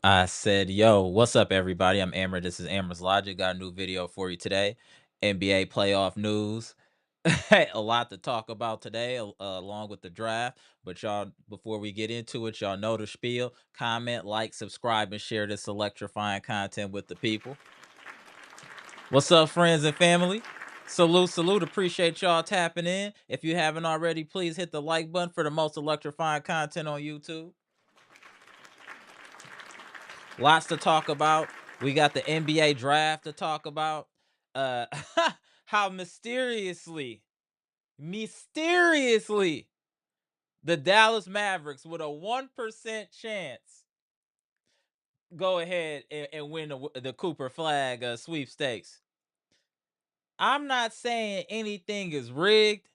I said, yo, what's up, everybody? I'm Amara. This is Amara's Logic. Got a new video for you today. NBA playoff news. A lot to talk about today, along with the draft. But y'all, before we get into it, y'all know the spiel. Comment, like, subscribe, and share this electrifying content with the people. What's up, friends and family? Salute, salute. Appreciate y'all tapping in. If you haven't already, please hit the like button for the most electrifying content on YouTube. Lots to talk about. We got the NBA draft to talk about. Uh how mysteriously the Dallas Mavericks with a 1% chance go ahead and win the Cooper Flag sweepstakes. I'm not saying anything is rigged.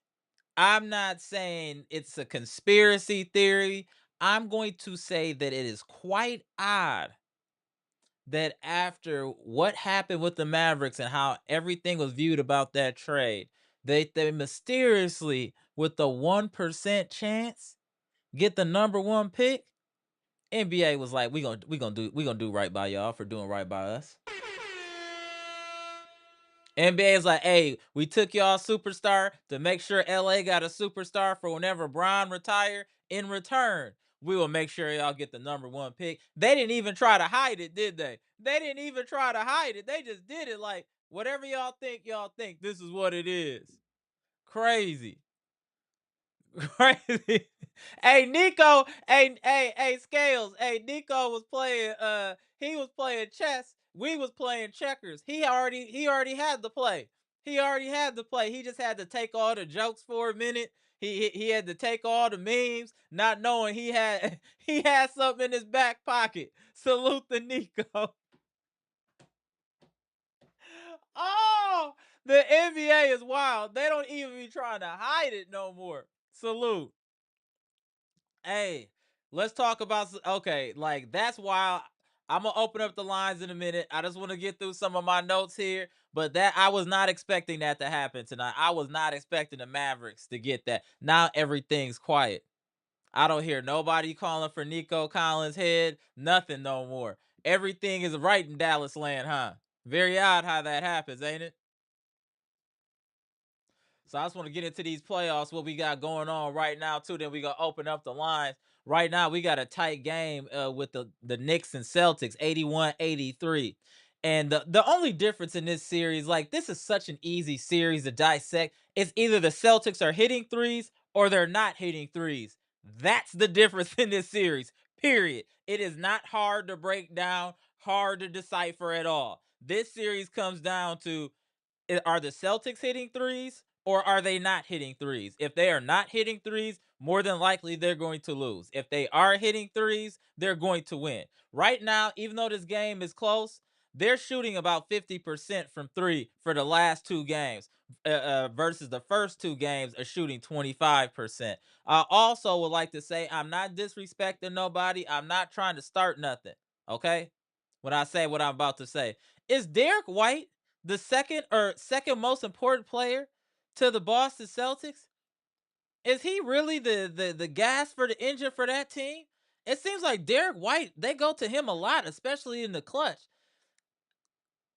I'm not saying it's a conspiracy theory. I'm going to say that it is quite odd that after what happened with the Mavericks and how everything was viewed about that trade, they mysteriously, with the 1% chance, get the number one pick. NBA was like, we gonna do right by y'all for doing right by us. NBA is like, hey, we took y'all superstar to make sure LA got a superstar for whenever Bron retire. In return, we will make sure y'all get the number one pick. They didn't even try to hide it, did they? They didn't even try to hide it. They just did it like, whatever y'all think, this is what it is. Crazy. Crazy. Hey, Nico, hey, Scales. Hey, Nico was playing he was playing chess. We was playing checkers. He already had the play. He already had the play. He just had to take all the jokes for a minute. He had to take all the memes, not knowing he had he had something in his back pocket. Salute the Nico. Oh, the NBA is wild. They don't even be trying to hide it no more. Salute. Hey, let's talk about okay, like that's why I'm gonna open up the lines in a minute. I just want to get through some of my notes here, but that I was not expecting that to happen tonight. I was not expecting the Mavericks to get that. Now everything's quiet. I don't hear nobody calling for Nico Collins' head, nothing no more. Everything is right in Dallas land, huh? Very odd how that happens, ain't it? So I just want to get into these playoffs, what we got going on right now, too. Then we gonna open up the lines. Right now, we got a tight game with the Knicks and Celtics, 81-83. And the only difference in this series, like this is such an easy series to dissect. It's either the Celtics are hitting threes or they're not hitting threes. That's the difference in this series. Period. It is not hard to break down, hard to decipher at all. This series comes down to are the Celtics hitting threes or are they not hitting threes? If they are not hitting threes, more than likely they're going to lose. If they are hitting threes, they're going to win. Right now, even though this game is close, they're shooting about 50% from three for the last two games. Versus the first two games are shooting 25%. I also would like to say I'm not disrespecting nobody. I'm not trying to start nothing. Okay? When I say what I'm about to say, is Derek White the second most important player to the Boston Celtics? Is he really the gas for the engine for that team? It seems like Derek White, they go to him a lot, especially in the clutch.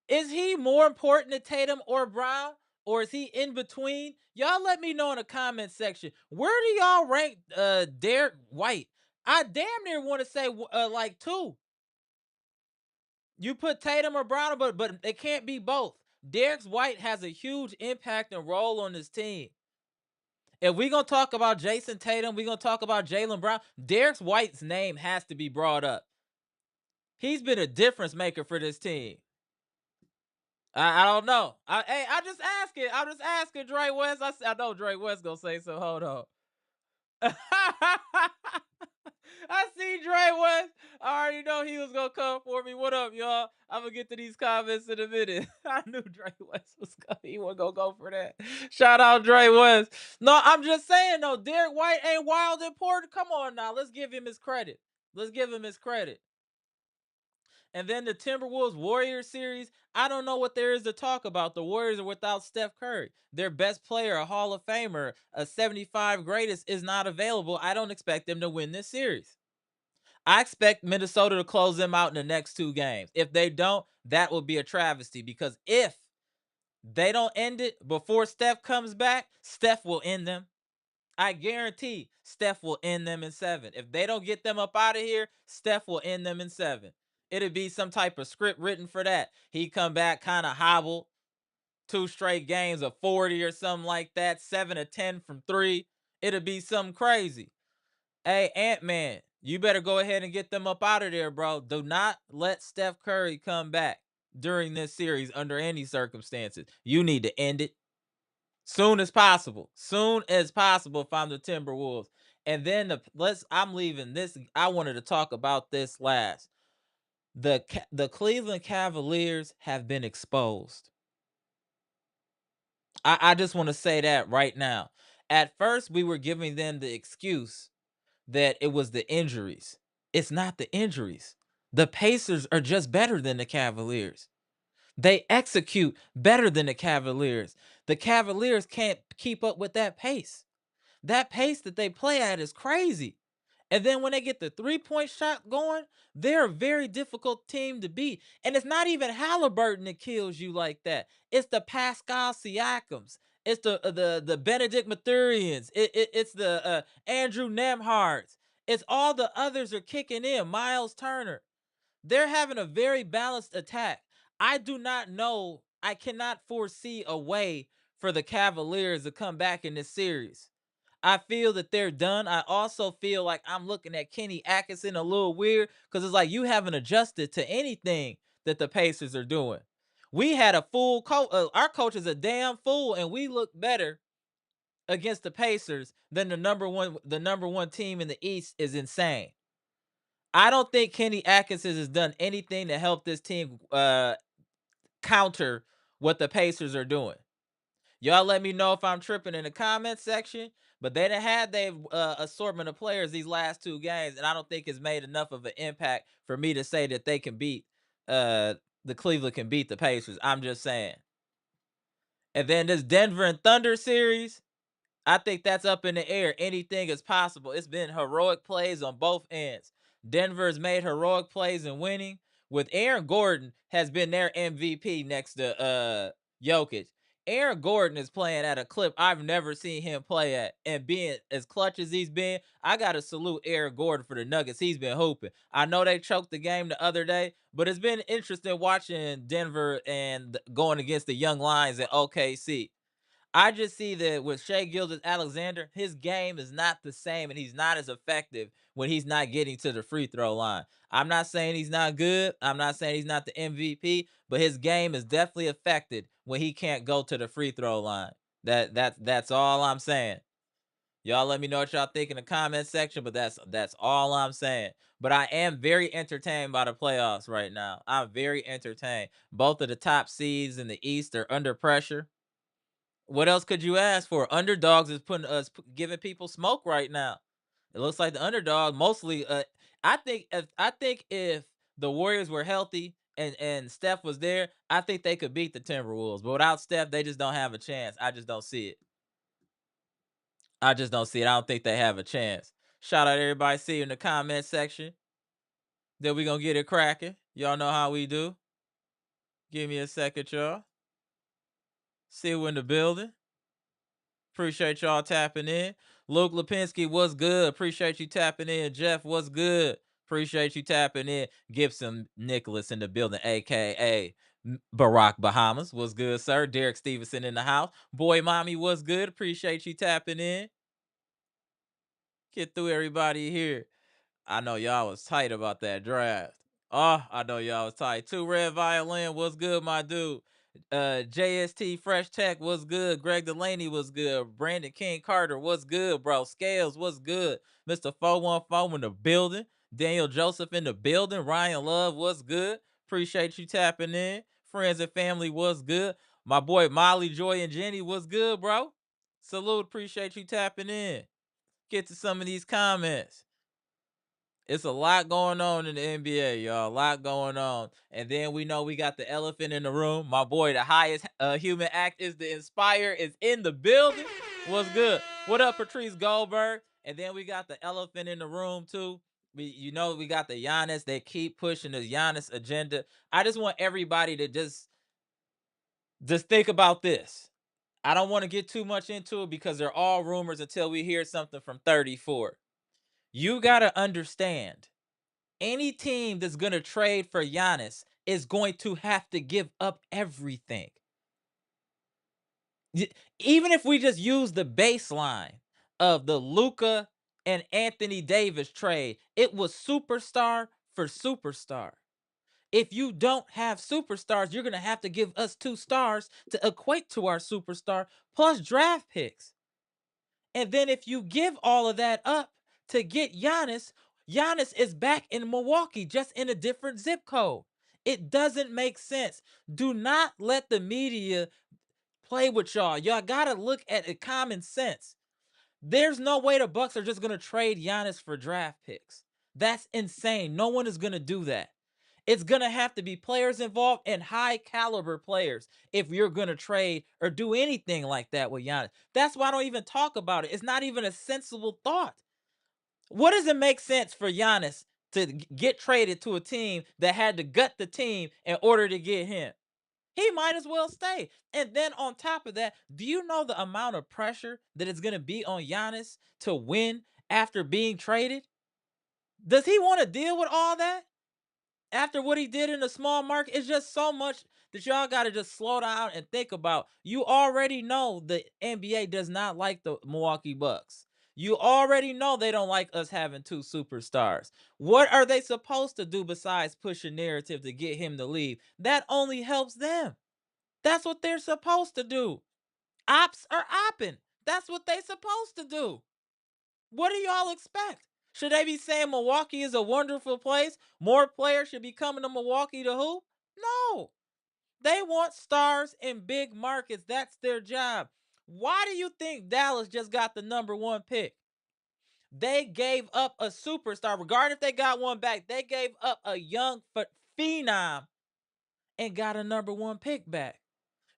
Is he more important than Tatum or Brown? Or is he in between? Y'all let me know in the comment section. Where do y'all rank Derek White? I damn near want to say like two. You put Tatum or Brown, but it can't be both. Derek White has a huge impact and role on this team. If we're gonna talk about Jason Tatum, we're gonna talk about Jaylen Brown. Derek White's name has to be brought up. He's been a difference maker for this team. I don't know. I just asking. I'm just asking Dre West. I know Dre West gonna say so. Hold on. I see Dre West. I already know he was gonna come for me. What up, y'all? I'm gonna get to these comments in a minute. I knew Dre West was coming. He wasn't gonna go for that. Shout out Dre West. No, I'm just saying though, Derek White ain't wild important. Come on now, let's give him his credit. Let's give him his credit. And then the Timberwolves Warriors series, I don't know what there is to talk about. The Warriors are without Steph Curry. Their best player, a Hall of Famer, a 75 greatest, is not available. I don't expect them to win this series. I expect Minnesota to close them out in the next 2 games. If they don't, that will be a travesty because if they don't end it before Steph comes back, Steph will end them. I guarantee Steph will end them in 7. If they don't get them up out of here, Steph will end them in 7. It'd be some type of script written for that. He come back kind of hobbled, 2 straight games of 40 or something like that, 7 of 10 from 3. It'd be something crazy. Hey, Ant-Man, you better go ahead and get them up out of there, bro. Do not let Steph Curry come back during this series under any circumstances. You need to end it soon as possible. Soon as possible if I'm the Timberwolves. And then I'm leaving this. I wanted to talk about this last. The Cleveland Cavaliers have been exposed. I just want to say that right now. At first, we were giving them the excuse that it was the injuries. It's not the injuries. The Pacers are just better than the Cavaliers. They execute better than the Cavaliers. The Cavaliers can't keep up with that pace. That pace that they play at is crazy. And then when they get the 3-point shot going, they're a very difficult team to beat. And it's not even Halliburton that kills you like that. It's the Pascal Siakams. It's the Benedict Mathurians. It's the Andrew Nemharts. It's all the others are kicking in. Miles Turner. They're having a very balanced attack. I do not know. I cannot foresee a way for the Cavaliers to come back in this series. I feel that they're done. I also feel like I'm looking at Kenny Atkinson a little weird because it's like you haven't adjusted to anything that the Pacers are doing. We had a full coach. Our coach is a damn fool, and we look better against the Pacers than the number one team in the East is insane. I don't think Kenny Atkinson has done anything to help this team counter what the Pacers are doing. Y'all let me know if I'm tripping in the comment section. But they done had their assortment of players these last 2 games, and I don't think it's made enough of an impact for me to say that they can beat the Cleveland can beat the Pacers. I'm just saying. And then this Denver and Thunder series, I think that's up in the air. Anything is possible. It's been heroic plays on both ends. Denver's made heroic plays in winning. With Aaron Gordon has been their MVP next to Jokic. Aaron Gordon is playing at a clip I've never seen him play at. And being as clutch as he's been, I got to salute Aaron Gordon for the Nuggets. He's been hooping. I know they choked the game the other day, but it's been interesting watching Denver and going against the young Lions at OKC. I just see that with Shai Gilgeous-Alexander, his game is not the same and he's not as effective when he's not getting to the free throw line. I'm not saying he's not good. I'm not saying he's not the MVP, but his game is definitely affected when he can't go to the free throw line. That's all I'm saying. Y'all let me know what y'all think in the comment section, but that's all I'm saying. But I am very entertained by the playoffs right now. I'm very entertained. Both of the top seeds in the East are under pressure. What else could you ask for? Underdogs is putting us giving people smoke right now. It looks like the underdog mostly. I think if the Warriors were healthy and Steph was there, I think they could beat the Timberwolves. But without Steph, they just don't have a chance. I just don't see it. I just don't see it. I don't think they have a chance. Shout out everybody. See you in the comment section. Then we gonna get it cracking. Y'all know how we do. Give me a second, y'all. See you in the building. Appreciate y'all tapping in. Luke Lipinski, what's good? Appreciate you tapping in. Jeff, what's good? Appreciate you tapping in. Gibson Nicholas in the building, aka Barack Bahamas. What's good, sir? Derek Stevenson in the house. Boy, mommy, what's good? Appreciate you tapping in. Get through everybody here. I know y'all was tight about that draft. Oh, I know y'all was tight. Two Red Violin, what's good, my dude? JST Fresh Tech, what's good? Greg Delaney, was good? Brandon King Carter, what's good, bro? Scales, what's good? Mr. 414 in the building. Daniel Joseph in the building. Ryan Love, what's good? Appreciate you tapping in. Friends and family, what's good? My boy Molly, Joy, and Jenny, what's good, bro? Salute, appreciate you tapping in. Get to some of these comments. It's a lot going on in the NBA, y'all. A lot going on. And then we know we got the elephant in the room. My boy, the highest human act is to inspire, is in the building. What's good? What up, Patrice Goldberg? And then we got the elephant in the room, too. we got the Giannis. They keep pushing the Giannis agenda. I just want everybody to just think about this. I don't want to get too much into it because they're all rumors until we hear something from 34. You got to understand, any team that's going to trade for Giannis is going to have to give up everything. Even if we just use the baseline of the Luka and Anthony Davis trade, it was superstar for superstar. If you don't have superstars, you're going to have to give us two stars to equate to our superstar plus draft picks. And then if you give all of that up to get Giannis, Giannis is back in Milwaukee, just in a different zip code. It doesn't make sense. Do not let the media play with y'all. Y'all gotta look at it common sense. There's no way the Bucks are just gonna trade Giannis for draft picks. That's insane. No one is gonna do that. It's gonna have to be players involved and high caliber players if you're gonna trade or do anything like that with Giannis. That's why I don't even talk about it. It's not even a sensible thought. What does it make sense for Giannis to get traded to a team that had to gut the team in order to get him? He might as well stay. And then on top of that, do you know the amount of pressure that it's going to be on Giannis to win after being traded? Does he want to deal with all that after what he did in the small market? It's just so much that y'all got to just slow down and think about. You already know the NBA does not like the Milwaukee Bucks. You already know they don't like us having two superstars. What are they supposed to do besides push a narrative to get him to leave? That only helps them. That's what they're supposed to do. Ops are opping. That's what they supposed to do. What do y'all expect? Should they be saying Milwaukee is a wonderful place? More players should be coming to Milwaukee to hoop? No. They want stars in big markets. That's their job. Why do you think Dallas just got the number one pick? They gave up a superstar. Regardless if they got one back, they gave up a young phenom and got a number one pick back.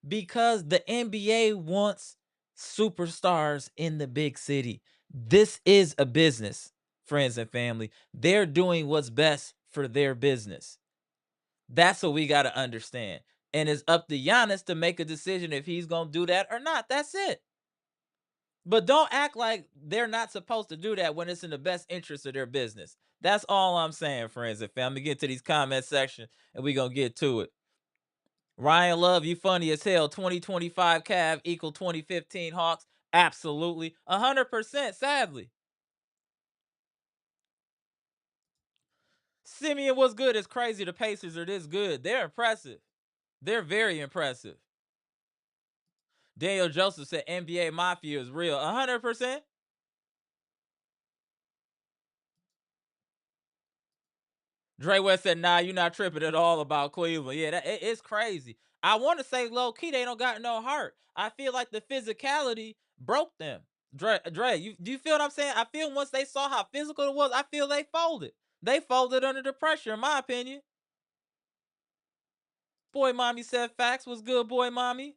Because the NBA wants superstars in the big city. This is a business, friends and family. They're doing what's best for their business. That's what we got to understand. And it's up to Giannis to make a decision if he's going to do that or not. That's it. But don't act like they're not supposed to do that when it's in the best interest of their business. That's all I'm saying, friends and family. Get to these comment section and we're going to get to it. Ryan Love, you funny as hell. 2025 Cav equal 2015 Hawks. Absolutely. 100%, sadly. Simeon was good. It's crazy the Pacers are this good. They're impressive. They're very impressive. Daniel Joseph said NBA Mafia is real. 100%. Dre West said, nah, you're not tripping at all about Cleveland. Yeah, it's crazy. I want to say low key, they don't got no heart. I feel like the physicality broke them. Dre, do you feel what I'm saying? I feel once they saw how physical it was, I feel they folded. They folded under the pressure, in my opinion. Boy, mommy said facts was good, boy, mommy.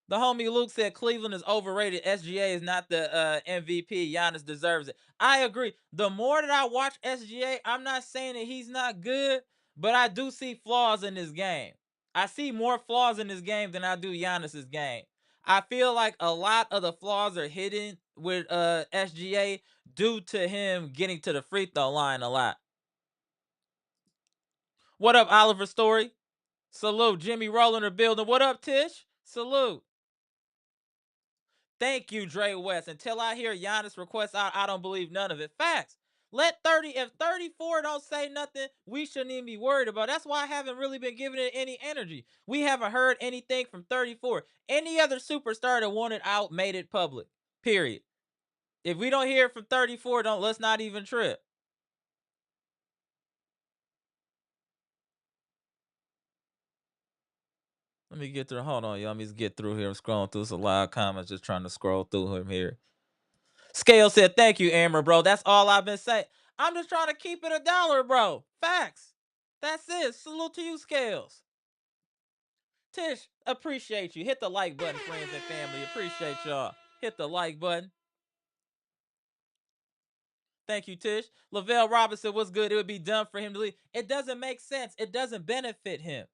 The homie Luke said Cleveland is overrated. SGA is not the MVP. Giannis deserves it. I agree. The more that I watch SGA, I'm not saying that he's not good, but I do see flaws in his game. I see more flaws in his game than I do Giannis's game. I feel like a lot of the flaws are hidden with SGA due to him getting to the free throw line a lot. What up, Oliver Story? Salute. Jimmy Rowland or building. What up, Tish? Salute. Thank you, Dre West. Until I hear Giannis requests out, I don't believe none of it. Facts. Let 30, if 34 don't say nothing, we shouldn't even be worried about it. That's why I haven't really been giving it any energy. We haven't heard anything from 34. Any other superstar that wanted out made it public. Period. If we don't hear it from 34, let's not even trip. Let me get through. Hold on, y'all. Let me just get through here. I'm scrolling through some live comments, just trying to scroll through him here. Scale said, thank you, Amber, bro. That's all I've been saying. I'm just trying to keep it $1, bro. Facts. That's it. Salute to you, Scales. Tish, appreciate you. Hit the like button, friends and family. Appreciate y'all. Hit the like button. Thank you, Tish. Lavelle Robinson was good. It would be dumb for him to leave. It doesn't make sense. It doesn't benefit him.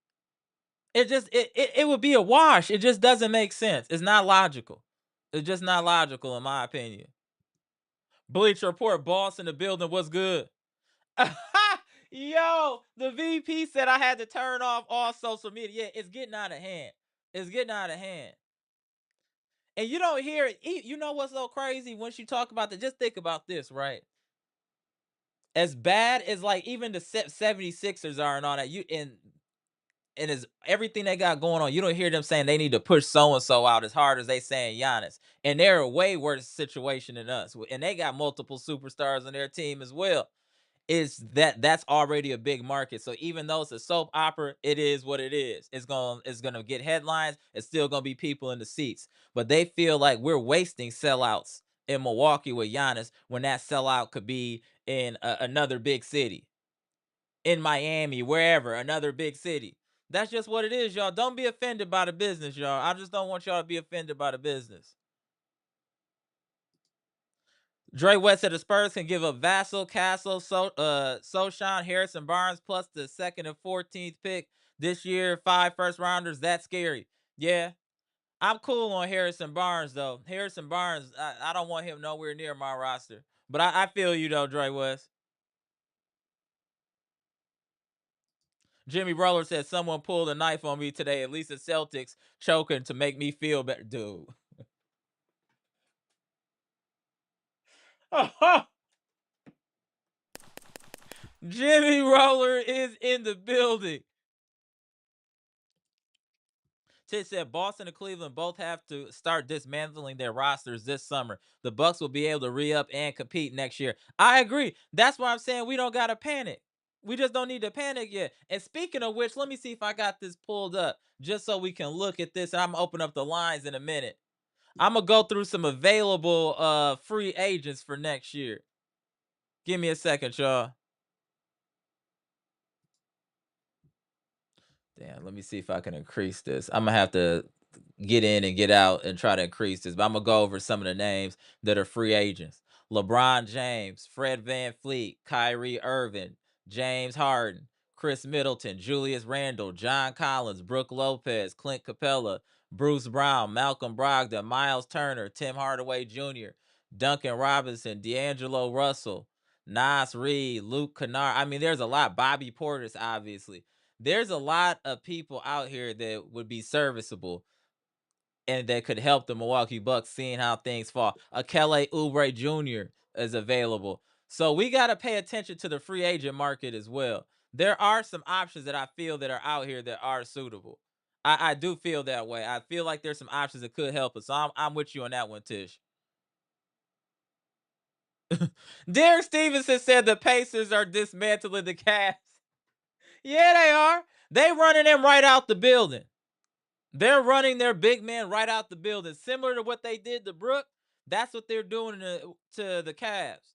It would be a wash. It just doesn't make sense. It's not logical. It's just not logical in my opinion. Bleacher Report, boss in the building. What's good? Yo, the VP said I had to turn off all social media. Yeah, it's getting out of hand. It's getting out of hand. And you don't hear it. You know what's so crazy? Once you talk about that, just think about this, right? As bad as like even the 76ers are and all that, and is everything they got going on, you don't hear them saying they need to push so and so out as hard as they saying Giannis. And they're a way worse situation than us. And they got multiple superstars on their team as well. Is that's already a big market. So even though it's a soap opera, it is what it is. It's gonna get headlines. It's still gonna be people in the seats. But they feel like we're wasting sellouts in Milwaukee with Giannis when that sellout could be in another big city, in Miami, wherever, another big city. That's just what it is, y'all. Don't be offended by the business, y'all. I just don't want y'all to be offended by the business. Dre West said the Spurs can give up Vassell, Castle, Soshan, Harrison Barnes, plus the second and 14th pick this year, 5 first rounders. That's scary. Yeah. I'm cool on Harrison Barnes, though. Harrison Barnes, I don't want him nowhere near my roster. But I feel you, though, Dre West. Jimmy Roller said someone pulled a knife on me today. At least the Celtics choking to make me feel better. Dude. Jimmy Roller is in the building. Tit said Boston and Cleveland both have to start dismantling their rosters this summer. The Bucks will be able to re-up and compete next year. I agree. That's why I'm saying we don't gotta panic. We just don't need to panic yet. And speaking of which, let me see if I got this pulled up just so we can look at this. I'm gonna open up the lines in a minute. I'm gonna go through some available free agents for next year. Give me a second, y'all. Damn, let me see if I can increase this. I'm gonna have to get in and get out and try to increase this. But I'm gonna go over some of the names that are free agents. LeBron James, Fred Van Fleet, Kyrie Irving, James Harden, Chris Middleton, Julius Randle, John Collins, Brooke Lopez, Clint Capella, Bruce Brown, Malcolm Brogdon, Miles Turner, Tim Hardaway Jr., Duncan Robinson, D'Angelo Russell, Nas Reed, Luke Kennard. I mean, there's a lot. Bobby Portis, obviously. There's a lot of people out here that would be serviceable and that could help the Milwaukee Bucks seeing how things fall. Akele Oubre Jr. is available. So we got to pay attention to the free agent market as well. There are some options that I feel that are out here that are suitable. I do feel that way. I feel like there's some options that could help us. So I'm with you on that one, Tish. Derek Stevenson said the Pacers are dismantling the Cavs. Yeah, they are. They running them right out the building. They're running their big man right out the building, similar to what they did to Brook. That's what they're doing to the Cavs.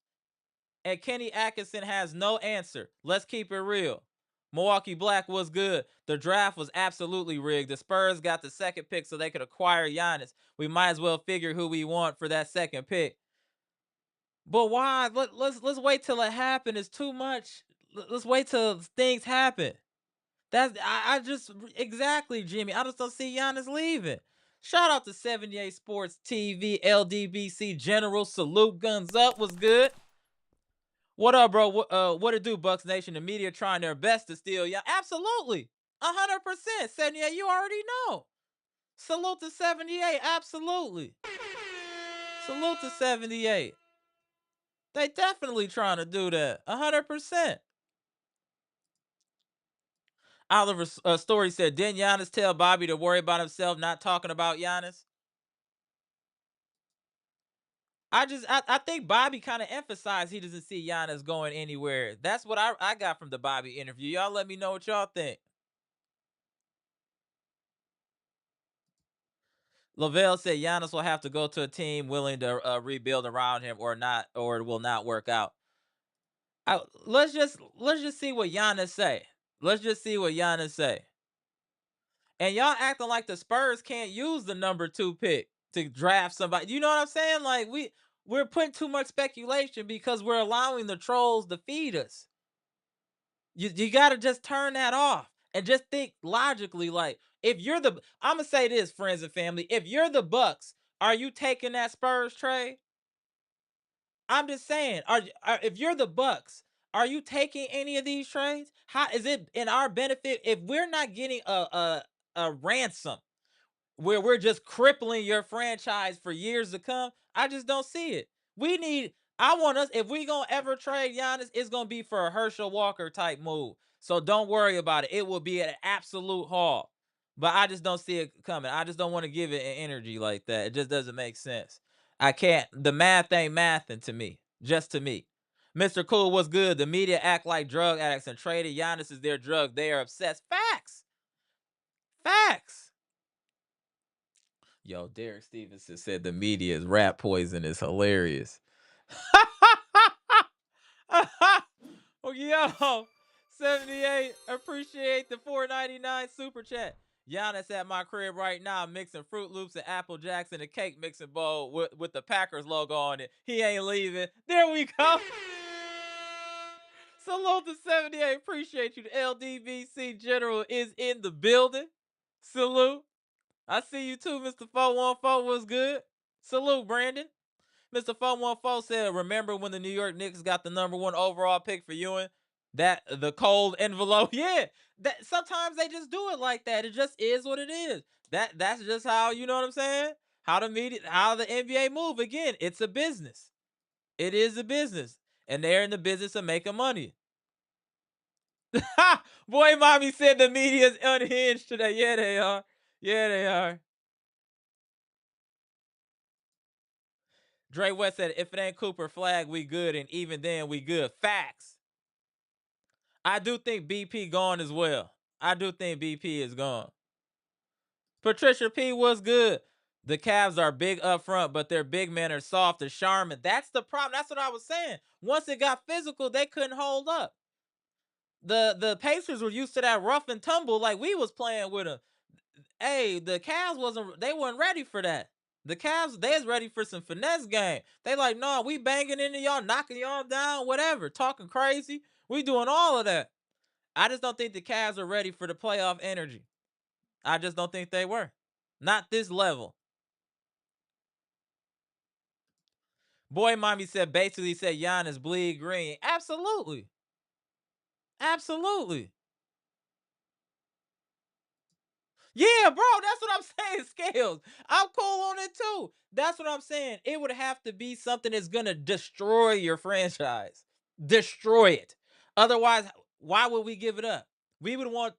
And Kenny Atkinson has no answer. Let's keep it real. Milwaukee Black was good. The draft was absolutely rigged. The Spurs got the second pick so they could acquire Giannis. We might as well figure who we want for that second pick. But why? Let's wait till it happens. It's too much. Let's wait till things happen. I just exactly, Jimmy. I just don't see Giannis leaving. Shout out to 78 Sports TV, LDBC General. Salute, guns up. Was good. What up, bro? What it do, Bucks Nation? The media trying their best to steal y'all. Absolutely, 100%. 78. You already know. Salute to 78. Absolutely. Salute to 78. They definitely trying to do that. 100%. Oliver Story said, didn't Giannis tell Bobby to worry about himself, not talking about Giannis? I think Bobby kind of emphasized he doesn't see Giannis going anywhere. That's what I got from the Bobby interview. Y'all let me know what y'all think. Lavelle said Giannis will have to go to a team willing to rebuild around him or not, or it will not work out. Let's just see what Giannis say. Let's just see what Giannis say. And y'all acting like the Spurs can't use the number 2 pick to draft somebody. You know what I'm saying? Like We're putting too much speculation because we're allowing the trolls to feed us. You gotta just turn that off and just think logically. Like, if you're the, I'm gonna say this, friends and family, if you're the Bucks, are you taking that Spurs trade? I'm just saying, if you're the Bucks, are you taking any of these trades? How is it in our benefit if we're not getting a ransom where we're just crippling your franchise for years to come? I just don't see it. We need. I want us. If we gonna ever trade Giannis, it's gonna be for a Herschel Walker type move. So don't worry about it. It will be an absolute haul. But I just don't see it coming. I just don't want to give it an energy like that. It just doesn't make sense. I can't. The math ain't mathing to me. Just to me. Mr. Cool, what's good? The media act like drug addicts and traded Giannis is their drug. They are obsessed. Facts. Facts. Yo, Derek Stevenson said the media's rat poison is hilarious. Oh, yo, 78. Appreciate the 4.99 super chat. Giannis at my crib right now mixing Fruit Loops and Apple Jacks in a cake mixing bowl with the Packers logo on it. He ain't leaving. There we go. Salute to 78. Appreciate you. The LDVC General is in the building. Salute. I see you too, Mr. 414 was good. Salute, Brandon. Mr. 414 said, remember when the New York Knicks got the #1 overall pick for Ewing? That the cold envelope. Yeah. That sometimes they just do it like that. It just is what it is. That's just how, you know what I'm saying? How the media, how the NBA move. Again, it's a business. It is a business. And they're in the business of making money. Boy, mommy said the media's unhinged today. Yeah, they are. Yeah, they are. Dre West said, if it ain't Cooper Flag, we good. And even then, we good. Facts. I do think BP gone as well. I do think BP is gone. Patricia P was good. The Cavs are big up front, but their big men are soft as Charmin. That's the problem. That's what I was saying. Once it got physical, they couldn't hold up. The Pacers were used to that rough and tumble like we was playing with them. Hey, the Cavs weren't ready for that. The Cavs, they was ready for some finesse game. They like, no, we banging into y'all, knocking y'all down, whatever, talking crazy. We doing all of that. I just don't think the Cavs are ready for the playoff energy. I just don't think they were. Not this level. Boy, mommy basically said Giannis bleed green. Absolutely. Absolutely. Yeah, bro, that's what I'm saying, Scales. I'm cool on it too. That's what I'm saying. It would have to be something that's gonna destroy your franchise. Destroy it. Otherwise, why would we give it up? We would want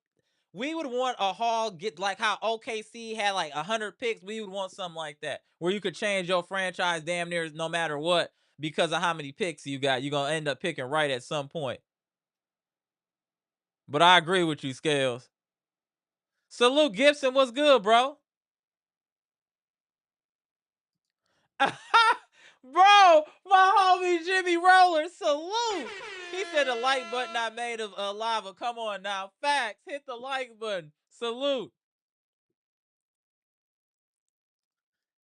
a haul, get like how OKC had like 100 picks. We would want something like that where you could change your franchise damn near no matter what because of how many picks you got. You're gonna end up picking right at some point. But I agree with you, Scales. Salute Gibson, what's good, bro? Bro, my homie Jimmy Roller, salute. He said the like button not made of lava. Come on now. Facts. Hit the like button. Salute.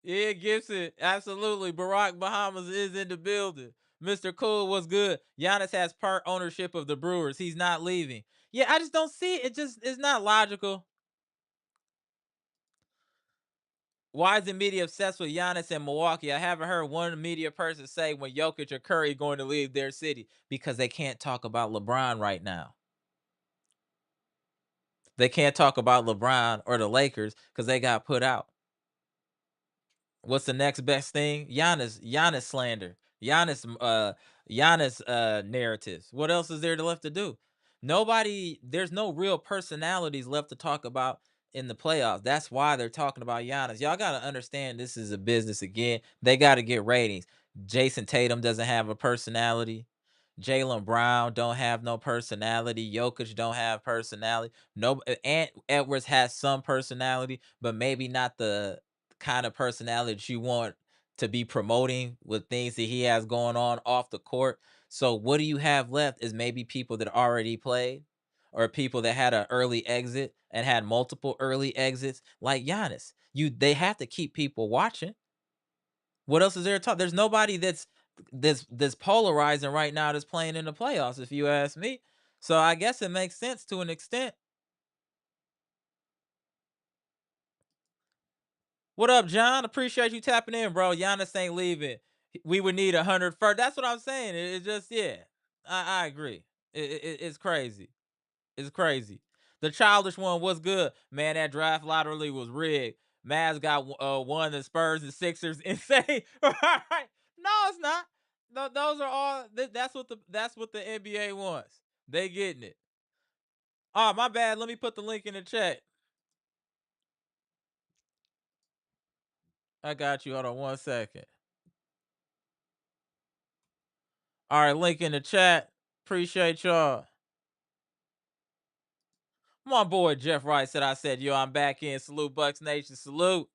Yeah, Gibson. Absolutely. Barack Bahamas is in the building. Mr. Cool was good. Giannis has part ownership of the Brewers. He's not leaving. Yeah, I just don't see it. It just it's not logical. Why is the media obsessed with Giannis and Milwaukee? I haven't heard one media person say when Jokic or Curry going to leave their city because they can't talk about LeBron right now. They can't talk about LeBron or the Lakers because they got put out. What's the next best thing? Giannis slander. Giannis narratives. What else is there left to do? There's no real personalities left to talk about in the playoffs. That's why they're talking about Giannis. Y'all gotta understand this is a business again. They gotta get ratings. Jason Tatum doesn't have a personality. Jaylen Brown don't have no personality. Jokic don't have personality. No, Ant Edwards has some personality, but maybe not the kind of personality that you want to be promoting with things that he has going on off the court. So what do you have left is maybe people that already played or people that had an early exit and had multiple early exits like Giannis. They have to keep people watching. What else is there to talk? There's nobody that's polarizing right now that's playing in the playoffs, if you ask me. So I guess it makes sense to an extent. What up, John? Appreciate you tapping in, bro. Giannis ain't leaving. We would need 100 first. That's what I'm saying. It's just, yeah, I agree. It's crazy. It's crazy. The childish one was good, man. That draft lottery was rigged. Mavs got one. The Spurs and Sixers insane. Right? No, it's not. No, those are all. That's what the NBA wants. They getting it. Oh, my bad. Let me put the link in the chat. I got you. Hold on 1 second. All right, link in the chat. Appreciate y'all. My boy Jeff Wright said, I said, yo, I'm back in. Salute, Bucks Nation. Salute.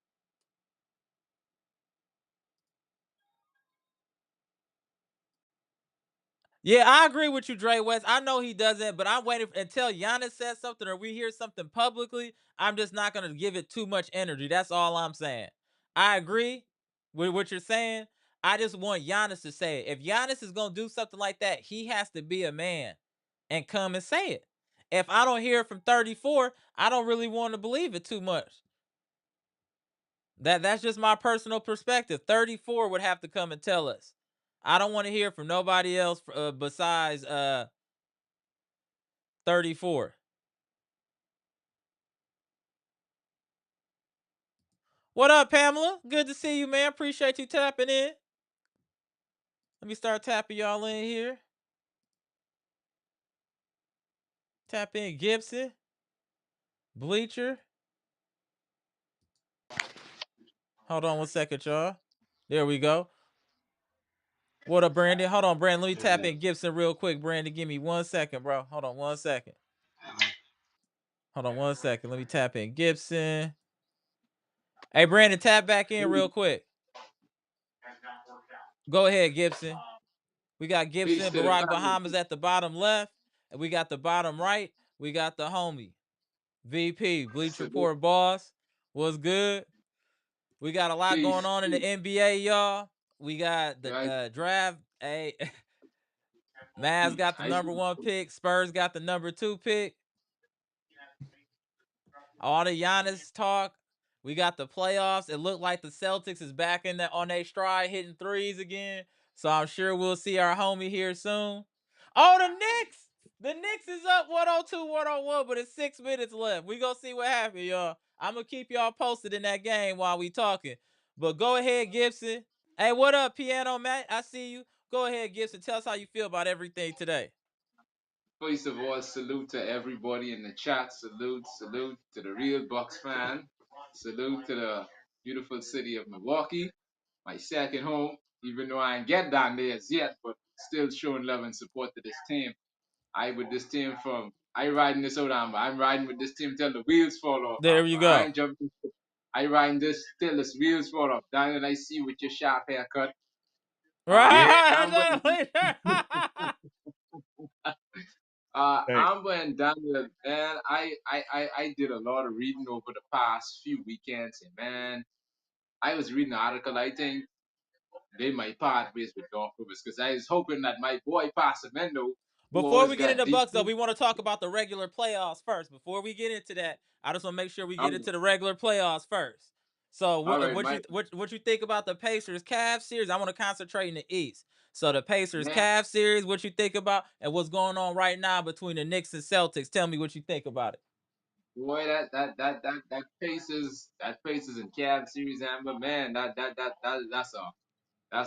Yeah, I agree with you, Dre West. I know he doesn't, but I'm waiting until Giannis says something or we hear something publicly. I'm just not going to give it too much energy. That's all I'm saying. I agree with what you're saying. I just want Giannis to say it. If Giannis is going to do something like that, he has to be a man and come and say it. If I don't hear it from 34, I don't really want to believe it too much. That's just my personal perspective. 34 would have to come and tell us. I don't want to hear from nobody else besides 34. What up, Pamela? Good to see you, man. Appreciate you tapping in. Let me start tapping y'all in here. Tap in Gibson, Bleacher. Hold on 1 second, y'all. There we go. What up, Brandon? Hold on, Brandon. Let me tap in Gibson real quick. Brandon, give me 1 second, bro. Hold on 1 second. Hold on 1 second. Let me tap in Gibson. Hey, Brandon, tap back in real quick. Go ahead, Gibson. We got Peace Gibson, to the Barack family. Bahamas at the bottom left. And we got the bottom right. We got the homie, VP, Bleach Salute. Report boss. What's good? We got a lot going Peace. on in the NBA, y'all. We got the Right? draft. Hey, Mavs got the I number 1 pick. Spurs got the number 2 pick. All the Giannis talk. We got the playoffs. It looked like the Celtics is back in that on their stride, hitting threes again. So I'm sure we'll see our homie here soon. Oh, the Knicks! The Knicks is up 102-101, but it's 6 minutes left. We gonna see what happens, y'all. I'm gonna keep y'all posted in that game while we talking. But go ahead, Gibson. Hey, what up, Piano Matt? I see you. Go ahead, Gibson. Tell us how you feel about everything today. First of all, salute to everybody in the chat. Salute to the real Bucks fan. Salute to the beautiful city of Milwaukee, my second home. Even though I ain't get down there as yet, but still showing love and support to this team. I with this team from I riding this out, I'm riding with this team till the wheels fall off. There you I go. ain't jumping. I riding this till the wheels fall off. Daniel, I see with your sharp haircut. Yeah, I'm Right. with Thanks. I'm when Daniel, man, I did a lot of reading over the past few weekends, and man, I was reading an article. I think they might part ways with Doc Rivers because I was hoping that my boy Passamendo, who Before always we get got into deep, Bucks, though, we want to talk about the regular playoffs first. Before we get into that, I just want to make sure we get um, into the regular playoffs first. So, all what right, what my you what you think about the Pacers Cavs series? I want to concentrate in the East. So, the Pacers man, Cavs series, what you think about, and what's going on right now between the Knicks and Celtics? Tell me what you think about it. boy, that Pacers and Cavs series, Amber, man, that's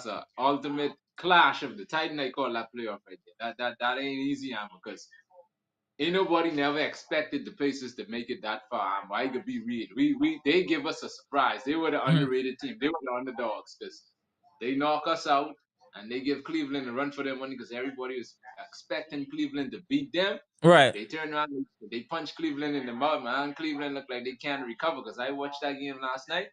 a ultimate clash of the Titan. I call that playoff right there. That ain't easy, Amber, because ain't nobody never expected the Pacers to make it that far. I could be real. We they give us a surprise. They were the Mhm. underrated team. They were the underdogs because they knock us out and they give Cleveland a run for their money because everybody was expecting Cleveland to beat them. Right. They turn around, they punch Cleveland in the mouth, man. Cleveland looked like they can't recover because I watched that game last night.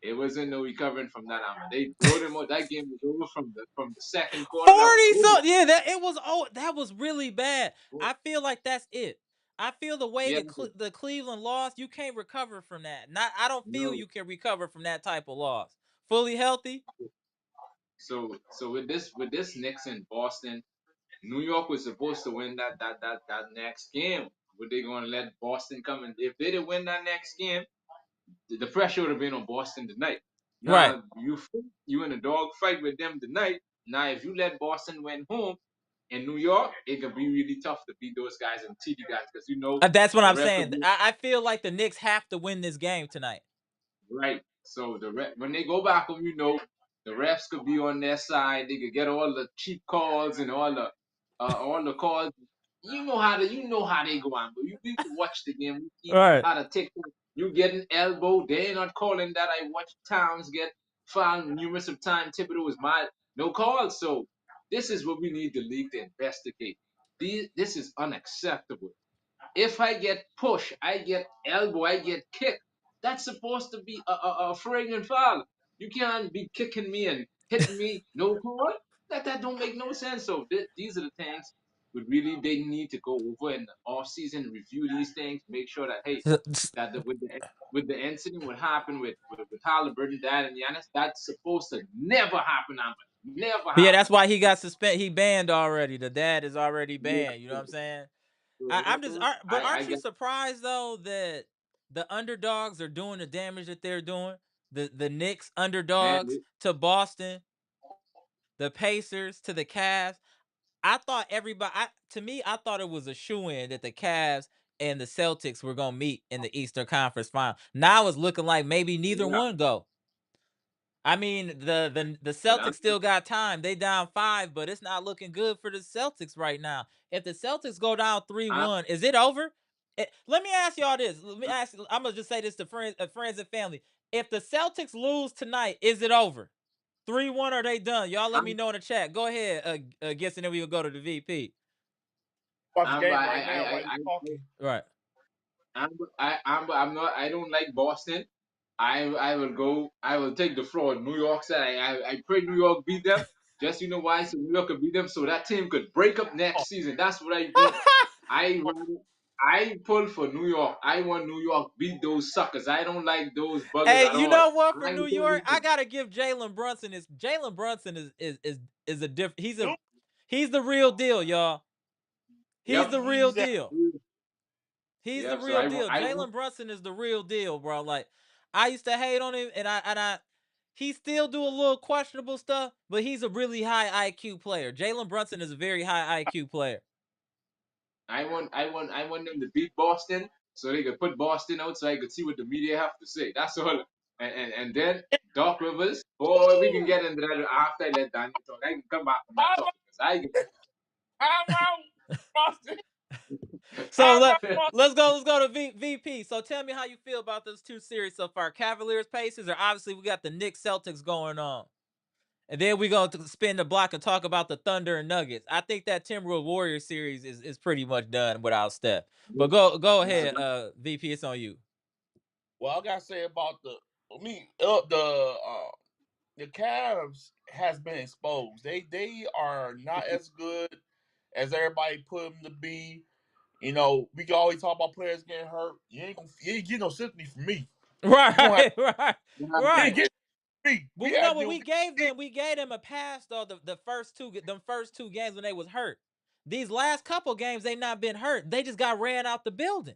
It wasn't no recovering from that, man. They blow them out. That game was over from the second quarter. That was 40 over. so yeah, that was really bad. I feel like that's it. I feel the way Yeah, the Cleveland lost, you can't recover from that. Not I don't feel no. you can recover from that type of loss. Fully healthy? So with this Knicks in Boston, New York was supposed to win that next game. Were they going to let Boston come in? If they didn't win that next game, the pressure would have been on Boston tonight. Right. Now you in a dog fight with them tonight. Now if you let Boston win home in New York, it could be really tough to beat those guys and TD guys because That's what the I'm ref could saying. be I feel like the Knicks have to win this game tonight. right. So when they go back home, the refs could be on their side. They could get all the cheap calls and all the calls. You know how they go on, but you to watch the game. You see Right. how to take. You get an elbow. They're not calling that. I watched Towns get fouled numerous of times. Thibodeau was mad. No call. So this is what we need the league to investigate. This is unacceptable. If I get pushed, I get elbow, I get kicked. That's supposed to be a fragrant foul. You can't be kicking me and hitting me, no call. That don't make no sense. So these are the things we really they need to go over in the off season, review these things, make sure that hey, with the incident what happened with Halliburton, Dad, and Giannis, that's supposed to never happen. Never But yeah, that's happen. why he got suspended. He banned already. The dad is already Yeah. banned. You know what I'm saying? I'm just, So, but I aren't you get surprised though that the underdogs are doing the damage that they're doing? The Knicks underdogs man. to Boston, the Pacers to the Cavs. I thought everybody, to me, I thought it was a shoe in that the Cavs and the Celtics were gonna meet in the Eastern Conference Final. Now it's looking like maybe neither Yeah. one go. I mean, the Yeah. Celtics still got time. They down 5, but it's not looking good for the Celtics right now. If the Celtics go down I'm, 3-1, is it over? Let me ask y'all this. Let me ask. I'm gonna just say this to friends and family. If the Celtics lose tonight, is it over? 3-1, are they done? Y'all let me I'm, know in the chat. Go ahead, guess, and then we will go to the VP. Watch the I'm, game right now while you I, talking. Right. I'm not. I don't like Boston. I will take the floor. New York said I pray New York beat them. Just why, so New York could beat them, so that team could break up Oh, next season. That's what I want. I I pull for New York. I want New York beat those suckers. I don't like those buggers Hey, at you all. know what? For I New ain't York, telling I you. gotta give Jalen Brunson is Jalen Brunson is a different. dude, He's the real deal, y'all. He's Yep. the real he's at deal. He's the Yep. So real I want. deal. I want. Jalen Brunson is the real deal, bro. Like I used to hate on him, and I he still do a little questionable stuff, but he's a really high IQ player. Jalen Brunson is a very high IQ player. I want them to beat Boston so they could put Boston out so I could see what the media have to say. That's all. And then Doc Rivers, boy, we can get into that after I let Daniel talk. I can come back from that how topic because I about Boston? So How about let's go to VP. So tell me how you feel about those two series so far. Cavaliers Pacers, or obviously we got the Knicks Celtics going on. And then we go to spin the block and talk about the Thunder and Nuggets. I think that Timberwolves Warriors series is pretty much done without Steph. But go yeah, ahead, VP, it's on you. well, I gotta say about the Cavs has been exposed. They are not as good as everybody put them to be. You know, we can always talk about players getting hurt. You ain't get no sympathy from me. You gonna have Right, right, you ain't right. get me. But we know what we gave them a pass though the first two games when they was hurt. These last couple games they not been hurt. They just got ran out the building.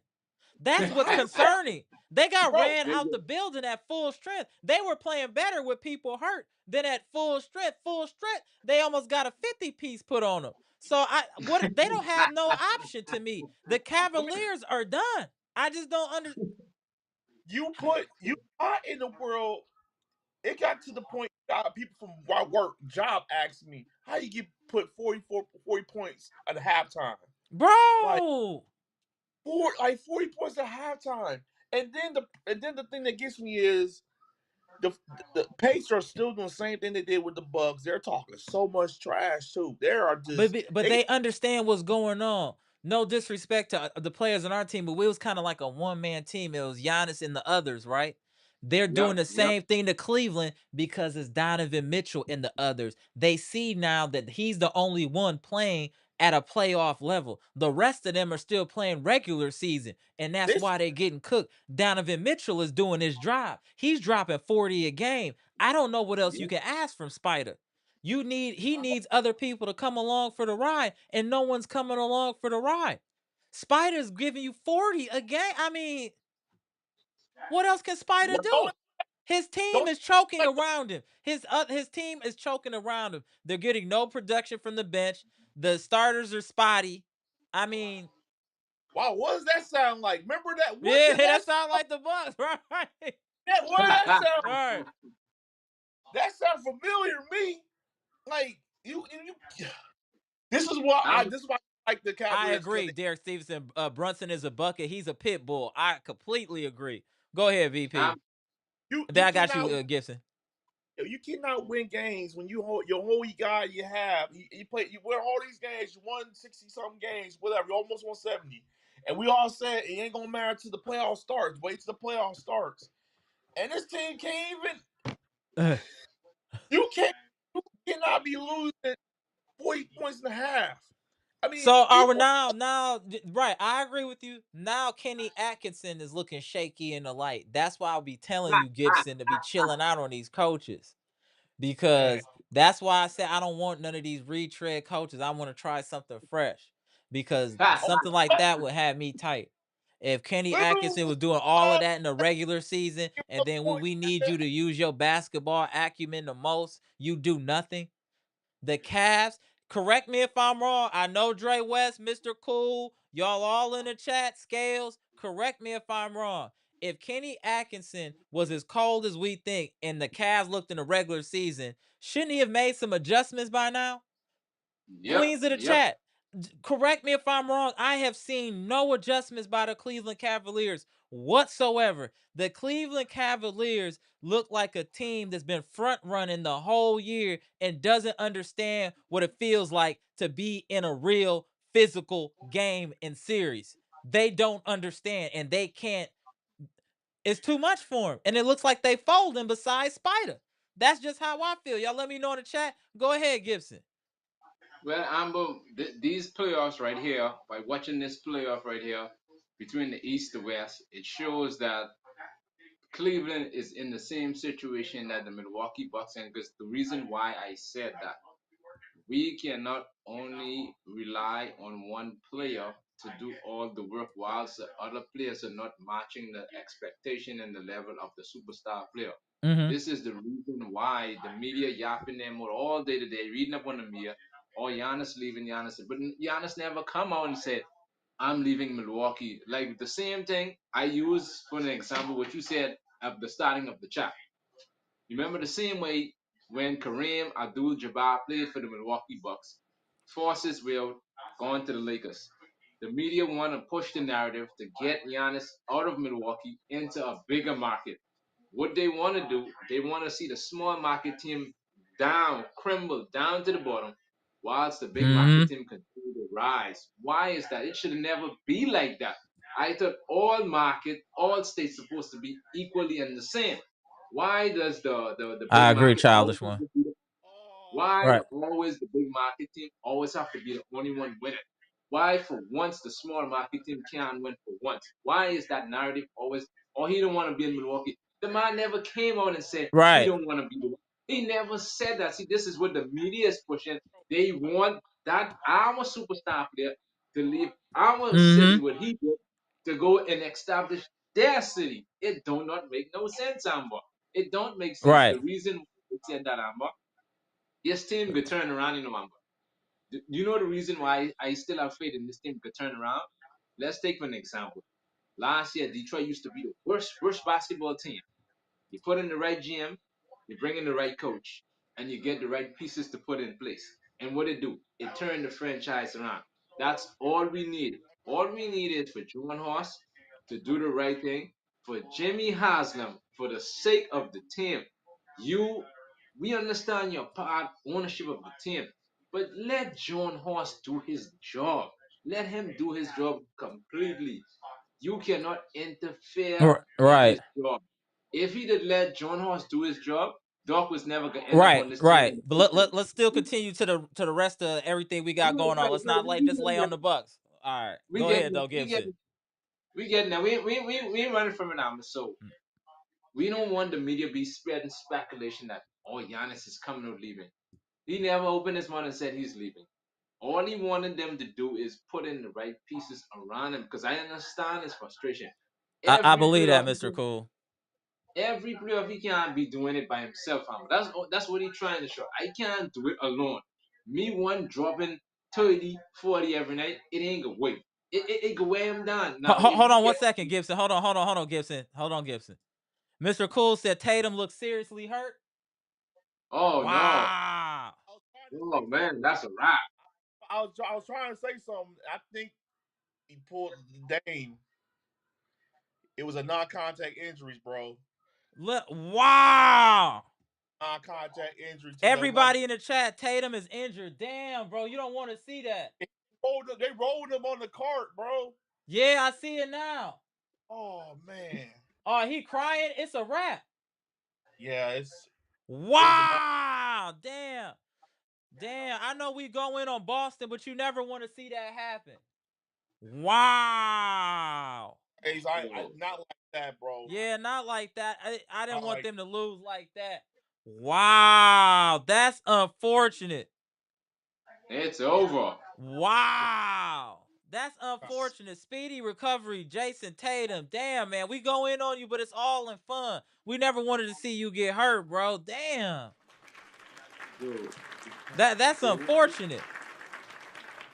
That's what's I said, concerning. They got bro, ran out the building at full strength. They were playing better with people hurt than at full strength. Full strength, they almost got a 50 piece put on them. So they don't have no option to me. The Cavaliers are done. I just don't understand. you are in the world. It got to the point people from my work job asked me how you get put 40 points at halftime. Like Bro. 40 points at halftime. And then the thing that gets me is the the Pacers are still doing the same thing they did with the Bucks. They're talking so much trash too. They are just But they they understand what's going on. No disrespect to the players on our team, but we was kind of like a one-man team. It was Giannis and the others, right? They're doing yep, the yep, same thing to Cleveland because it's Donovan Mitchell and the others. They see now that he's the only one playing at a playoff level. The rest of them are still playing regular season, and that's this why they're getting cooked. Donovan Mitchell is doing his job. He's dropping 40 a game. I don't know what else you yep. can ask from Spider. He needs other people to come along for the ride, and no one's coming along for the ride. Spider's giving you 40 a game. I mean, what else can Spider But don't do? His team don't is choking like around him. His team is choking around him. They're getting no production from the bench. The starters are spotty. I mean, wow, what does that sound like? Remember that? What yeah, did that that sounds like the Bucks, right? what did that sound? Right. That sound familiar to me. Like you this is what I'm I like the I Cavaliers because agree. Derek Stevenson, Brunson is a bucket. He's a pit bull. I completely agree. Go ahead, VP. I'm Then you I got cannot you, Gibson. you cannot win games when you hold your whole guy you have. You win all these games. You won 60 something games, whatever. You almost won 70, and we all said it ain't gonna matter till the playoff starts. Wait till the playoff starts, and this team can't even. You can't. You cannot be losing 40 points and a half. I mean, So are we people. now right? I agree with you. Now Kenny Atkinson is looking shaky in the light. That's why I'll be telling you, Gibson, to be chilling out on these coaches Man, because that's why I said I don't want none of these retread coaches. I want to try something fresh because something like that would have me tight. If Kenny literally, Atkinson was doing all of uh, that in the regular season, and then when we need you to use your basketball acumen the most, you do nothing. The Cavs, correct me if I'm wrong. I know Dre West, Mr. Cool, y'all all in the chat, Scales, correct me if I'm wrong. If Kenny Atkinson was as cold as we think and the Cavs looked in the regular season, shouldn't he have made some adjustments by now? yep, Queens of the yep. chat. Correct me if I'm wrong. I have seen no adjustments by the Cleveland Cavaliers whatsoever. The Cleveland Cavaliers look like a team that's been front running the whole year and doesn't understand what it feels like to be in a real physical game and series. They don't understand and they can't. It's too much for them. And it looks like they folding beside Spider. That's just how I feel. Y'all let me know in the chat. Go ahead, Gibson. Well, Amber, these playoffs right here, by watching this playoff right here between the East and West, it shows that Cleveland is in the same situation that the Milwaukee Bucks in. Because the reason why I said that, we cannot only rely on one player to do all the work whilst the other players are not matching the expectation and the level of the superstar player. Mm-hmm. This is the reason why the media yapping them all day today, reading up on the media. Oh, Giannis leaving, Giannis. But Giannis never come out and said, I'm leaving Milwaukee. Like the same thing I use for an example, what you said at the starting of the chat. Remember the same way when Kareem Abdul-Jabbar played for the Milwaukee Bucks, forces will going to the Lakers. The media want to push the narrative to get Giannis out of Milwaukee into a bigger market. What they want to do, they want to see the small market team down, crumble down to the bottom, whilst the big market Mm-hmm. team continue to rise. Why is that? It should never be like that. I thought all market, all states supposed to be equally and the same. Why does the I big agree, market always childish have one. to be the oh, why Right. always the big market team always have to be the only one winning? Why for once the small market team can't win for once? Why is that narrative always? Oh, he don't want to be in Milwaukee. The man never came out and said he Right. don't want to be. He never said that. See, this is what the media is pushing. They want that our superstar player to leave our city, Mm-hmm. what he did, to go and establish their city. It do not make no sense, Amber. It don't make sense. Right. The reason why I said that, Amber, this team could turn around in November. You know the reason why I still have faith in this team could turn around? Let's take an example. Last year, Detroit used to be the worst basketball team. You put in the right GM, you bring in the right coach, and you get the right pieces to put in place. And what it do? It turned the franchise around. That's all we need. All we need is for Juwan Horst to do the right thing, for Jimmy Haslam, for the sake of the team. You, we understand your part ownership of the team, but let John Horst do his job. Let him do his job completely. You cannot interfere in Right. his job. If he did let John Horst do his job, Doc was never gonna end up Right. on this team Right. in the But first place. let's still continue to the rest of everything we got going on. Let's not We just lay on the Bucks. All right. we Go get ahead though, we get Gibson. we get now we ain't running from it now. So we don't want the media be spreading speculation that oh Giannis is coming or leaving. He never opened his mouth and said he's leaving. All he wanted them to do is put in the right pieces around him because I understand his frustration. I Every believe that, playoff, Mr. Cool. every playoff, he can't be doing it by himself. That's what he's trying to show. I can't do it alone. Me one dropping 30, 40 every night, it ain't gonna wait. It can weigh him down. Now if Hold he on get 1 second, Gibson. Hold on, Gibson. Hold on, Gibson. Mr. Cool said Tatum looks seriously hurt. oh no, Wow. I was trying to oh say man, something. that's a wrap. I was trying to say something. I think he pulled the Dame. It was a non-contact injuries, bro. Look, wow. Non-contact injury to the lumbar. Everybody in the chat, Tatum is injured. Damn, bro, you don't want to see that. They rolled him on the cart, bro. Yeah, I see it now. Oh man. Oh, he crying. It's a wrap. Yeah, it was a non. Wow. Damn. Damn. I know we go in on Boston, but you never want to see that happen. Wow. I not like that, bro. Yeah, not like that. I didn't Not want like them to lose like that. Wow. That's unfortunate. It's yeah. over. Wow. That's unfortunate. Speedy recovery, Jason Tatum. Damn, man. We go in on you, but it's all in fun. We never wanted to see you get hurt, bro. Damn. So, That's so, unfortunate.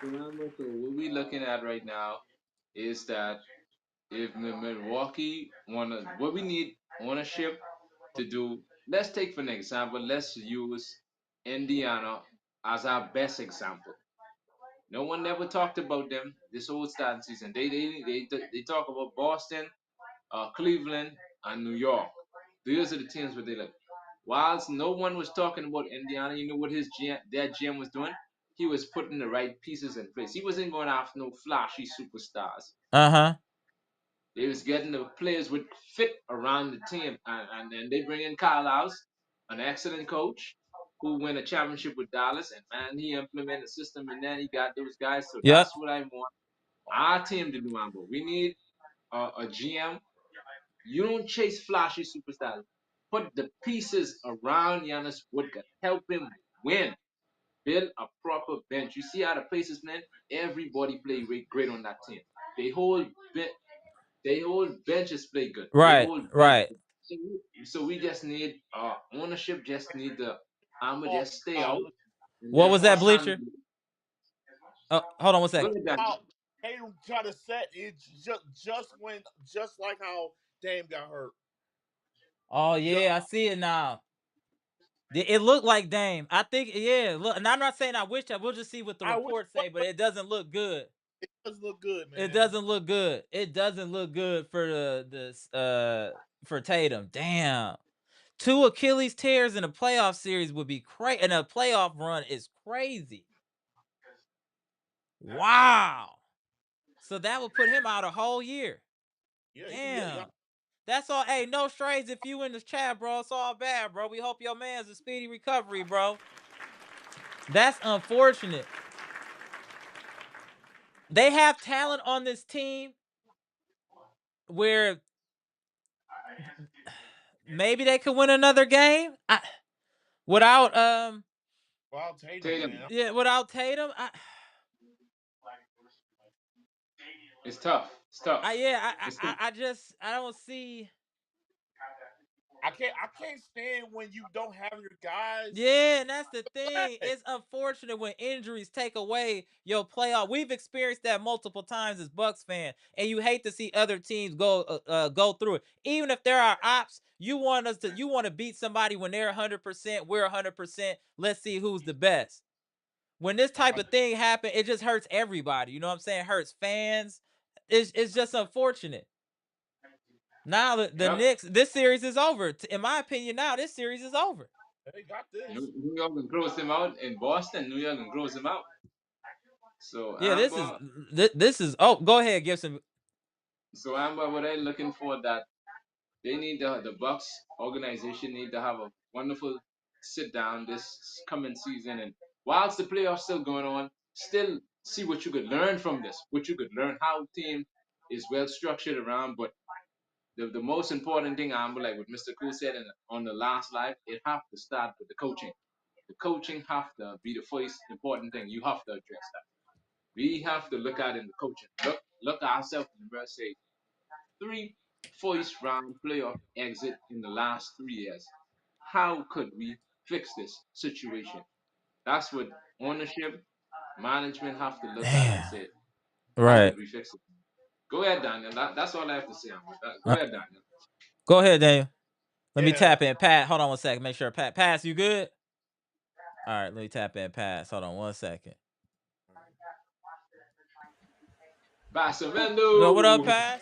so what we looking at right now is that if Milwaukee wanna, what we need ownership to do. Let's take for an example. Let's use Indiana as our best example. No one ever talked about them this whole starting season. They talk about Boston, Cleveland, and New York. Those are the teams where they look. Whilst no one was talking about Indiana, you know what their GM was doing? He was putting the right pieces in place. He wasn't going after no flashy superstars. Uh-huh. They was getting the players would fit around the team, and then they bring in Kyle House, an excellent coach who won a championship with Dallas, and man, he implemented the system, and then he got those guys. So Yep. that's what I want our team to do, Amber. We need a GM. You don't chase flashy superstars. Put the pieces around Giannis would help him win. Build a proper bench. You see how the Pacers, man, everybody play great on that team. They hold they hold benches play good. They Right. hold bench. Right. So we just need ownership. Just need the I'ma oh, just stay out look and What let was that, us handle Bleacher? it. Hold on 1 Go second. ahead, Dan. how Tatum try to set it just like how Dame got hurt. Oh Just yeah, I see it now. It looked like Dame. I think, yeah. Look, and I'm not saying I wish that. We'll just see what the I wish reports say, but it doesn't look good. it does look good, It man. doesn't look good. It doesn't look good for for Tatum. Damn. Two Achilles tears in a playoff series would be crazy, and a playoff run is crazy. Wow. So that would put him out a whole year. Yeah, Damn. That's all. Hey, no strays if you in the chat, bro. It's all bad, bro. We hope your man's a speedy recovery, bro. That's unfortunate. They have talent on this team where maybe they could win another game. Without Wow, Tatum, Tatum, man. yeah, without Tatum, it's tough. It's tough. yeah, It's tough. I don't see. I can't stand when you don't have your guys Yeah, and that's the thing. play. It's unfortunate when injuries take away your playoff. We've experienced that multiple times as Bucks fan, and you hate to see other teams go through it. Even if there are ops, you want to beat somebody when they're 100%, we're 100%. Let's see who's the best. When this type of thing happen, it just hurts everybody. You know what I'm saying? It hurts fans. It's just unfortunate. Now the Yep. Knicks, this series is over. In my opinion, now this series is over. They got this. New York can close him out in Boston. New York can close him out. So Yeah, Amber, this is. Oh, go ahead, Gibson. what I'm looking for that they need the Bucks organization need to have a wonderful sit down this coming season, and whilst the playoffs still going on, still see what you could learn from this, what you could learn how team is well structured around. But the most important thing, Amber, like what Mr. Cool said on the last live, it have to start with the coaching. the coaching have to be the first important thing. You have to address that. We have to look at in the coaching. Look at ourselves in the mirror. Say three first round playoff exit in the last 3 years. How could we fix this situation? That's what ownership, management have to look at and Damn. say, how Right. could we fix it? Go ahead, Daniel. That's all I have to say on that. Go Uh, ahead, Daniel. Go ahead, Daniel. Let me Yeah, tap in. Pat, hold on one second. Make sure Pat, pass, you good? All right, let me tap in. Pass. Hold on one second. Yo, what up, Basamendo. pass?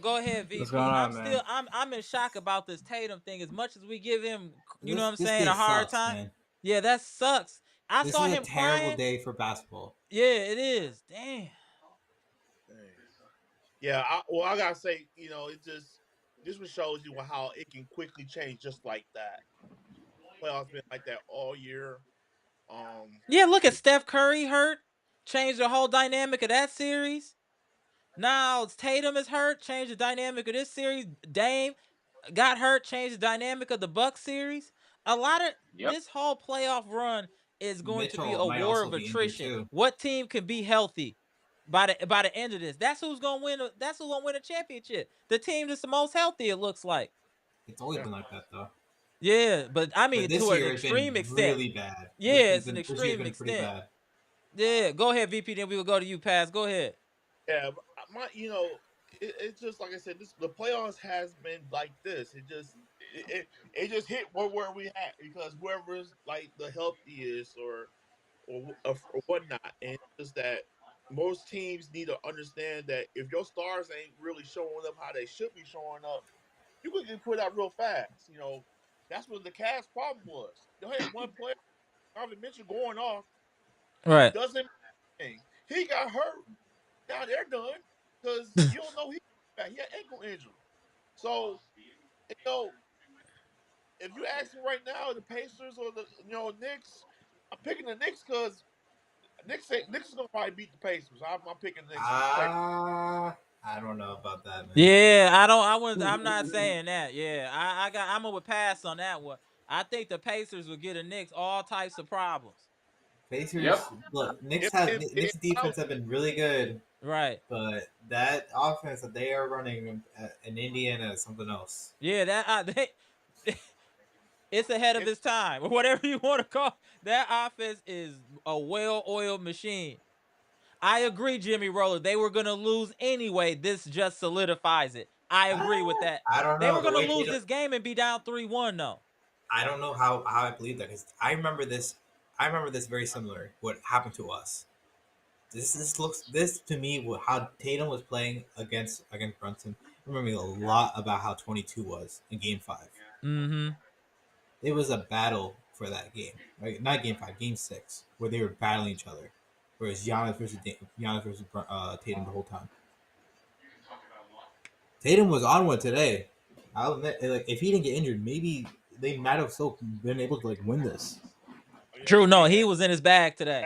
Go ahead, What's going VP. on, man? I'm in shock about this Tatum thing. As much as we give him, you know what This I'm this saying, day a hard sucks, time. man. Yeah, that sucks. I This saw is a him terrible crying. day for basketball. Yeah, it is. Damn. dang. Yeah. I gotta say, it just this one shows you how it can quickly change just like that. Playoffs been like that all year. Um, Yeah, look at Steph Curry hurt. Changed the whole dynamic of that series. Now Tatum is hurt. Changed the dynamic of this series. Dame got hurt, changed the dynamic of the Bucks series. A lot of Yep. this whole playoff run is going to be Mitchell a might war also of be injured attrition. too. What team can be healthy by the end of this? That's who's gonna win. That's who's gonna win a championship. The team that's the most healthy. It looks like. It's always yeah. been like that though. Yeah, but I But mean this to an year has been extreme extent. really bad. Yeah, it's an This year's extreme been pretty extent. bad. Yeah, go ahead, VP. Then we will go to you, Pass. Go ahead. Yeah, but it's just like I said. The playoffs has been like this. It just hit where we at because whoever's like the healthiest or whatnot, and it's just that most teams need to understand that if your stars ain't really showing up how they should be showing up, you could get put out real fast. That's what the Cavs' problem was. They had one player, Donovan Mitchell, going off Right. doesn't mean anything. He got hurt. Now they're done because you don't know he had ankle injury. So you know, if you ask me right now, the Pacers or the Knicks, I'm picking the Knicks because Knicks is gonna probably beat the Pacers. I'm picking the Knicks. I don't know about that, man. Yeah, I don't. I was. I'm not saying that. Yeah, I'm gonna pass on that one. I think the Pacers will get the Knicks all types of problems. Pacers, Yep. look, If Knicks defense have been really good, Right. but that offense that they are running in Indiana is something else. Yeah. It's ahead of if its time, or whatever you want to call. That offense is a well-oiled machine. I agree, Jimmy Roller. They were gonna lose anyway. This just solidifies it. I agree with that. I don't They know were the gonna way lose Tatum. this game and be down 3-1 though. I don't know how I believe that because I remember this. I remember this very similar. What happened to us? This to me how Tatum was playing against Brunson. Remember me a lot about how 22 was in Game 5. Mm-hmm. It was a battle for that game, right? Not Game 5, Game 6, where they were battling each other. Whereas Giannis versus Tatum the whole time. Tatum was on one today. I'll admit, like if he didn't get injured, maybe they might have still been able to like win this. True. No, they he had was in his bag today.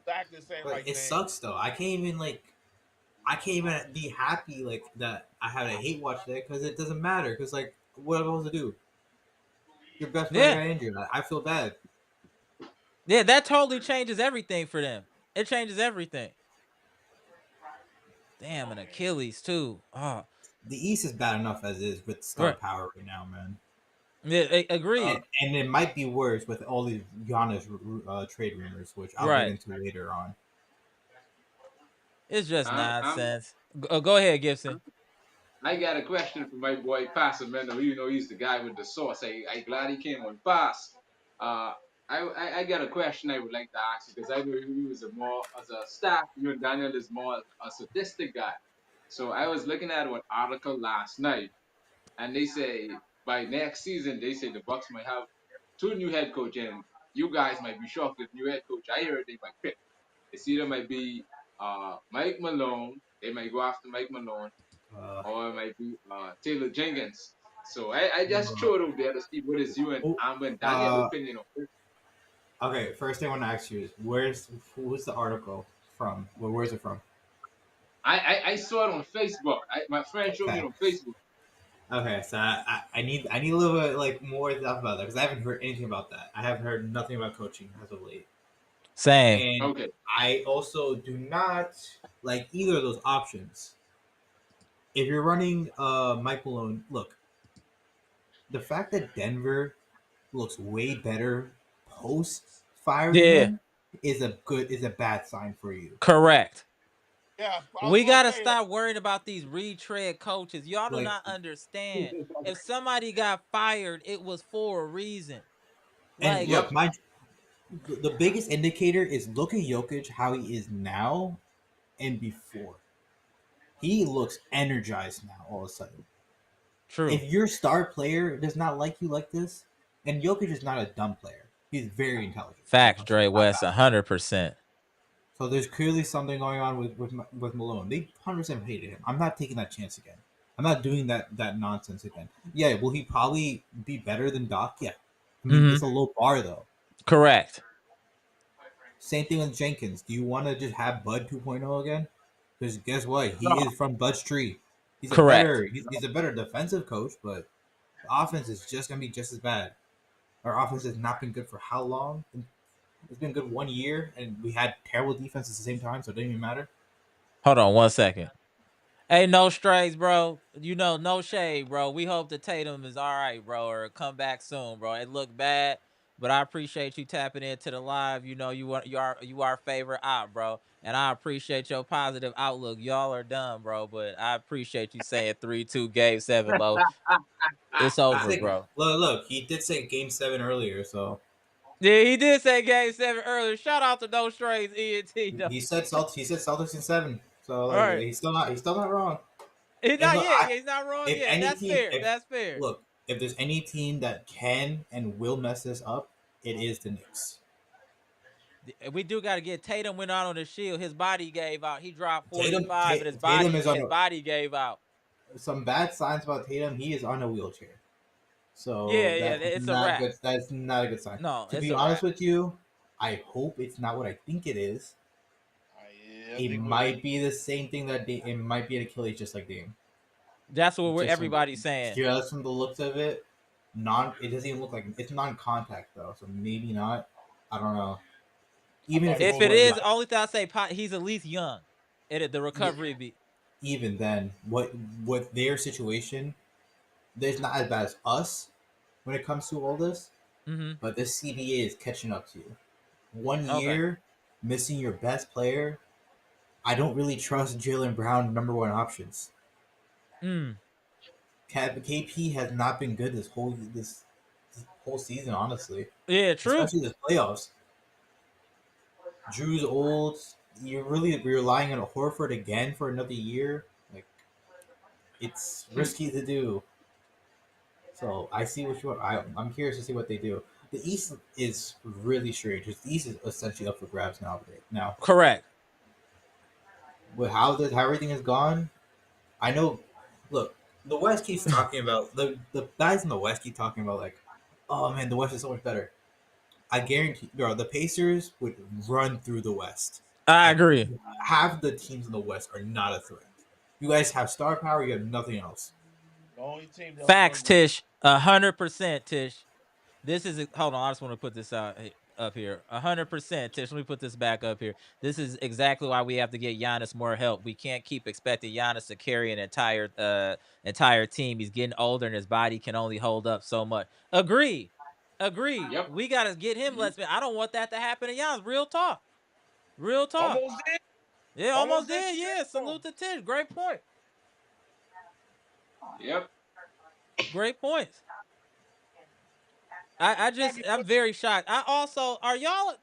exactly the same But like it thing. sucks though. I can't even be happy like that. I had a hate watch today because it doesn't matter. Because like, what am I supposed to do? Your best player Yeah. got injured. I feel bad. Yeah. That totally changes everything for them. It changes everything. Damn, an Achilles too. Oh, The East is bad enough as is with star right. power right now, man. Yeah, Uh, agreed. And it might be worse with all these Giannis trade rumors, which I'll get Right. into later on. It's just I'm, I'm, nonsense. Go ahead, Gibson. I got a question for my boy Pastor Mendo. You know he's the guy with the sauce. I glad he came on fast. Uh, I got a question I would like to ask you because I know you was a more as a staff. You and Daniel is more a statistic guy. So I was looking at an article last night, and they say by next season they say the Bucks might have two new head coach, and you guys might be shocked if new head coach. I heard they might pick. It's either might be Mike Malone. They might go after Mike Malone Uh, or it might be Taylor Jenkins. So I just uh, throw it over there to see what is you and oh, Amber and Daniel uh, opinion on it. okay. First thing I want to ask you is who's the article from? Where's it from? I saw it on Facebook. My friend showed me it Okay. on Facebook. Okay, so I need a little bit like more stuff about that because I haven't heard anything about that. I have heard nothing about coaching as of late, Same. and Okay. I also do not like either of those options. If you're running Mike Malone, look, the fact that Denver looks way better post firing Yeah, him is a bad sign for you. correct. Yeah, I was We gonna gotta say that. stop worrying about these retread coaches. Y'all do Like not understand. If somebody got fired, it was for a reason. and Like, Yep. look, the biggest indicator is look at Jokic how he is now and before. He looks energized now all of a sudden. true. If your star player does not like you like this, and Jokic is not a dumb player, he's very intelligent when it Facts, comes to Dre West, basketball. 100%. So there's clearly something going on with Malone. They 100% hated him. I'm not taking that chance again. I'm not doing that nonsense again. Yeah, will he probably be better than Doc? Yeah. I mean, Mm-hmm. it's a low bar though. Correct. Same thing with Jenkins. Do you want to just have Bud 2.0 again? Because guess what? He No. is from Bud's tree. Correct. He's a better defensive coach, but the offense is just gonna be just as bad. Our offense has not been good for how long? It's been good 1 year, and we had terrible defense at the same time, so it didn't even matter. Hold on 1 second. Hey, no strays, bro. You know, no shade, bro. We hope that Tatum is all right, bro, or come back soon, bro. It looked bad, but I appreciate you tapping into the live. You know, you are favorite out, bro, and I appreciate your positive outlook. Y'all are done, bro, but I appreciate you saying 3-2 Game 7, bro. It's He over, said, bro. look, he did say Game 7 earlier, so Yeah, he did say Game 7 earlier. Shout out to No Strays ENT, though. he said Celtics in 7. So All like right. he's still not wrong. He's And not look, yet. Yeah, he's not wrong if yet. any That's team, fair. That's fair. if there's any team that can and will mess this up, it is the Knicks. We do got to get Tatum went out on the shield. His body gave out. He dropped Tatum, 45, and Tatum is on his body gave out. some bad signs about Tatum. He is on a wheelchair, so Yeah, yeah, that is it's a not wrap. good. That's not a good sign. No, To it's be a honest wrap. with you, I hope it's not what I think it is. Yeah, I It think might be the same thing it might be an Achilles, just like Dame. That's what Just from everybody's saying. the looks of it, it doesn't even look like it's non-contact though, so maybe not. I don't know. I'm Even if not it's If going it with is, it. only thing I say, he's at least young. The yeah, recovery be. even then, what their situation, there's not as bad as us when it comes to all this, Mm-hmm. but this CBA is catching up to you. One Okay. year missing your best player, I don't really trust Jalen Brown number one options. Mm. KP has not been good this whole season, honestly, Yeah, true. especially this playoffs. Drew's old. You're really relying on Horford again for another year. Like it's risky to do. So I see what I'm curious to see what they do. The East is really strange. The East is essentially up for grabs now. Now Correct. with how everything has gone, I know. Look, the West keeps talking about the guys in the West keep talking about like, oh man, the West is so much better. I guarantee, bro, the Pacers would run through the West. I I agree. half the teams in the West are not a threat. You guys have star power. You have nothing else. The only team they'll Facts, struggle with. Tish. 100%, Tish. This is hold on. I just want to put this up here. 100%, Tish. Let me put this back up here. This is exactly why we have to get Giannis more help. We can't keep expecting Giannis to carry an entire team. He's getting older and his body can only hold up so much. Agreed. Agreed. Yep. We gotta get him Mhm. less. I don't want that to happen to Giannis. Real talk. Real talk. Almost did. Yeah, almost Almost did did. 2 years Yeah. ago. Salute to Tish. Great point. Yep. Great points. I'm very shocked. I also are y'all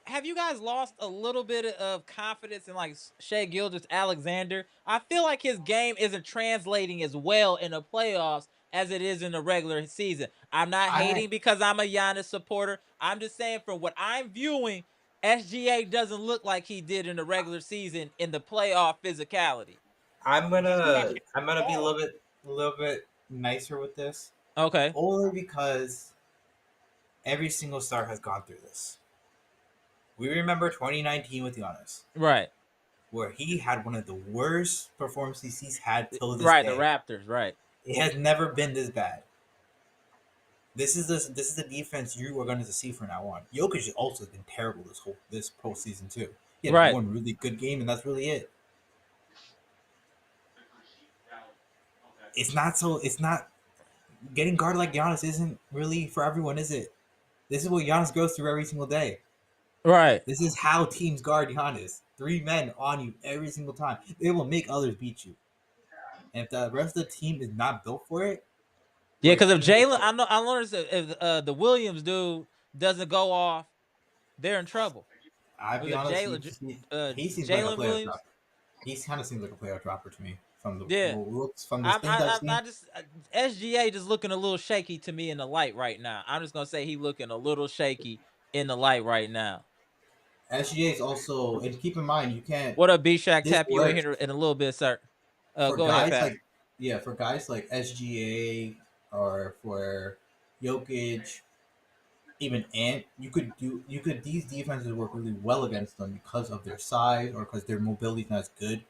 have you guys lost a little bit of confidence in like Shai Gilgeous-Alexander? I feel like his game isn't translating as well in the playoffs as it is in the regular season. I'm not I hating because I'm a Giannis supporter. I'm just saying from what I'm viewing, SGA doesn't look like he did in the regular season in the playoff physicality. He's not getting I'm the gonna be ball. a little bit nicer with this, Okay. only because every single star has gone through this. We remember 2019 with Giannis, Right. where he had one of the worst performances he's had till this Right. The day. Raptors. Right. It has never been this bad. This is the defense you are going to see from now on. Jokic has also been terrible this postseason too. He had Right. one really good game, and that's really it. It's not getting guarded like Giannis isn't really for everyone, is it? This is what Giannis goes through every single day. Right. This is how teams guard Giannis. 3 men on you every single time. They will make others beat you. And if the rest of the team is not built for it, Yeah, like because if teams like Jalen, I noticed if the Williams dude doesn't go off, they're in trouble. I'll Was be it honest, he seems like a Jalen playoff Williams? dropper. He kind of seems like a playoff dropper to me from the Yeah. looks from the things I've I seen. just SGA just looking a little shaky to me in the light right now. I'm just gonna say he looking a little shaky in the light right now. SGA is also, and keep in mind, you can't. What up, B Shack? This Tap you in works here in a little bit, sir. for Go ahead, guys Pat. like, yeah, for guys like SGA or for Jokic, even Ant. You could these defenses work really well against them because of their size or because their mobility is not as good.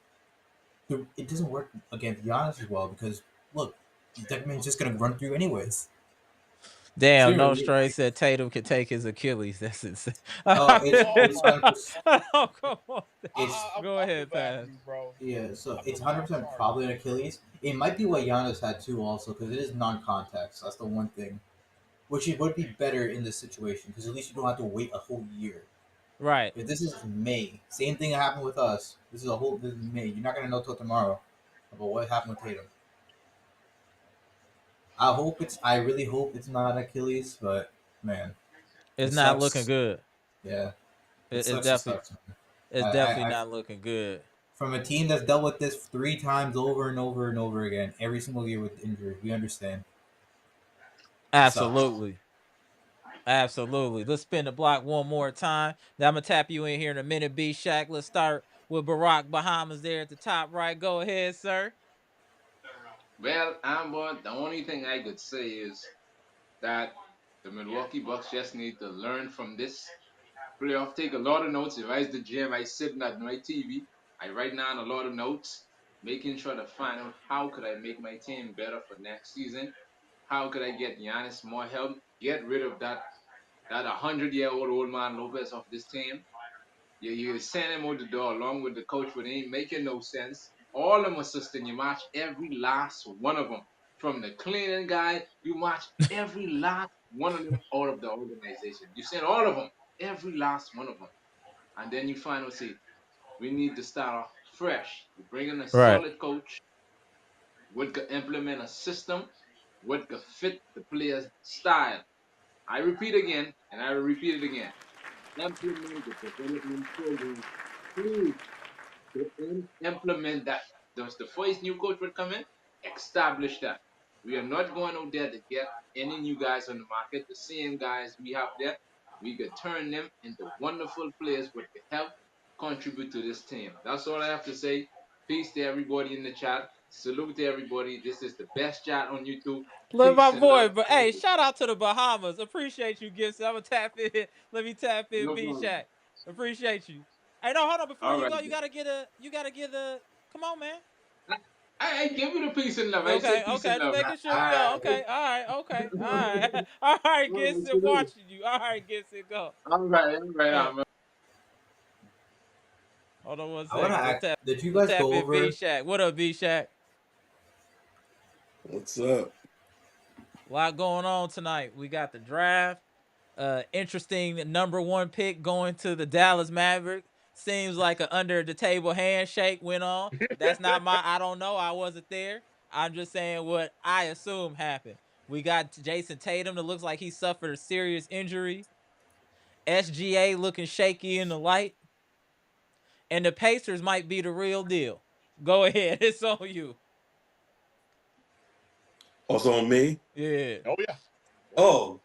It doesn't work against Giannis as well because look, that man's just gonna run through anyways. Damn, no Seriously, straight said Tatum could take his Achilles. That's insane. oh, Oh it's my 100%. Oh, come on. It's Go I feel ahead, bad for Pat. you, bro. Yeah, so I it's feel hundred bad. I'm percent sorry. probably an Achilles. It might be what Giannis had too, also because it is non-contact. So that's the one thing, which it would be better in this situation because at least you don't have to wait a whole year. Right. If this is May, same thing happened with us. This is May. You're not gonna know till tomorrow about what happened with Tatum. I really hope it's not Achilles, but man, it It's not looking sucks. good. Yeah, it It's sucks. It definitely sucks. Man. it's definitely not looking good. From a team that's dealt with this 3 times over and over and over again every single year with injury, we understand. It sucks. Absolutely. Absolutely. Let's spin the block one more time. Now I'm gonna tap you in here in a minute, B Shack. Let's start with Barack Bahamas there at the top right. Go ahead, sir. Well, Amber, the only thing I could say is that the Milwaukee Bucks just need to learn from this playoff. Take a lot of notes. If I was the GM, I sitting at my TV, I write down a lot of notes, making sure to find out how could I make my team better for next season. How could I get Giannis more help? Get rid of that 100-year-old old man Lopez off this team. You send him out the door along with the coach, but it ain't making no sense. All them assistant, you match every last one of them. From the cleaning guy, you match every last one of them out of the organization. You send all of them, every last one of them. And then you find out, see, we need to start off fresh. You bring in a Right. solid coach, would could implement a system, would could fit the player's style. I repeat again, and I will repeat it again. Implement the development program. Please to implement that. Thus, the first new coach would come in, establish that. We are not going out there to get any new guys on the market. The same guys we have there, we could turn them into wonderful players which could help contribute to this team. That's all I have to say. Peace to everybody in the chat. Salute to everybody. This is the best chat on YouTube. Let my Peace and boy, love. but hey, shout out to the Bahamas. Appreciate you, Gibson. I'm gonna tap in. Let me tap in, No B problem. Shack. Appreciate you. Hey, no, hold on. Before All you right. go, you gotta get a. Come on, man. I give you the peace and love. I Okay, said peace and okay. Just love. making sure we I, all okay. All right, okay, all right, all right. Gibson, watching you. All right, Gibson, go. All right, Uh, I'm hold on one I want to second. ask. Did you Let's guys tap go in, B over? Shack. What up, B Shack? What's up? A lot going on tonight. We got the draft. Interesting number one pick going to the Dallas Mavericks. Seems like an under the table handshake went on. That's not my. I don't know. I wasn't there. I'm just saying what I assume happened. We got Jason Tatum that looks like he suffered a serious injury. SGA looking shaky in the light, and the Pacers might be the real deal. Go ahead. It's on you. Also on me? Yeah. Oh yeah. Oh yeah. Oh,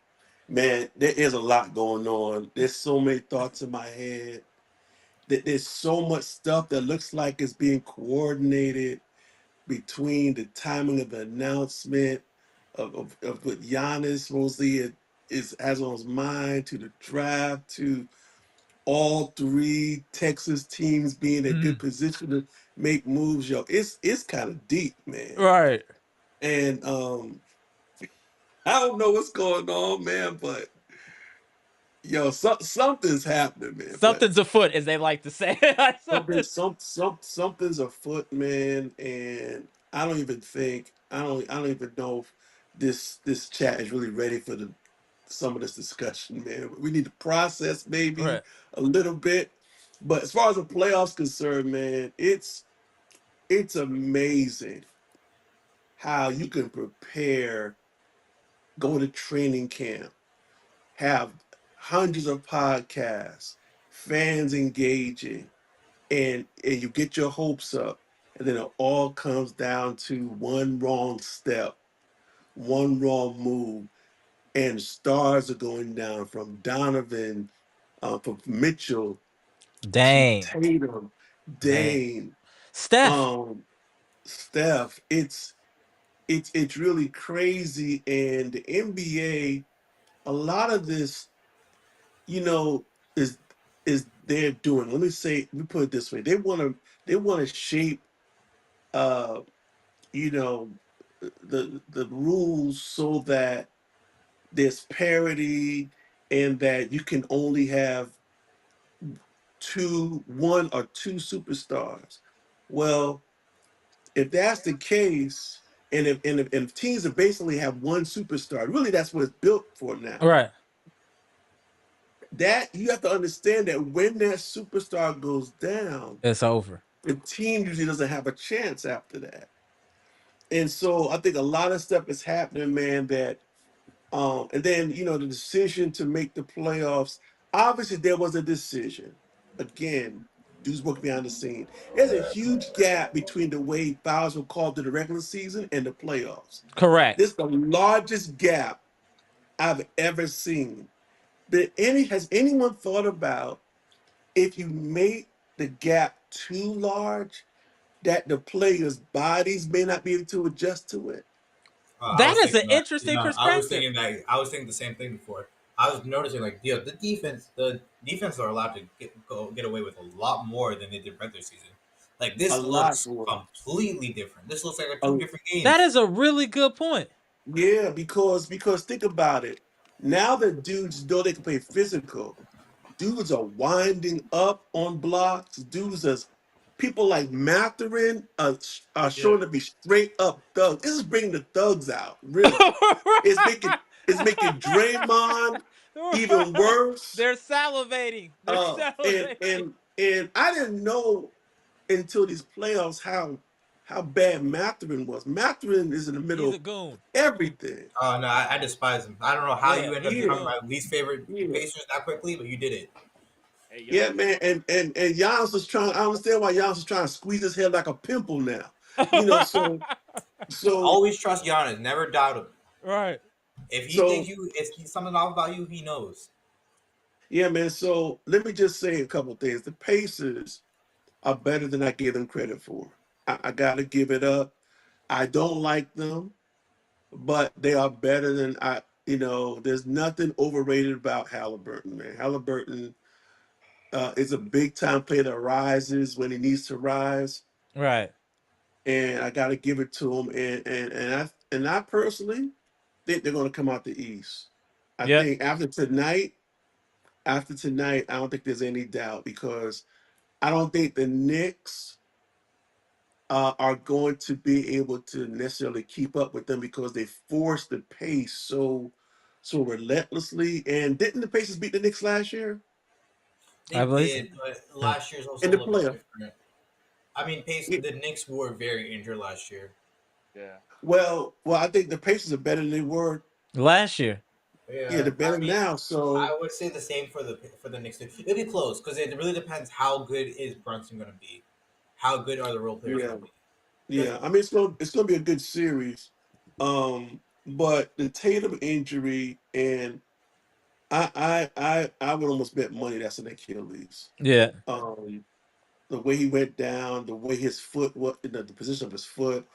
man, there is a lot going on. There's so many thoughts in my head. There's so much stuff that looks like it's being coordinated between the timing of the announcement of what Giannis Rosie has on his mind to the draft to all three Texas teams being in a good Mm. position to make moves. Yo, it's kind of deep, man. Right. And I don't know what's going on, man, but yo, something's happening, man. But Something's afoot, as they like to say. something's afoot, man, and I don't even know if this chat is really ready for the some of this discussion, man. We need to process maybe Right. a little bit. But as far as the playoffs concerned, man, it's amazing how you can prepare, go to training camp, have hundreds of podcasts, fans engaging, and you get your hopes up, and then it all comes down to one wrong step, one wrong move, and stars are going down from Donovan, from Mitchell to Dame. Tatum, Dame. Dame, Steph. um, Steph. It's really crazy, and the NBA, a lot of this, you know, is they're doing. Let me put it this way: they want to shape, uh, you know, the rules so that there's parity, and that you can only have one or two superstars. Well, if that's the case, and if teams are basically have one superstar, really that's what it's built for now. Right. That you have to understand that when that superstar goes down, It's over. the team usually doesn't have a chance after that. And so I think a lot of stuff is happening, man, that and then the decision to make the playoffs, obviously there was a decision. Again, dudes work behind the scene. There's a huge gap between the way fouls were called to the regular season and the playoffs. Correct. This is the largest gap I've ever seen. But has anyone thought about if you make the gap too large, that the players' bodies may not be able to adjust to it? I That was is an thinking that. interesting I was perspective. thinking that. I was thinking the same thing before. I was noticing like the defense are allowed to get away with a lot more than they did regular season. Like A this lot looks more. completely different. This looks like two A, different That games. is a really good point. Yeah, because think about it. Now that dudes know they can play physical, dudes are winding up on blocks. Dudes as people like Matherin are Yeah. showing to be straight up thugs. This is bringing the thugs out. Really, it's making it's making Draymond even Right. worse. They're salivating. They're And salivating. I didn't know until these playoffs how bad Matherin was. Matherin is in the He's middle a of goon. everything. Oh no, I despise him. I don't know how Yeah, you end up he's a Yeah, becoming goon. my least favorite yeah, Pacers that quickly, but you did it. Hey, yeah, yo. man. And Giannis was trying. I understand why Giannis is trying to squeeze his head like a pimple now. You know, so so Always trust Giannis. Never doubt him. Right. If he thinks so if he's something off about you, he knows. yeah, man. So let me just say a couple things. The Pacers are better than I gave them credit for. I gotta give it up. I don't like them, but they are better than I. There's nothing overrated about Halliburton, man. Halliburton is a big time player that rises when he needs to rise, Right. and I got to give it to him. And I personally think they're going to come out the East. I Yep. think after tonight, I don't think there's any doubt because I don't think the Knicks are going to be able to necessarily keep up with them because they force the pace so relentlessly. And didn't the Pacers beat the Knicks last year I They believe so. did, but Yeah. last year's in also a the little bit playoff? different. I mean, the Knicks were very injured last year. Yeah. Well, I think the Pacers are better than they were. Last year. Yeah, Yeah, they're I better mean, now. So I would say the same for the Knicks. It'll be close because it really depends how good is Brunson going to be. How good are the role players yeah, going to be? Because yeah. I mean, it's gonna be a good series. But the Tatum injury, and I would almost bet money that's an Achilles. Yeah. Um, the way he went down, the way his foot, the position of his foot,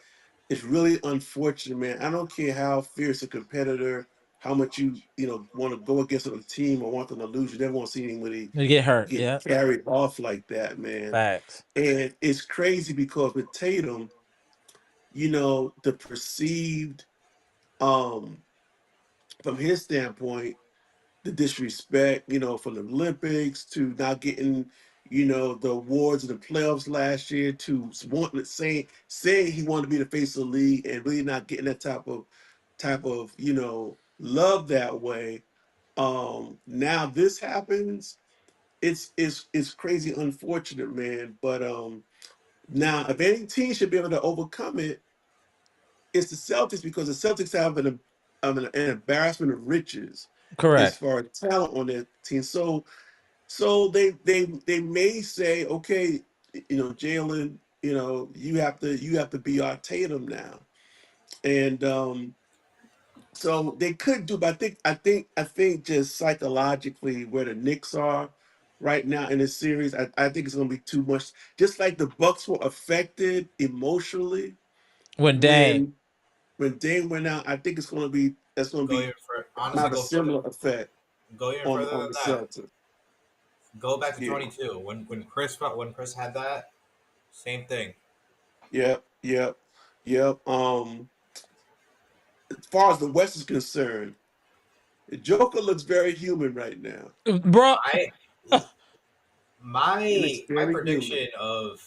it's really unfortunate, man. I don't care how fierce a competitor, how much you want to go against a team or want them to lose. You never want to see anybody You get hurt. get Yeah. carried off like that, man. Facts. And it's crazy because with Tatum, the perceived, um, from his standpoint, the disrespect, from the Olympics to not getting, the awards in the playoffs last year to wanting saying he wanted to be the face of the league and really not getting that type of love that way. Now this happens. It's crazy unfortunate, man. But now if any team should be able to overcome it, it's the Celtics because the Celtics have an embarrassment of riches as Correct. far as talent on their team. So they may say, okay, Jalen, you have to be our Tatum now, and so they could do, but I think just psychologically where the Knicks are right now in this series, I think it's going to be too much. Just like the Bucks were affected emotionally When Dame. when Dame went out, I think that's going to Go be even honestly have a go further. similar effect Go even on further on than the that. Celtics. Go back to Yeah. 22 when Chris had that same thing. Yep, yep, yep. As far as the West is concerned, the Joker looks very human right now. Bro, I He looks my very human. prediction of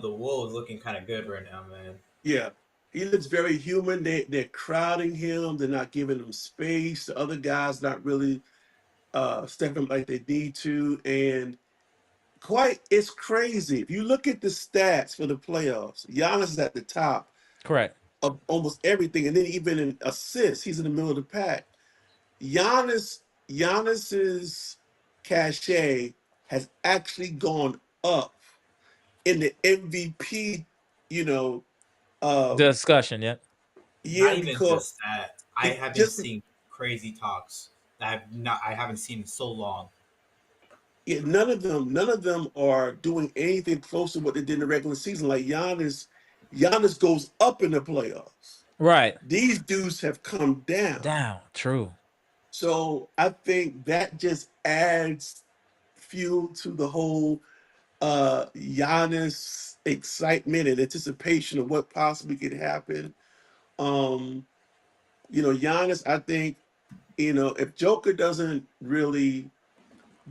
the Wolves looking kind of good right now, man. Yeah, he looks very human. They're crowding him. They're not giving him space. The other guys not really stepping up like they need to. And it's crazy. If you look at the stats for the playoffs, Giannis is at the top correct. of almost everything, and then even in assists, he's in the middle of the pack. Giannis's cachet has actually gone up in the MVP, you know, um, Discussion, yeah. year Not even because just that. I it have been just seeing crazy talks that I haven't seen in so long. none of them are doing anything close to what they did in the regular season. Like Giannis goes up in the playoffs. Right. These dudes have come down. Down. True. So I think that just adds fuel to the whole Giannis excitement and anticipation of what possibly could happen. Um, Giannis, I think, if Joker doesn't really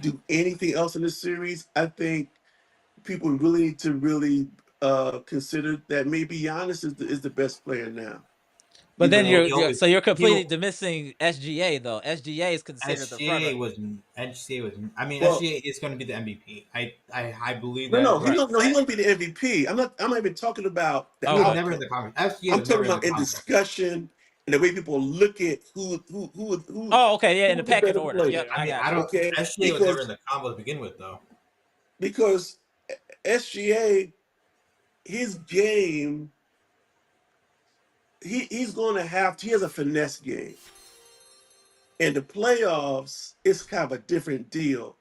do anything else in this series, I think people really need to really consider that maybe Giannis is the best player now. But then Well, you're completely he'll dismissing SGA though. SGA is considered the front SGA runner. was SGA was. I mean, Well, SGA is going to be the MVP. I believe no, no, that. he Right. don't. No, he won't be the MVP. I'm not even talking about the He was Okay. never in outcome. the conference. SGA I'm was never talking in the about in conference. discussion and the way people look at who Oh, okay, yeah, in the who's the pecking better order. player. Yep, I I mean, got I you. don't. Okay, SGA was never in because the combo to begin with, though. because SGA, his game, he's going to he has a finesse game. In the playoffs, it's kind of a different deal.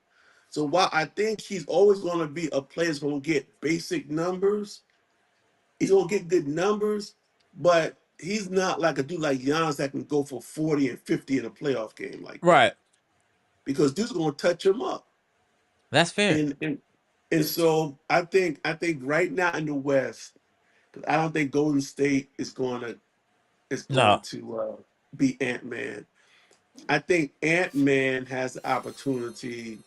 So while I think he's always going to be a player that's going to get basic numbers, he's going to get good numbers, but he's not like a dude like Giannis that can go for 40 and 50 in a playoff game like Right. that because dude's going to touch him up. That's fair. And so I think right now in the West, 'cause I don't think Golden State is going No. to beat Ant-Man. I think Ant-Man has the opportunity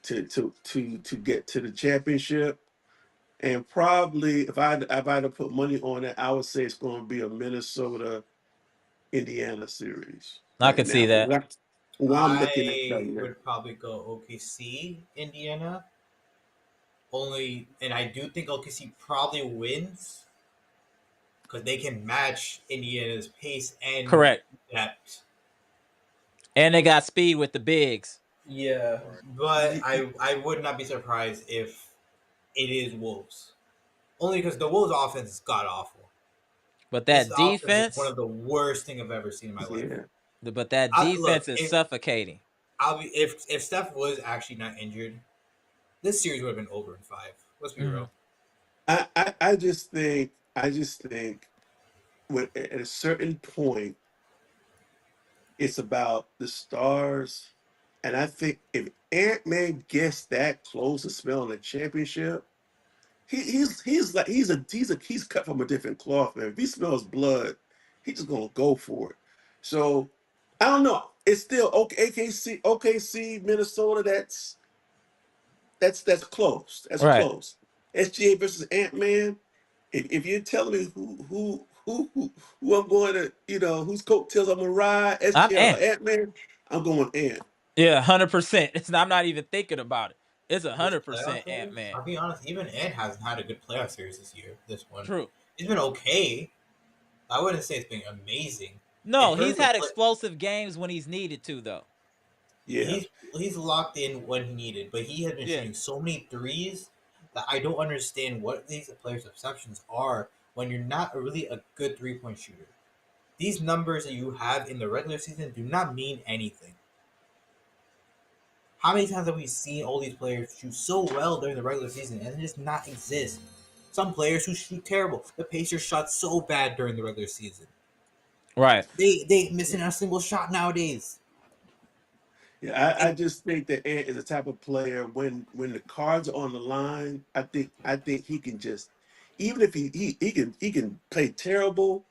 to get to the championship. And probably if I had to put money on it, I would say it's going to be a Minnesota Indiana series I right could see now. that. What I'm looking at right I now. would probably go OKC, Indiana. Only, and I do think OKC probably wins because they can match Indiana's pace and Correct. depth. And they got speed with the bigs. Yeah, but Y- I would not be surprised if it is Wolves. Only because the Wolves offense is god awful. But This that offense is one defense, of the worst thing I've ever seen in my life. Yeah. Look, is suffocating. if Steph was actually not injured, this series would have been over in 5. Let's be Hmm. real. I just think when at a certain point it's about the stars. And I think if Ant-Man gets that close to smelling a championship, He's cut from a different cloth, man. If he smells blood, he's just gonna go for it. So I don't know. It's still okay. OKC, Minnesota. That's close. That's Right. close. SGA versus Ant Man. If you're telling me who I'm going to, whose coattails I'm gonna ride, I'm SGA or Ant. Ant Man, I'm going Ant. Yeah, 100%. I'm not even thinking about it. It's a This hundred playoff percent Ant series, Man. I'll be honest, even Ant hasn't had a good playoff series this year. This one, True. it's been okay. I wouldn't say it's been amazing. In No, he's terms of had play, explosive games when he's needed to, though. Yeah, he's locked in when he needed, but he has been Yeah. shooting so many threes that I don't understand what these players' perceptions are when you're not really a good 3-point shooter. These numbers that you have in the regular season do not mean anything. How many times have we seen all these players shoot so well during the regular season and it just not exist? Some players who shoot terrible. The Pacers shot so bad during the regular season. Right. They missing a single shot nowadays. yeah. I And just think that Ant is the type of player when the cards are on the line. I think he can just, even if he can play terrible.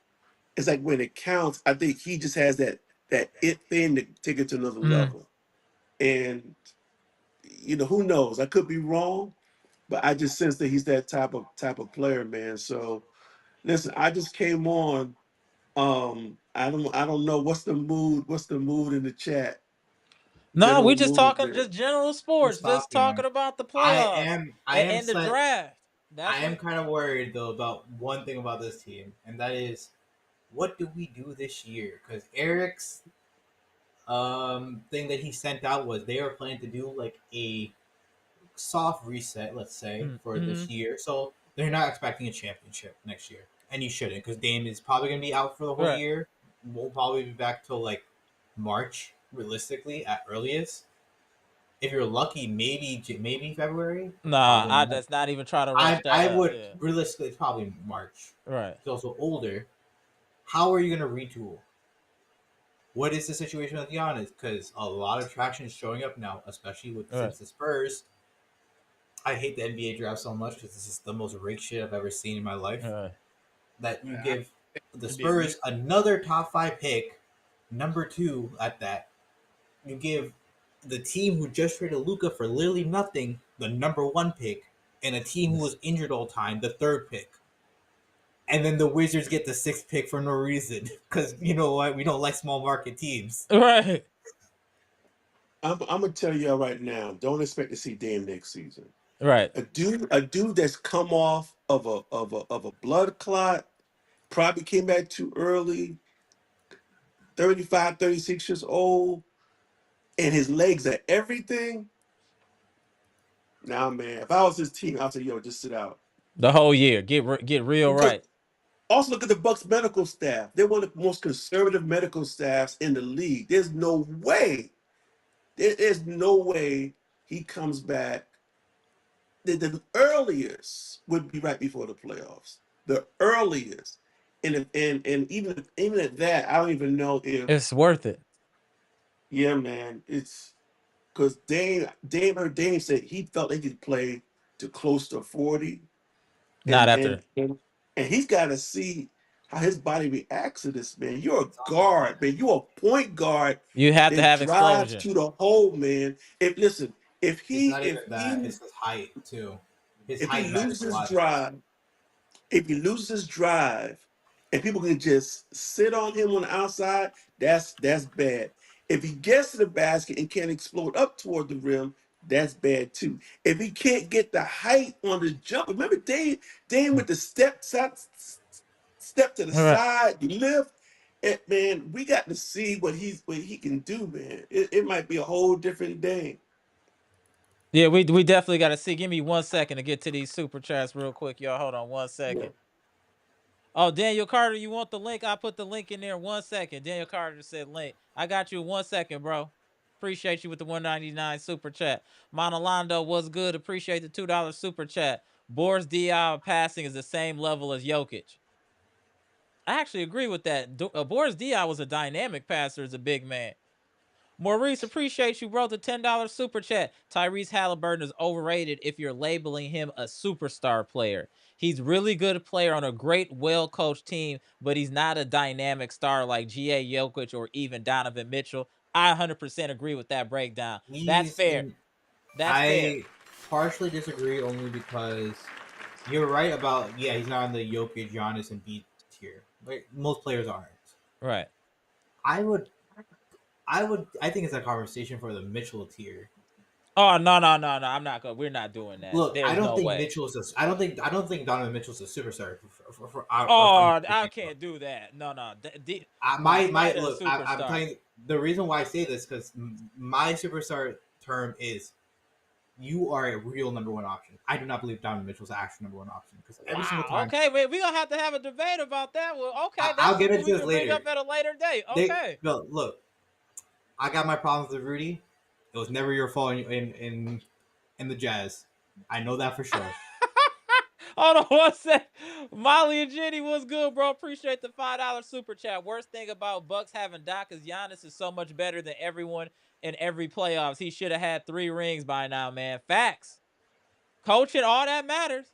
It's like when it counts. I think he just has that it thing to take it to another Mm. level. And who knows? I could be wrong, but I just sense that he's that type of player, man. So listen, I just came on. I don't know what's the mood in the chat. No, we General just mood, talking man. just general just sports, just talking, talking man. about the I playoffs am I am and the slight, draft. That's I am what. kind of worried though about one thing about this team, and that is what do we do this year? Because Eric's thing that he sent out was they were planning to do like a soft reset, let's say, for Mm-hmm. this year. So they're not expecting a championship next year, and you shouldn't, because Dame is probably going to be out for the whole Right. year. Won't probably be back till like March, realistically, at earliest. If you're lucky, maybe February. Nah, Probably I not. just not even try to rush I that up. would Yeah. realistically, it's probably March. Right. He's also older. How are you going to retool? What is the situation with Giannis? Because a lot of traction is showing up now, especially with Right. since the Spurs. I hate the NBA draft so much because this is the most rigged shit I've ever seen in my life. Right. That you I give the think it'd be Spurs another top 5 pick, number 2 at that. You give the team who just traded Luca for literally nothing the number 1 pick, and a team who was injured all time the 3rd pick. And then the Wizards get the 6th pick for no reason because you know what? We don't like small market teams. Right. I'm gonna tell y'all right now. Don't expect to see Dame next season. Right. A dude that's come off of a blood clot, probably came back too early, 35, 36 years old, and his legs are everything. Now, man, if I was his team, I'd say, yo, just sit out. The whole year. Get real Because right. also look at the Bucks medical staff. They're one of the most conservative medical staffs in the league. There's no way he comes back. The earliest would be right before the playoffs. The earliest. And even at that, I don't even know if, It's worth it. yeah, man, it's because Dame said he felt he could play to close to 40. Not and after. and and, and he's got to see how his body reacts to this, man. You're a It's also guard, man. You're a point guard You have to that have drives explosion. to the hole, man. If listen, if it's he not even if that. he It's his height too. His if he height matters a loses lot to this. drive, if he loses drive, and people can just sit on him on the outside, that's bad. If he gets to the basket and can't explode up toward the rim, that's bad too. If he can't get the height on the jump, remember Dame with the step to the All right. side, lift. Man, we got to see what he can do, man. It might be a whole different day. Yeah, we definitely got to see. Give me 1 second to get to these super chats real quick, y'all. Hold on 1 second. Yeah. Oh, Daniel Carter, you want the link? I put the link in there. 1 second. Daniel Carter said link. I got you in 1 second, bro. Appreciate you with the 199 super chat. Monalando was good. Appreciate the $2 super chat. Boris Diaw passing is the same level as Jokic. I actually agree with that. Boris Diaw was a dynamic passer as a big man. Maurice, appreciate you, bro. The $10 super chat. Tyrese Halliburton is overrated if you're labeling him a superstar player. He's really good player on a great, well-coached team, but he's not a dynamic star like G.A. Jokic or even Donovan Mitchell. I 100% agree with that breakdown. That's He's fair. in. That's fair. I partially disagree only because you're right about he's not in the Jokic, Giannis, and Embiid tier. Like most players aren't. Right. I would I think it's a conversation for the Mitchell tier. Oh, no. I'm not going. We're not doing that. Look, I There's don't no think way. Mitchell's a, I don't think Donovan Mitchell's a superstar for our Oh, I understanding. can't do that. No. No, My he not a look, I'm superstar. telling you the reason why I say this because my superstar term is you are a real number one option. I do not believe Donovan Mitchell's an actual number one option because every single Wow. time Okay, we're gonna have to have a debate about that. Well, okay, I'll that's get something into we this can bring later. up at a later date. They Okay. no look, I got my problems with Rudy. It was never your fault in the Jazz. I know that for sure. Hold on one sec. Molly and Jenny, what's good, bro? Appreciate the $5 super chat. Worst thing about Bucks having Doc is Giannis is so much better than everyone in every playoffs. He should have had 3 rings by now, man. Facts. Coaching, all that matters.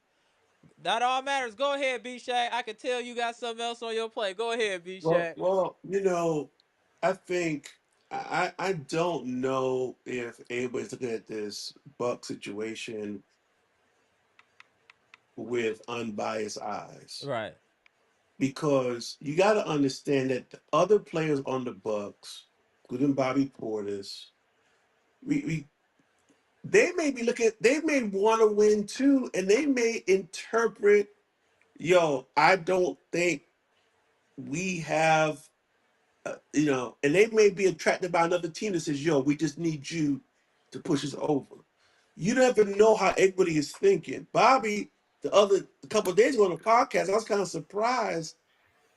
That all matters. Go ahead, B Shaq. I can tell you got something else on your plate. Go ahead, B Shaq. Well, I think I don't know if anybody's looking at this Buck situation with unbiased eyes Right. because you got to understand that the other players on the Bucks, including Bobby Portis, we they may be looking, they may want to win too, and they may interpret, I don't think we have, and they may be attracted by another team that says, we just need you to push us over. You never know how everybody is thinking. Bobby, a couple of days ago on the podcast, I was kind of surprised,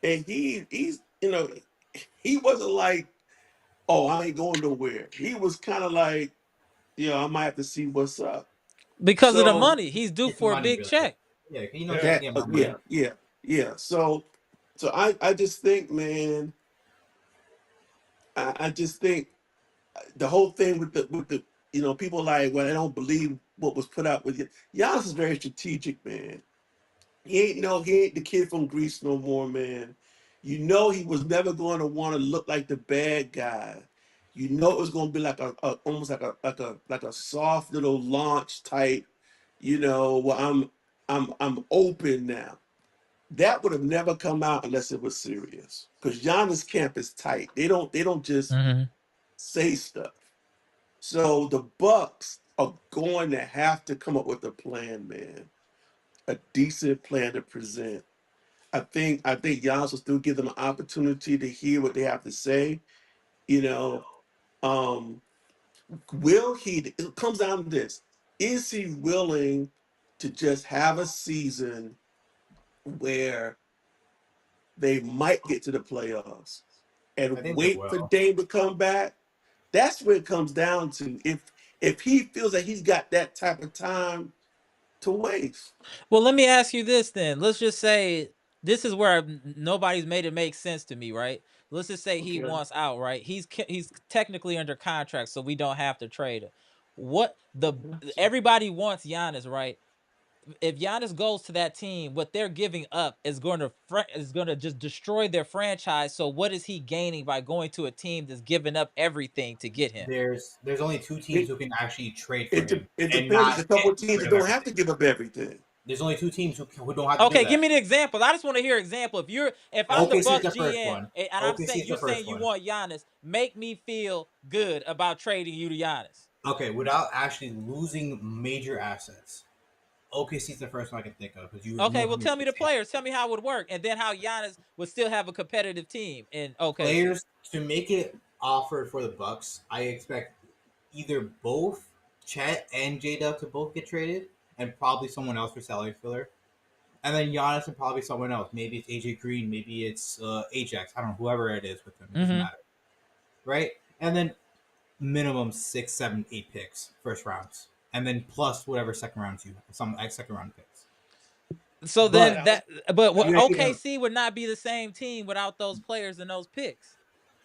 and he wasn't like, oh, I ain't going nowhere. He was kind of like, I might have to see what's up. Because of the So money. He's due Get the for a money, big really. check. Yeah, he knows he's Yeah. getting my yeah, money. yeah. So I just think, man, I just think the whole thing with the people like, well, I don't believe what was put out with you. Giannis is very strategic, man. He ain't the kid from Greece no more, man. He was never going to want to look like the bad guy. It was going to be like almost like a soft little launch type. Where I'm open now. That would have never come out unless it was serious. Because Giannis camp is tight. They don't just Mm-hmm. say stuff. So the Bucks are going to have to come up with a plan, man. A decent plan to present. I think Giannis will still give them an opportunity to hear what they have to say. You know, um, will he? It comes down to this: is he willing to just have a season where they might get to the playoffs I and think they wait for will. Dame to come back? That's what it comes down to. If he feels that he's got that type of time to waste. Well, let me ask you this then. Let's just say this is where nobody's made it make sense to me, right? Let's just say he Okay. wants out, right? He's technically under contract, so we don't have to trade him. What the Everybody wants Giannis, right? If Giannis goes to that team, what they're giving up is going to just destroy their franchise. So what is he gaining by going to a team that's giving up everything to get him? There's only 2 teams It, who can actually trade for it, him it and depends. not There's a couple of get teams rid that of don't have everything. to give up everything. There's only 2 teams who don't have to do Okay, give that. me the example. I just want to hear example. If I'm the OKC is Bucks the first GM one. and I'm OKC saying is the you're saying first you one. want Giannis, make me feel good about trading you to Giannis. Okay, without actually losing major assets. OKC is the first one I can think of because you Okay, know well how many tell me the picks they have. players. Tell me how it would work, and then how Giannis would still have a competitive team in OKC. Players to make it offered for the Bucks. I expect either both Chet and J Dub to both get traded, and probably someone else for salary filler. And then Giannis and probably someone else. Maybe it's AJ Green. Maybe it's Ajax. I don't know. Whoever it is with him. It doesn't Mm-hmm. matter. Right? And then minimum 6, 7, 8 picks, first rounds. And then plus whatever second rounds you have. Some second round picks. So But then but you gotta keep in OKC would not be the same team without those players and those picks.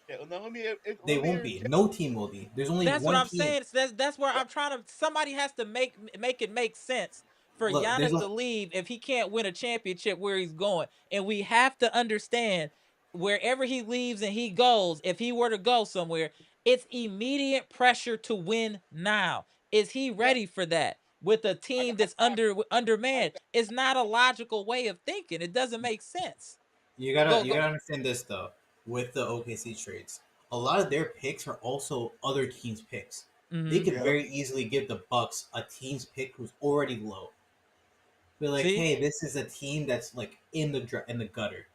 Yeah, now They let me won't be. No team will be. There's only That's what one I'm team. saying. That's where I'm trying to. Somebody has to make it make sense for Look, there's Giannis a to leave if he can't win a championship where he's going, and we have to understand wherever he leaves and he goes, if he were to go somewhere, it's immediate pressure to win now. Is he yeah, ready for that? With a I team got that's I undermanned, got it's not a logical way of thinking. It doesn't make sense. you gotta Go you go. gotta understand this though. With the OKC trades, a lot of their picks are also other teams' picks. They Mm-hmm. could Yeah. very easily give the Bucks a team's pick who's already low. Be like, See, hey, this is a team that's like in the gutter.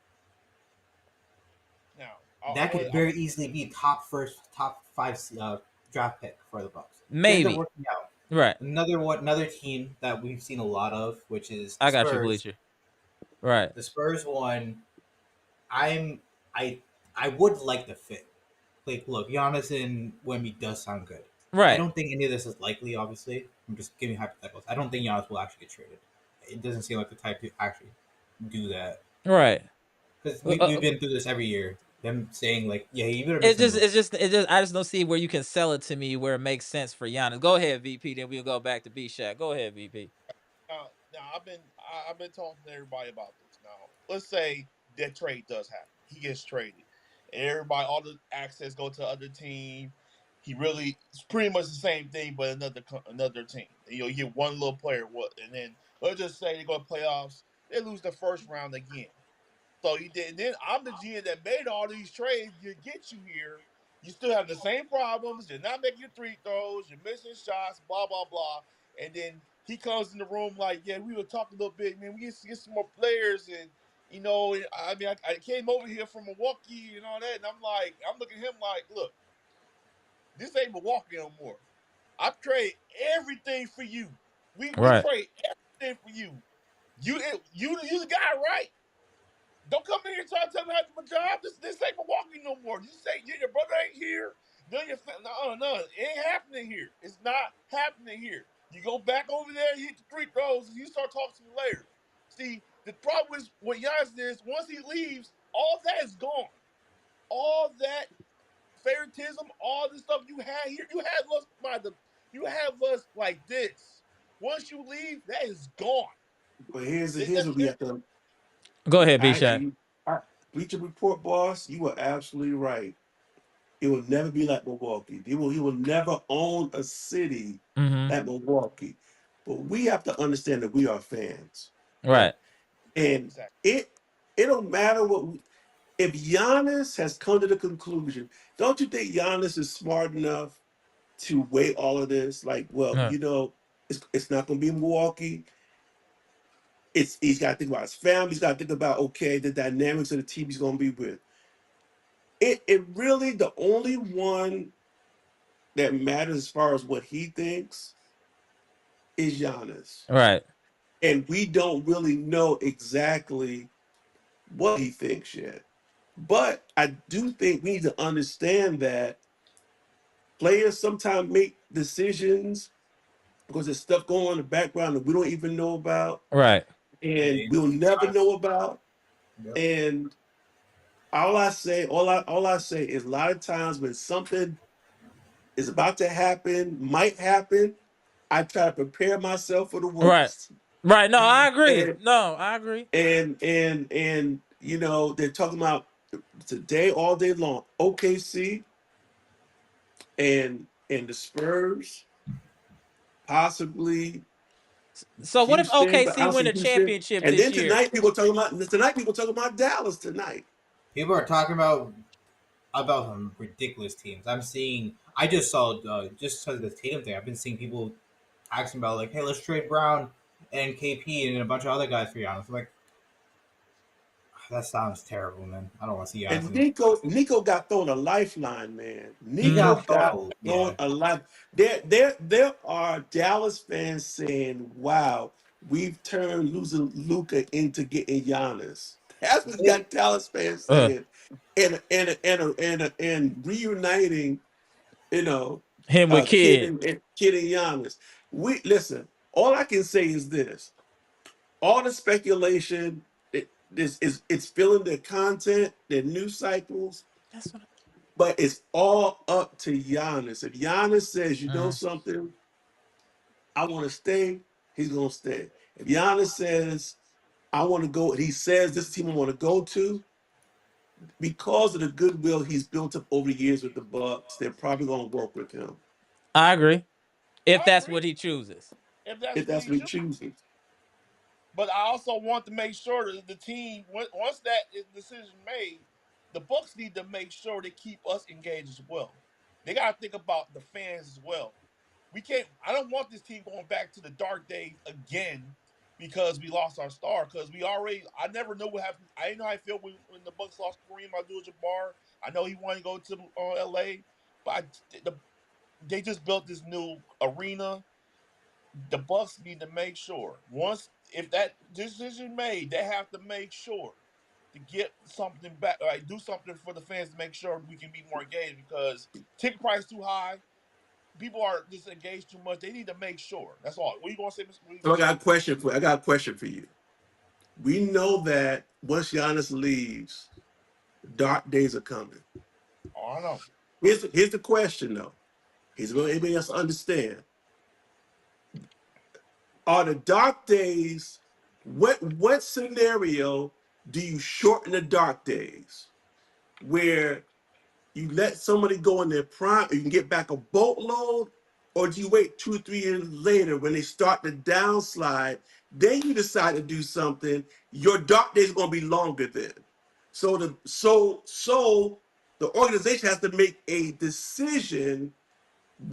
now. That could I very easily be top five draft pick for the Bucks. Could end up maybe working out. right. Another team that we've seen a lot of, which is the I got you, Spurs. bleacher. Right, The Spurs one, I'm I I would like the fit. Like, look, Giannis and Wemby does sound good. I right, don't think any of this is likely. Obviously, I'm just giving hypotheticals. I don't think Giannis will actually get traded. It doesn't seem like the type to actually do that right. because Uh, we've uh, been through this every year. Them saying like, yeah, you better make It some just, moves. I just don't see where you can sell it to me where it makes sense for Giannis. Go ahead, VP. Then we'll go back to B Shaq. Go ahead, VP. now I've been talking to everybody about this. Now let's say that trade does happen. He gets traded, and everybody, all the access go to the other team. He really it's pretty much the same thing, but another team. You get one little player, what, and then let's just say they go to playoffs, they lose the first round again. So you did. Then I'm the GM that made all these trades to get you here. You still have the same problems. You're not making your three throws. You're missing shots. Blah blah blah. And then he comes in the room like, "Yeah, we were talking a little bit, man. We get to get some more players." And I mean, I came over here from Milwaukee and all that. And I'm looking at him like, "Look, this ain't Milwaukee no more. I've traded everything for you. We Right, trade everything for you. You the guy, right? Don't come in here trying to tell me how to do my job. This ain't Milwaukee no more. You say your brother ain't here. None of your no, it ain't happening here. It's not happening here. You go back over there, you hit the three throws, and you start talking to me later. See, the problem is what Giannis is. Once he leaves, all that is gone. All that favoritism, all this stuff you had here, you have us like this. Once you leave, that is gone. But here's That's what we have to. go ahead, B I, Shaq. you, I Bleacher Report, boss. You were absolutely right. It will never be like Milwaukee. He will never own a city Mm-hmm. like Milwaukee. But we have to understand that we are fans, right? Right, And exactly. it it don't matter if Giannis has come to the conclusion. Don't you think Giannis is smart enough to weigh all of this? Like, well, uh, it's not going to be Milwaukee. He's got to think about his family. He's got to think about, okay, the dynamics of the team he's going to be with. It really, the only one that matters as far as what he thinks is Giannis. right, And we don't really know exactly what he thinks yet. But I do think we need to understand that players sometimes make decisions because there's stuff going on in the background that we don't even know about right, and They we'll never shots. know about. Yep. And all I say is a lot of times when something is about to happen, might happen, I try to prepare myself for the right, worst. right. No, I agree. And No, I agree. they're talking about today all day long. OKC and the Spurs, possibly So what if Houston, but I OKC don't win see a Houston. championship And this then year? people talking about Dallas tonight. People are talking about some ridiculous teams. I'm seeing. I just saw just because of the Tatum thing. I've been seeing people asking about like, hey, let's trade Brown and KP and a bunch of other guys for Giannis. I'm like, that sounds terrible, man. I don't want to see Giannis And in. Nico got thrown a lifeline, man. He Mm-hmm. Nico got thrown. got thrown Yeah, a life. There are Dallas fans saying, "Wow, we've turned losing Luca into getting Giannis." That's what they got Dallas fans Uh, saying, and reuniting, you know, him with Kid Kid. and Kid and Giannis. We listen. All I can say is this: all the speculation, it's filling their content, their news cycles. That's what. But it's all up to Giannis. If Giannis says, you know Mhm. something, I want to stay, he's gonna stay. If Giannis says, I want to go, and he says this team I want to go to, because of the goodwill he's built up over the years with the Bucks, they're probably gonna work with him I agree. If I that's agree what he chooses. if that's if what that's he what he chooses. chooses. But I also want to make sure that the team, once that decision made, the Bucks need to make sure they keep us engaged as well. They got to think about the fans as well. We can't. I don't want this team going back to the dark days again because we lost our star. Because we already, I never knew what happened. I didn't know how I feel when the Bucks lost Kareem Abdul-Jabbar. I know he wanted to go to L.A., but they just built this new arena. The Bucks need to make sure once if that decision made, they have to make sure to get something back, like do something for the fans to make sure we can be more engaged because ticket price too high. People are just engaged too much. They need to make sure. That's all. What are you gonna say? What are you So gonna say? I got a question for you. We know that once Giannis leaves, dark days are coming. Oh, I know. Here's the question though. Here's what anybody else understand. Are the dark days, what scenario do you shorten the dark days? Where you let somebody go in their prime, you can get back a boatload, or do you wait 2 or 3 years later when they start to downslide? Then you decide to do something. Your dark days are going to be longer then. So the organization has to make a decision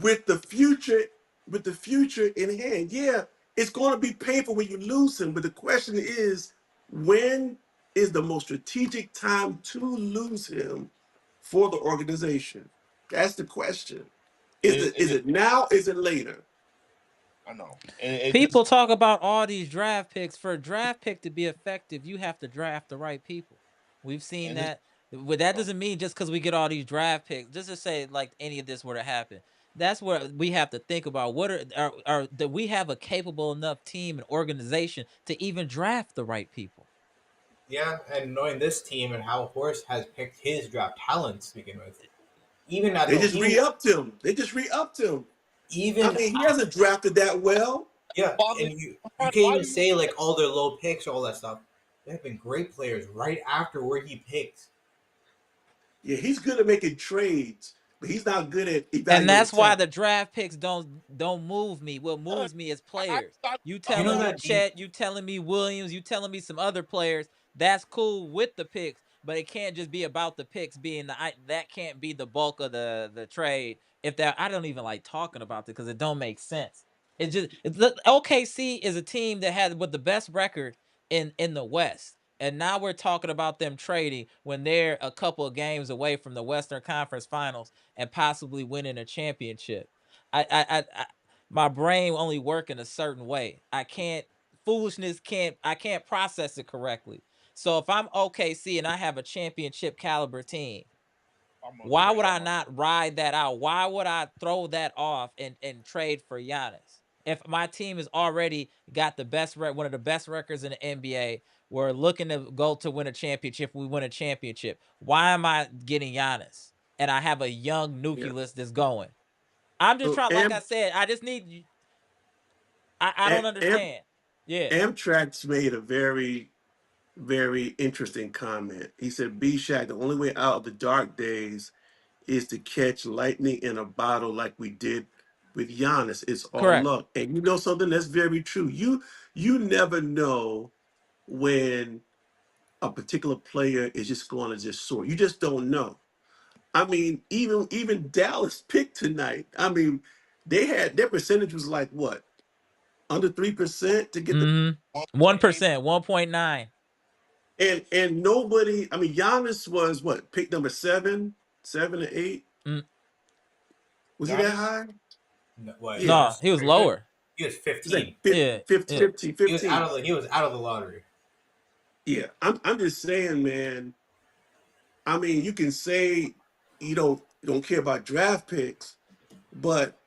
with the future with the future in hand. Yeah, it's going to be painful when you lose him, but the question is, when is the most strategic time to lose him for the organization? That's the question. Is It it now? Is it later? I know. And it just People talk about all these draft picks. For a draft pick to be effective, you have to draft the right people. We've seen and this that. But that oh, doesn't mean just because we get all these draft picks, just to say like any of this were to happen. That's where we have to think about what are that we have a capable enough team and organization to even draft the right people. Yeah, and knowing this team and how Horst has picked his draft talents to begin with, even at They the just re-upped him. They just re-upped him. I even mean, he hasn't drafted that well. yeah, Bobby, and you why can't why even do you say say like that? all their low picks or all that stuff. There have been great players right after where he picked. Yeah, he's good at making trades, but he's not good at And evaluating that's why talent. the draft picks don't move me. What moves me is players. I You You know telling me that deep. Chet, you telling me Williams, you telling me some other players. That's cool with the picks, but it can't just be about the picks being that can't be the bulk of the trade. If that I don't even like talking about it because it don't make sense. OKC is a team that had with the best record in the West. And now we're talking about them trading when they're a couple of games away from the Western Conference Finals and possibly winning a championship. I my brain only work in a certain way. I can't foolishness can't I can't process it correctly. So if I'm OKC and I have a championship caliber team, I'm gonna why trade would all I my not ride that out? Why would I throw that off and trade for Giannis? If my team has already got one of the best records in the NBA, we're looking to go to win a championship. We win a championship. Why am I getting Giannis? And I have a young Yeah. nucleus that's going. I'm just So trying, like I said, I just need. I don't understand. Yeah, Amtrak's made a very interesting comment. He said, B Shack, the only way out of the dark days is to catch lightning in a bottle like we did with Giannis. It's all correct. luck. And you know something that's very true. You never know when a particular player is just going to just soar. You just don't know. I mean, even Dallas picked tonight. I mean, they had their percentage was like what, under 3% to get the Mm-hmm. 1.8. 1%, 1.9. and nobody. I mean, Giannis was what, pick number 7, 7 or 8. Mm, Was he that Giannis, high? What Yeah, no, Giannis? he was He lower. was it's like 15. 50, Yeah, 50, yeah. 15, 15. He was out of the lottery. Yeah, I'm just saying, man. I mean, you can say you don't care about draft picks, but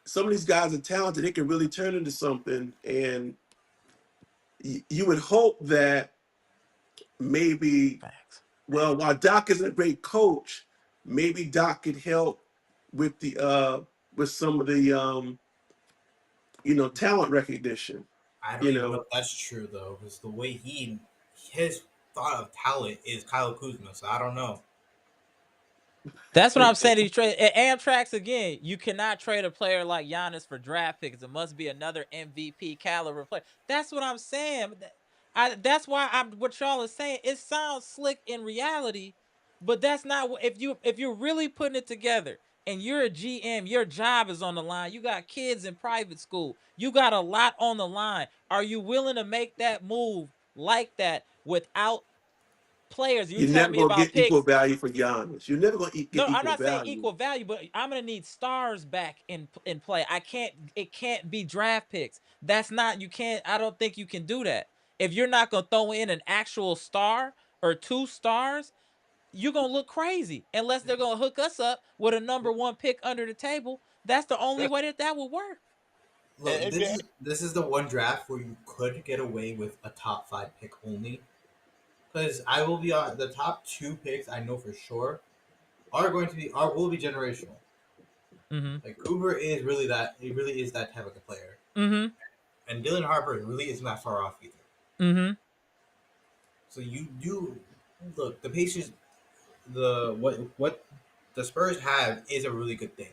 some of these guys are talented. They can really turn into something, and you would hope that maybe, Facts. well, while Doc isn't a great coach, maybe Doc could help with the with some of the talent recognition. I don't You even know know, if that's true though, because the way his thought of talent is Kyle Kuzma. So I don't know. That's what I'm it, saying. These trade at Amtrak's again. You cannot trade a player like Giannis for draft picks. It must be another MVP caliber player. That's what I'm saying. That's why I'm what y'all are saying. It sounds slick in reality, but that's not what if you're really putting it together and you're a GM, your job is on the line. You got kids in private school. You got a lot on the line. Are you willing to make that move like that without players? You you're tell never me gonna about get equal picks. value for Giannis. You're never gonna No, get I'm equal not saying value. equal value, but I'm gonna need stars back in play. I can't. It can't be draft picks. That's not. You can't. I don't think you can do that. If you're not gonna throw in an actual star or two stars, you're gonna look crazy. Unless they're gonna hook us up with a number one pick under the table. That's the only That's, way that would work. Look, and, and, this is the one draft where you could get away with a top 5 pick only. Because I will be on the top 2 picks. I know for sure are going to be are will be generational. Mm-hmm. Like Cooper is really that. He really is that type of a player, Mm-hmm. and Dylan Harper really isn't that far off either. Mm-hmm. So you do look the Pacers. What the Spurs have is a really good thing.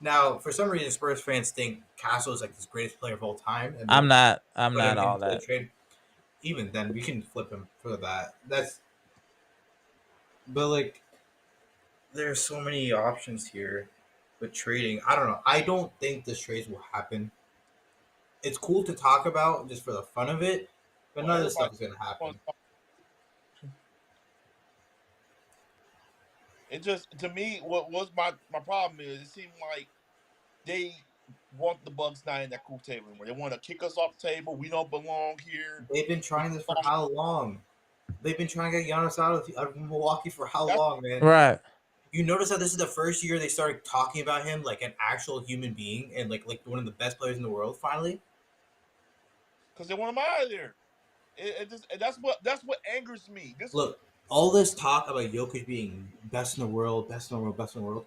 Now, for some reason, Spurs fans think Castle is like this greatest player of all time, and I'm they'll not. I'm put not him all into the that. trade. Even then, we can flip him for that. That's but like there's so many options here with trading. I don't know. I don't think this trades will happen. It's cool to talk about just for the fun of it, but well, none of this everybody stuff is gonna wants happen. to- it just to me what was my problem is it seemed like they want the Bucks not in that cool table anymore. They want to kick us off the table. We don't belong here. They've been We trying this for belong. how long? They've been trying to get Giannis out of Milwaukee for how That's long, man? Right. You notice that this is the first year they started talking about him like an actual human being and like one of the best players in the world. Finally, because they want him out of there. It just and that's what angers me. This look, all this talk about Jokic being best in the world, best in the world, best in the world.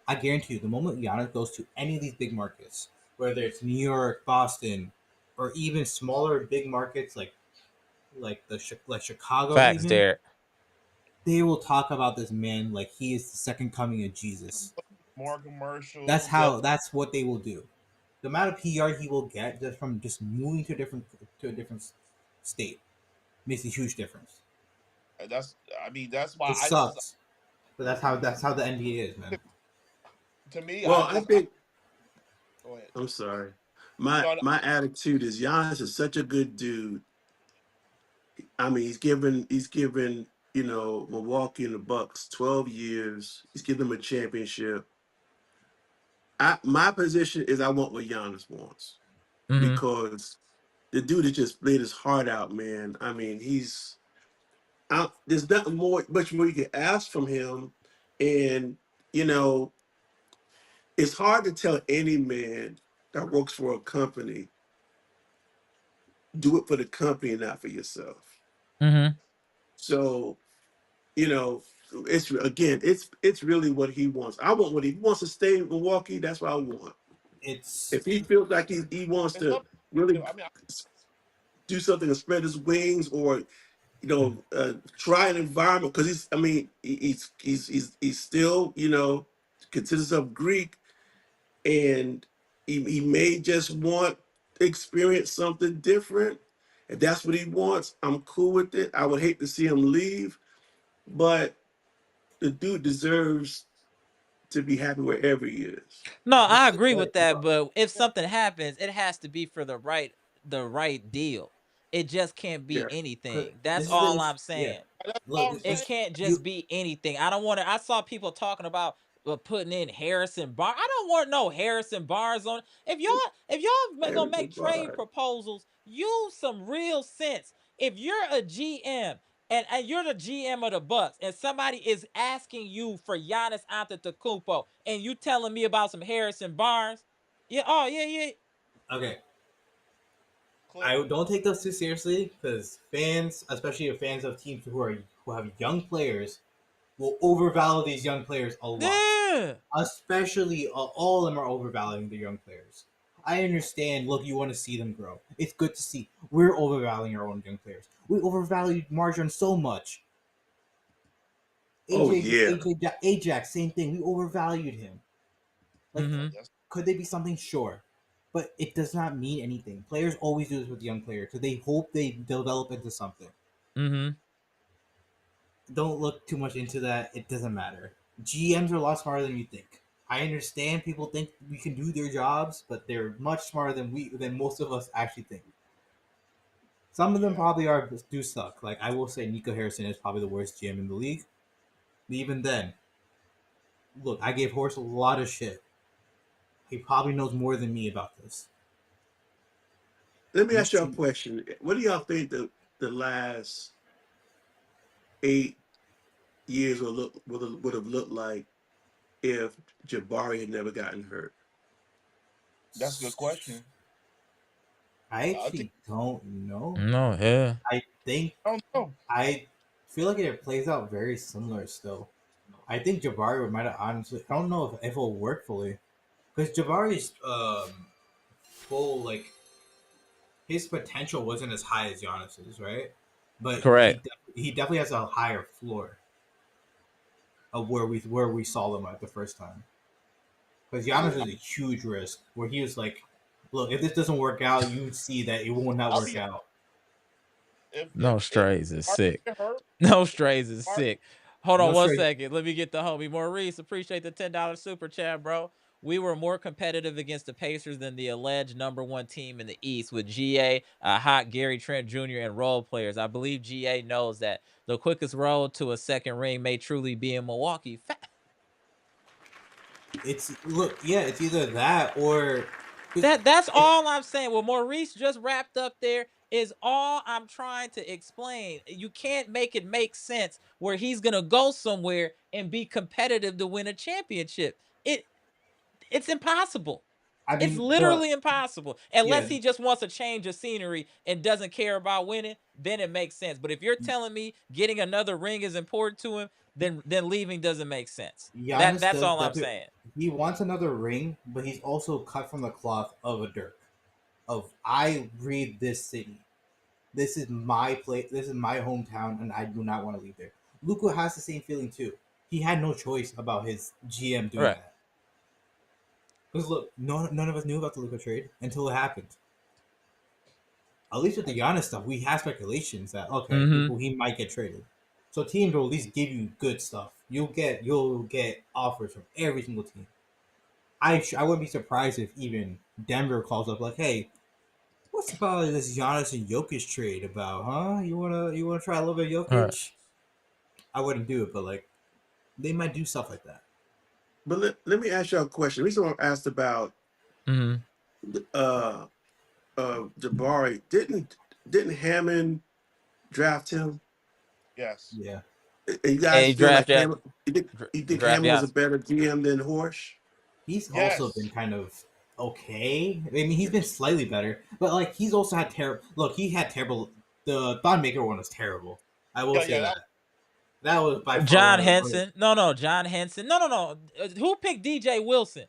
I guarantee you, the moment Giannis goes to any of these big markets, whether it's New York, Boston, or even smaller big markets like Chicago, Facts, even Derek. they will talk about this man like he is the second coming of Jesus. more commercials. They'll That's what they will do. The amount of PR he will get just from just moving to a different state makes a huge difference. that's I mean that's why It I just sucks, but that's how the NBA is, man. to me Well, I I just think go ahead. I'm sorry. My No, no, my attitude is Giannis is such a good dude. I mean, he's given Milwaukee and the Bucks 12 years. He's given them a championship. My position is I want what Giannis wants Mm-hmm. because the dude has just played his heart out, man. I mean, there's nothing much more you can ask from him, and you know, it's hard to tell any man that works for a company do it for the company and not for yourself. Mm-hmm. So you know, it's really what he wants. I want what he wants to stay in Milwaukee. That's what I want. It's If he feels like he wants it's to not. really I mean, do something to spread his wings, or try an environment, because I mean, he's still considers himself Greek, and he may just want to experience something different. If that's what he wants, I'm cool with it. I would hate to see him leave, but the dude deserves to be happy wherever he is. No, I this is agree what with that, but if something happens, it has to be for the right deal. It just can't be Yeah. anything. That's this is the all issue. I'm Yeah, saying. that's look, all I'm It saying. can't just you be anything. I don't want to. I saw people talking about putting in Harrison Barnes. I don't want no Harrison Barnes on. If y'all gonna Harrison make trade Barnes. proposals, use some real sense. If you're a GM and you're the GM of the Bucks, and somebody is asking you for Giannis Antetokounmpo, and you telling me about some Harrison Barnes, yeah, oh yeah, yeah, okay. Clip. I don't take those too seriously because fans, especially fans of teams who have young players, will overvalue these young players a lot. Yeah. Especially, all of them are overvaluing the young players. I understand. Look, you want to see them grow. It's good to see. We're overvaluing our own young players. We overvalued Marjan so much. Oh yeah. Ajax, same thing. We overvalued him. Like, Mm-hmm. Yes. could they be something? Sure, but it does not mean anything. Players always do this with young players because they hope they develop into something. Mm-hmm. Don't look too much into that. It doesn't matter. GMs are a lot smarter than you think. I understand people think we can do their jobs, but they're much smarter than most of us actually think. Some of them Yeah. probably do suck. Like, I will say, Nico Harrison is probably the worst GM in the league. But even then, look, I gave Horst a lot of shit. He probably knows more than me about this. Let me These ask y'all a two, question. What do y'all think the last 8 years would have looked like if Jabari had never gotten hurt? That's a good question. I I think actually don't know. No, yeah. I think I don't know. I feel like it plays out very similar still. I think Jabari might have honestly. I don't know if it'll work fully because Jabari's full, like, his potential wasn't as high as Giannis's, right? But Correct. he definitely has a higher floor of where we saw them at the first time. Because Giannis is a huge risk where he was like, "Look, if this doesn't work out, you see that it will not I'll work be out." No if strays is Mark sick. get hurt, No strays is Mark, sick. Hold No on one straight. second. Let me get the homie Maurice. Appreciate the $10 super chat, bro. We were more competitive against the Pacers than the alleged #1 team in the East with GA, hot Gary Trent Jr., and role players. I believe GA knows that the quickest road to a second ring may truly be in Milwaukee. It's either that or That's if all I'm saying. What Maurice just wrapped up there is all I'm trying to explain. You can't make it make sense where he's gonna go somewhere and be competitive to win a championship. It's impossible. I It's mean the literally impossible. Unless yeah he just wants a change of scenery and doesn't care about winning, then it makes sense. But if you're telling me getting another ring is important to him, then leaving doesn't make sense. Giannis That's does all I'm definitely. saying. He wants another ring, but he's also cut from the cloth of a Dirk. Of, I breathe this city. This is my place. This is my hometown, and I do not want to leave there. Luka has the same feeling too. He had no choice about his GM doing Right. that. Because look, none of us knew about the Luka trade until it happened. At least with the Giannis stuff, we had speculations that, okay, Mm-hmm. he might get traded. So teams will at least give you good stuff. You'll get offers from every single team. I wouldn't be surprised if even Denver calls up like, hey, what's about this Giannis and Jokic trade about, huh? You wanna try a little bit of All right. Jokic? I wouldn't do it, but like, they might do stuff like that. But let me ask y'all a question. The reason why I asked about Mm-hmm. uh Jabari, didn't Hammond draft him? yes, Yeah, And you And guys he feel like draft that Hammond? You think draft Hammond was a Giannis. better GM than Horsch? he's also been yes, kind of okay. I mean, he's been slightly better, but like, he's also had terrible. Look, he had terrible. The Thon Maker one was terrible. I will say yeah. that. That was by far John one of Henson. No, John Henson. No. Who picked DJ Wilson?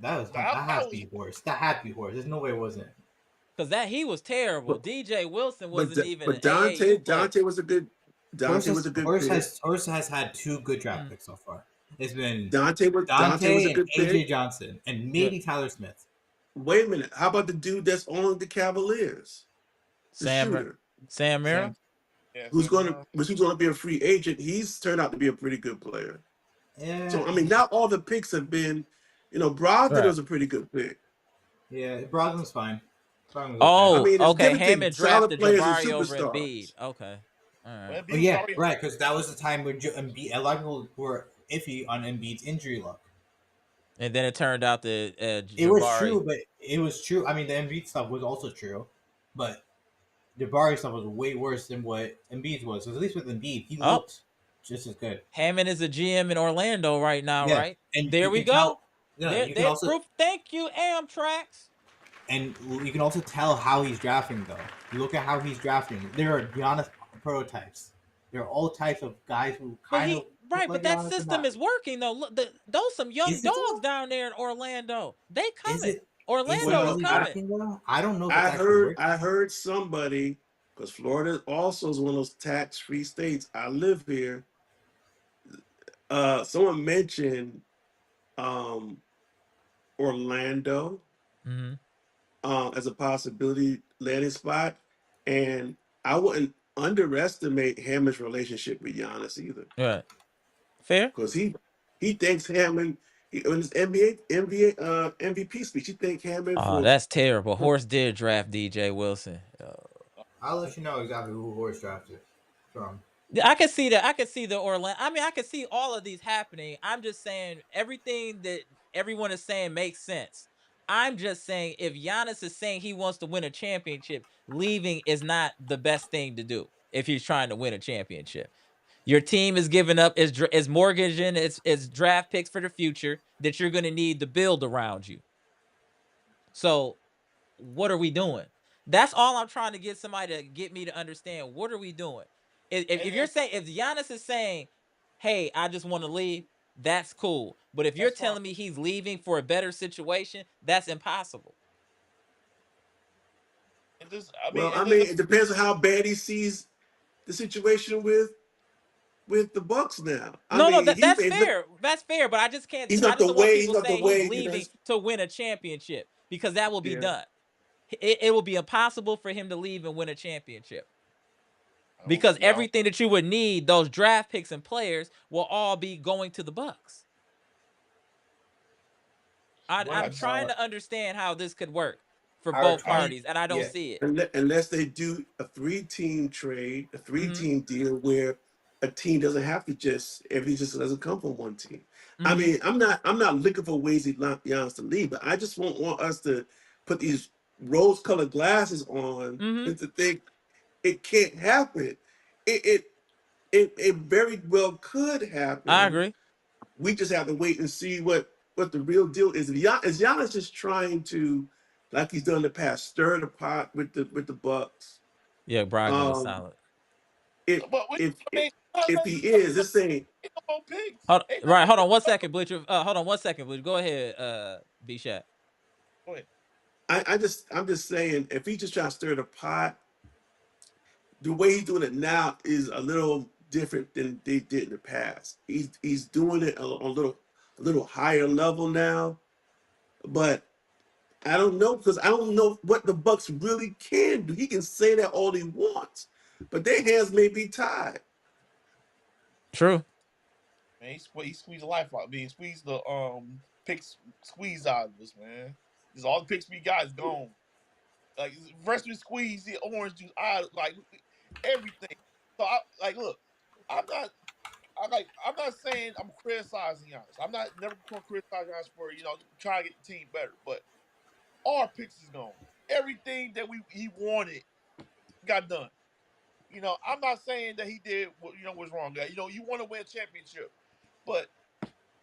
that That has to was be worse. That had to be worse. There's no way it wasn't. Because that he was terrible. But DJ Wilson but wasn't even an but Dante AAU player. Dante was a good Dante was a good pick. Horse has had two good draft Mm, picks so far. It's been Dante was Dante a and good pick. AJ Johnson, and yeah. maybe Tyler Smith. Wait a minute. How about the dude that's on the Cavaliers, the Sam shooter, Sam Merrill. Same. yes, who's going to be a free agent? He's turned out to be a pretty good player. Yeah, So I mean, not all the picks have been. Brogdon Right. was a pretty good pick. yeah. Brogdon's fine. Brogdon's okay. I Oh, mean, it's okay. different to Hammond solid drafted players and Jabari over superstars. Embiid. Okay. All right. when Oh Embiid was yeah, already right. hurt. Because that was the time when Embiid, a lot of people were iffy on Embiid's injury luck. And then it turned out that It was Jabari. true, but it was true. I mean, the Embiid stuff was also true, but Jabari stuff was way worse than what Embiid's was. So at least with Embiid, he Oh, looked just as good. Hammond is a GM in Orlando right now, Yeah, right? and There you we can go. tell. Yeah, There, you can there's also proof. Thank you, Amtrax. and you can also tell how he's drafting though. You look at how he's drafting. There are Giannis prototypes. They're all types of guys who But kind of look but like that Giannis and system not. is working though. Look, those some young Is it dogs though? down there in Orlando. They Is coming. it? Is it Orlando is Well, really I coming. working though? I don't know if it's I actually heard working. I heard somebody, because Florida also is one of those tax-free states. I live here. Someone mentioned um Orlando Mm-hmm. as a possibility landing spot, and I wouldn't underestimate Hammond's relationship with Giannis either, Right. Fair. because he thinks Hammond, in his NBA MVP speech, he thanked Hammond Oh, that's terrible. Horse did draft DJ Wilson. I'll let you know exactly who Horse drafted from. Yeah, I can see that. I can see the Orlando. I mean, I can see all of these happening. I'm just saying everything that everyone is saying makes sense. I'm just saying if Giannis is saying he wants to win a championship, leaving is not the best thing to do if he's trying to win a championship. Your team is giving up is mortgaging its draft picks for the future that you're going to need to build around you. So what are we doing? That's all I'm trying to get somebody to get me to understand. What are we doing? If you're and saying, if Giannis is saying, "Hey, I just want to leave," that's cool. But if you're that's fine. telling me he's leaving for a better situation, that's impossible. And this, I mean, well, I and mean, it depends on how bad he sees the situation with the Bucks now. I No, no, mean, he that's may look, fair. That's fair. But I just can't. he's I not just the don't want way he's people not the saying he's way leaving that's to win a championship because that will be yeah. done. It will be impossible for him to leave and win a championship. I don't Because see. I don't. everything that you would need, those draft picks and players, will all be going to the Bucks. What I I'm just trying to understand how this could work for are both I mean, parties, and I don't yeah. see it. Unless they do a three-team trade, a Mm-hmm. three-team deal where a team doesn't have to just everything just doesn't come from one team. I Mm-hmm. mean, I'm not looking for ways he Giannis to leave, but I just want us to put these rose-colored glasses on Mm-hmm. and to think it can't happen. It it it very well could I happen. agree. We just have to wait and see what the real deal is. Is Giannis just trying to, like he's done in the past, stir the pot with the Bucks? Yeah, Brogdon was Um, solid. if but I if mean, if he is, this ain't ain't no more picks. Hold, Ain't right, nothing. hold on 1 second, Bleacher. Hold on 1 second, Bleacher. Go ahead, B Shat. Go ahead. I'm just saying if he's just trying to stir the pot, the way he's doing it now is a little different than they did in the past. He's doing it a little higher level now, but I don't know because I don't know what the Bucks really can do. He can say that all he wants, but their hands may be tied. True. Man, he squeezed the life out of me. He squeezed the picks squeeze out of us, man. Because all the picks we got is gone. Like first we squeeze the orange juice out, like everything. So I like look, I'm not. I'm not saying I'm criticizing Giannis. I'm not never going to criticize Giannis for trying to get the team better. But our picks is gone. Everything that he wanted got done. I'm not saying that he did what was wrong. You want to win a championship, but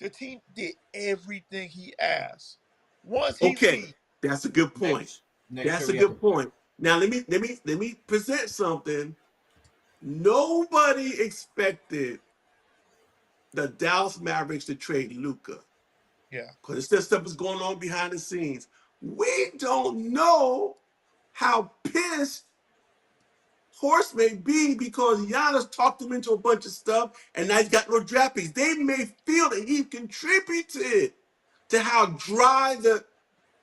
the team did everything he asked. Once he Okay, leaves, that's a good point. Next year That's a we have good to. point. Now let me present something. Nobody expected the Dallas Mavericks to trade Luca yeah, because this stuff is going on behind the scenes. We don't know how pissed Horse may be because Giannis talked him into a bunch of stuff and now he's got no draft picks. They may feel that he contributed to how dry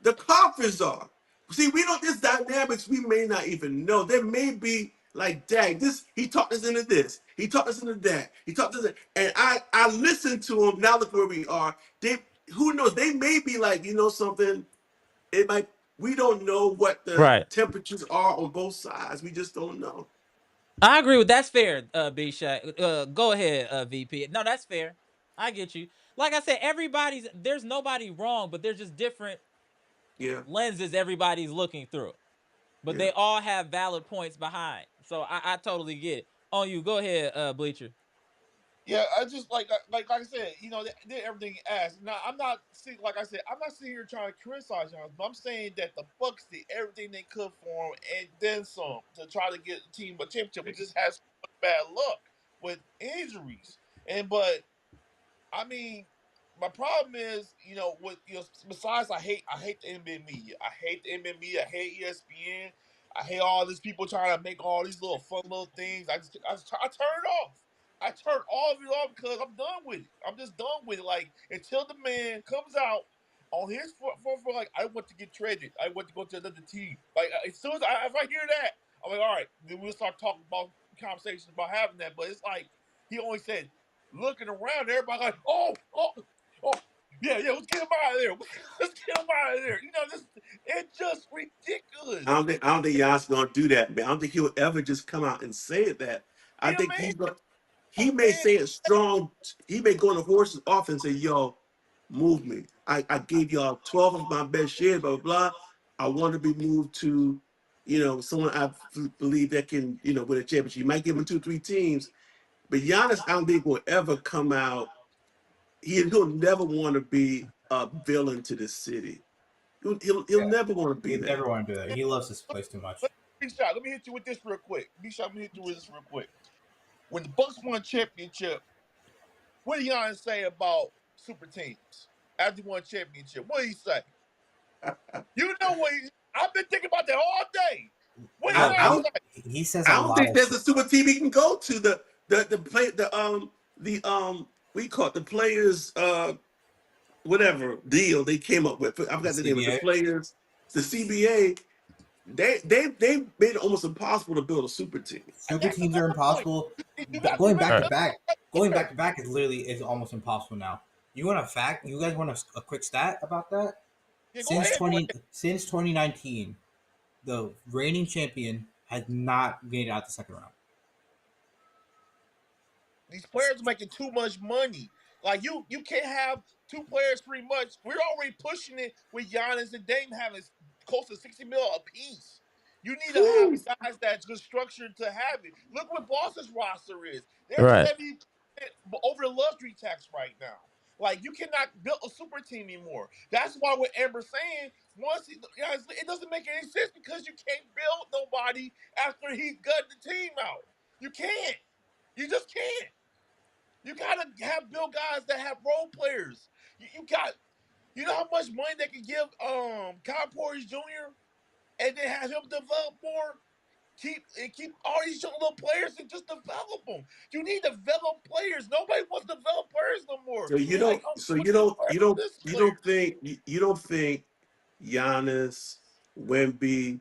the conference are. See, we don't this dynamics we may not even know. There may be like, dang, this he talked us into this, he talked us into that, he talked us into, and I listened to him. Now look where we are. They who knows? They may be like, something. It might we don't know what the Right. temperatures are on both sides. We just don't know. I agree with that's fair, B Shat. Go ahead, VP. No, that's fair. I get you. Like I said, there's nobody wrong, but there's just different Yeah, lenses everybody's looking through. But yeah. they all have valid points behind. So I totally get it. On you, go ahead, Bleacher. yeah. I just like I said, they did everything he asked. Now I'm not sitting like I said, I'm not sitting here trying to criticize Giannis, but I'm saying that the Bucks did everything they could for him and then some to try to get the team a championship. We just had so much bad luck with injuries. But I mean, my problem is, with besides I hate the NBA media. I hate the NBA media. I hate ESPN. I hate all these people trying to make all these little fun little things. I turn it off. I turn all of it off because I'm done with it. I'm just done with it. Like until the man comes out on his for like I want to get traded. I want to go to another team. Like as soon as if I hear that, I'm like, all right, then we'll start talking about conversations about having that. But it's like he only said looking around, everybody like, oh, yeah, let's get him out of there. Let's get him out of there. It's just ridiculous. I don't think Giannis gonna do that, man. I don't think he'll ever just come out and say that. I He a think man, he a may man. say it strong. He may go on the horse's off and say, "Yo, move me. I gave y'all 12 of my best shares, blah blah blah. I want to be moved to, someone I believe that can, win a championship. You might give him 2, 3 teams, but Giannis, I don't think will ever come out. He'll never want to be a villain to the city. He'll Yeah, never want to be he that. never want to do that. He loves this place too much. B-Shot, let me hit you with this real quick. B-Shot, let me hit you with this real quick. When the Bucks won championship, what did Giannis say about super teams? After he won championship, what did he say? You know what? I've been thinking about that all day. What did Yo, I Giannis don't say? he says a I don't lot think of there's shit. a super team he can go to. The play we call it the players whatever deal they came up with. I The forgot the name of the CBA. players. The CBA. They made it almost impossible to build a super team. Super That's teams are another point. impossible. You got you Going made back All to right. back, another going point. back to back is literally is almost impossible now. You want a fact? You guys want a quick stat about that? Yeah, go ahead, go ahead. Since 2019, the reigning champion has not made it out the second round. These players are making too much money. Like you can't have two players pretty much. We're already pushing it with Giannis and Dame having close to 60 mil apiece. You need to have Whew. guys that's good structured to have it. Look what Boston's roster is. They're Right. 70% over the luxury tax right now. Like you cannot build a super team anymore. That's why what Amber's saying, it doesn't make any sense because you can't build nobody after he gut the team out. You can't. You just can't. You gotta have build guys that have role players. You know how much money they can give Kyle Porter Jr. and then have him develop more. Keep all these young little players and just develop them. You need to develop players. Nobody wants to develop players no more. So you It's like don't. I'm So put this player, this you player. don't think you don't think Giannis, Wemby,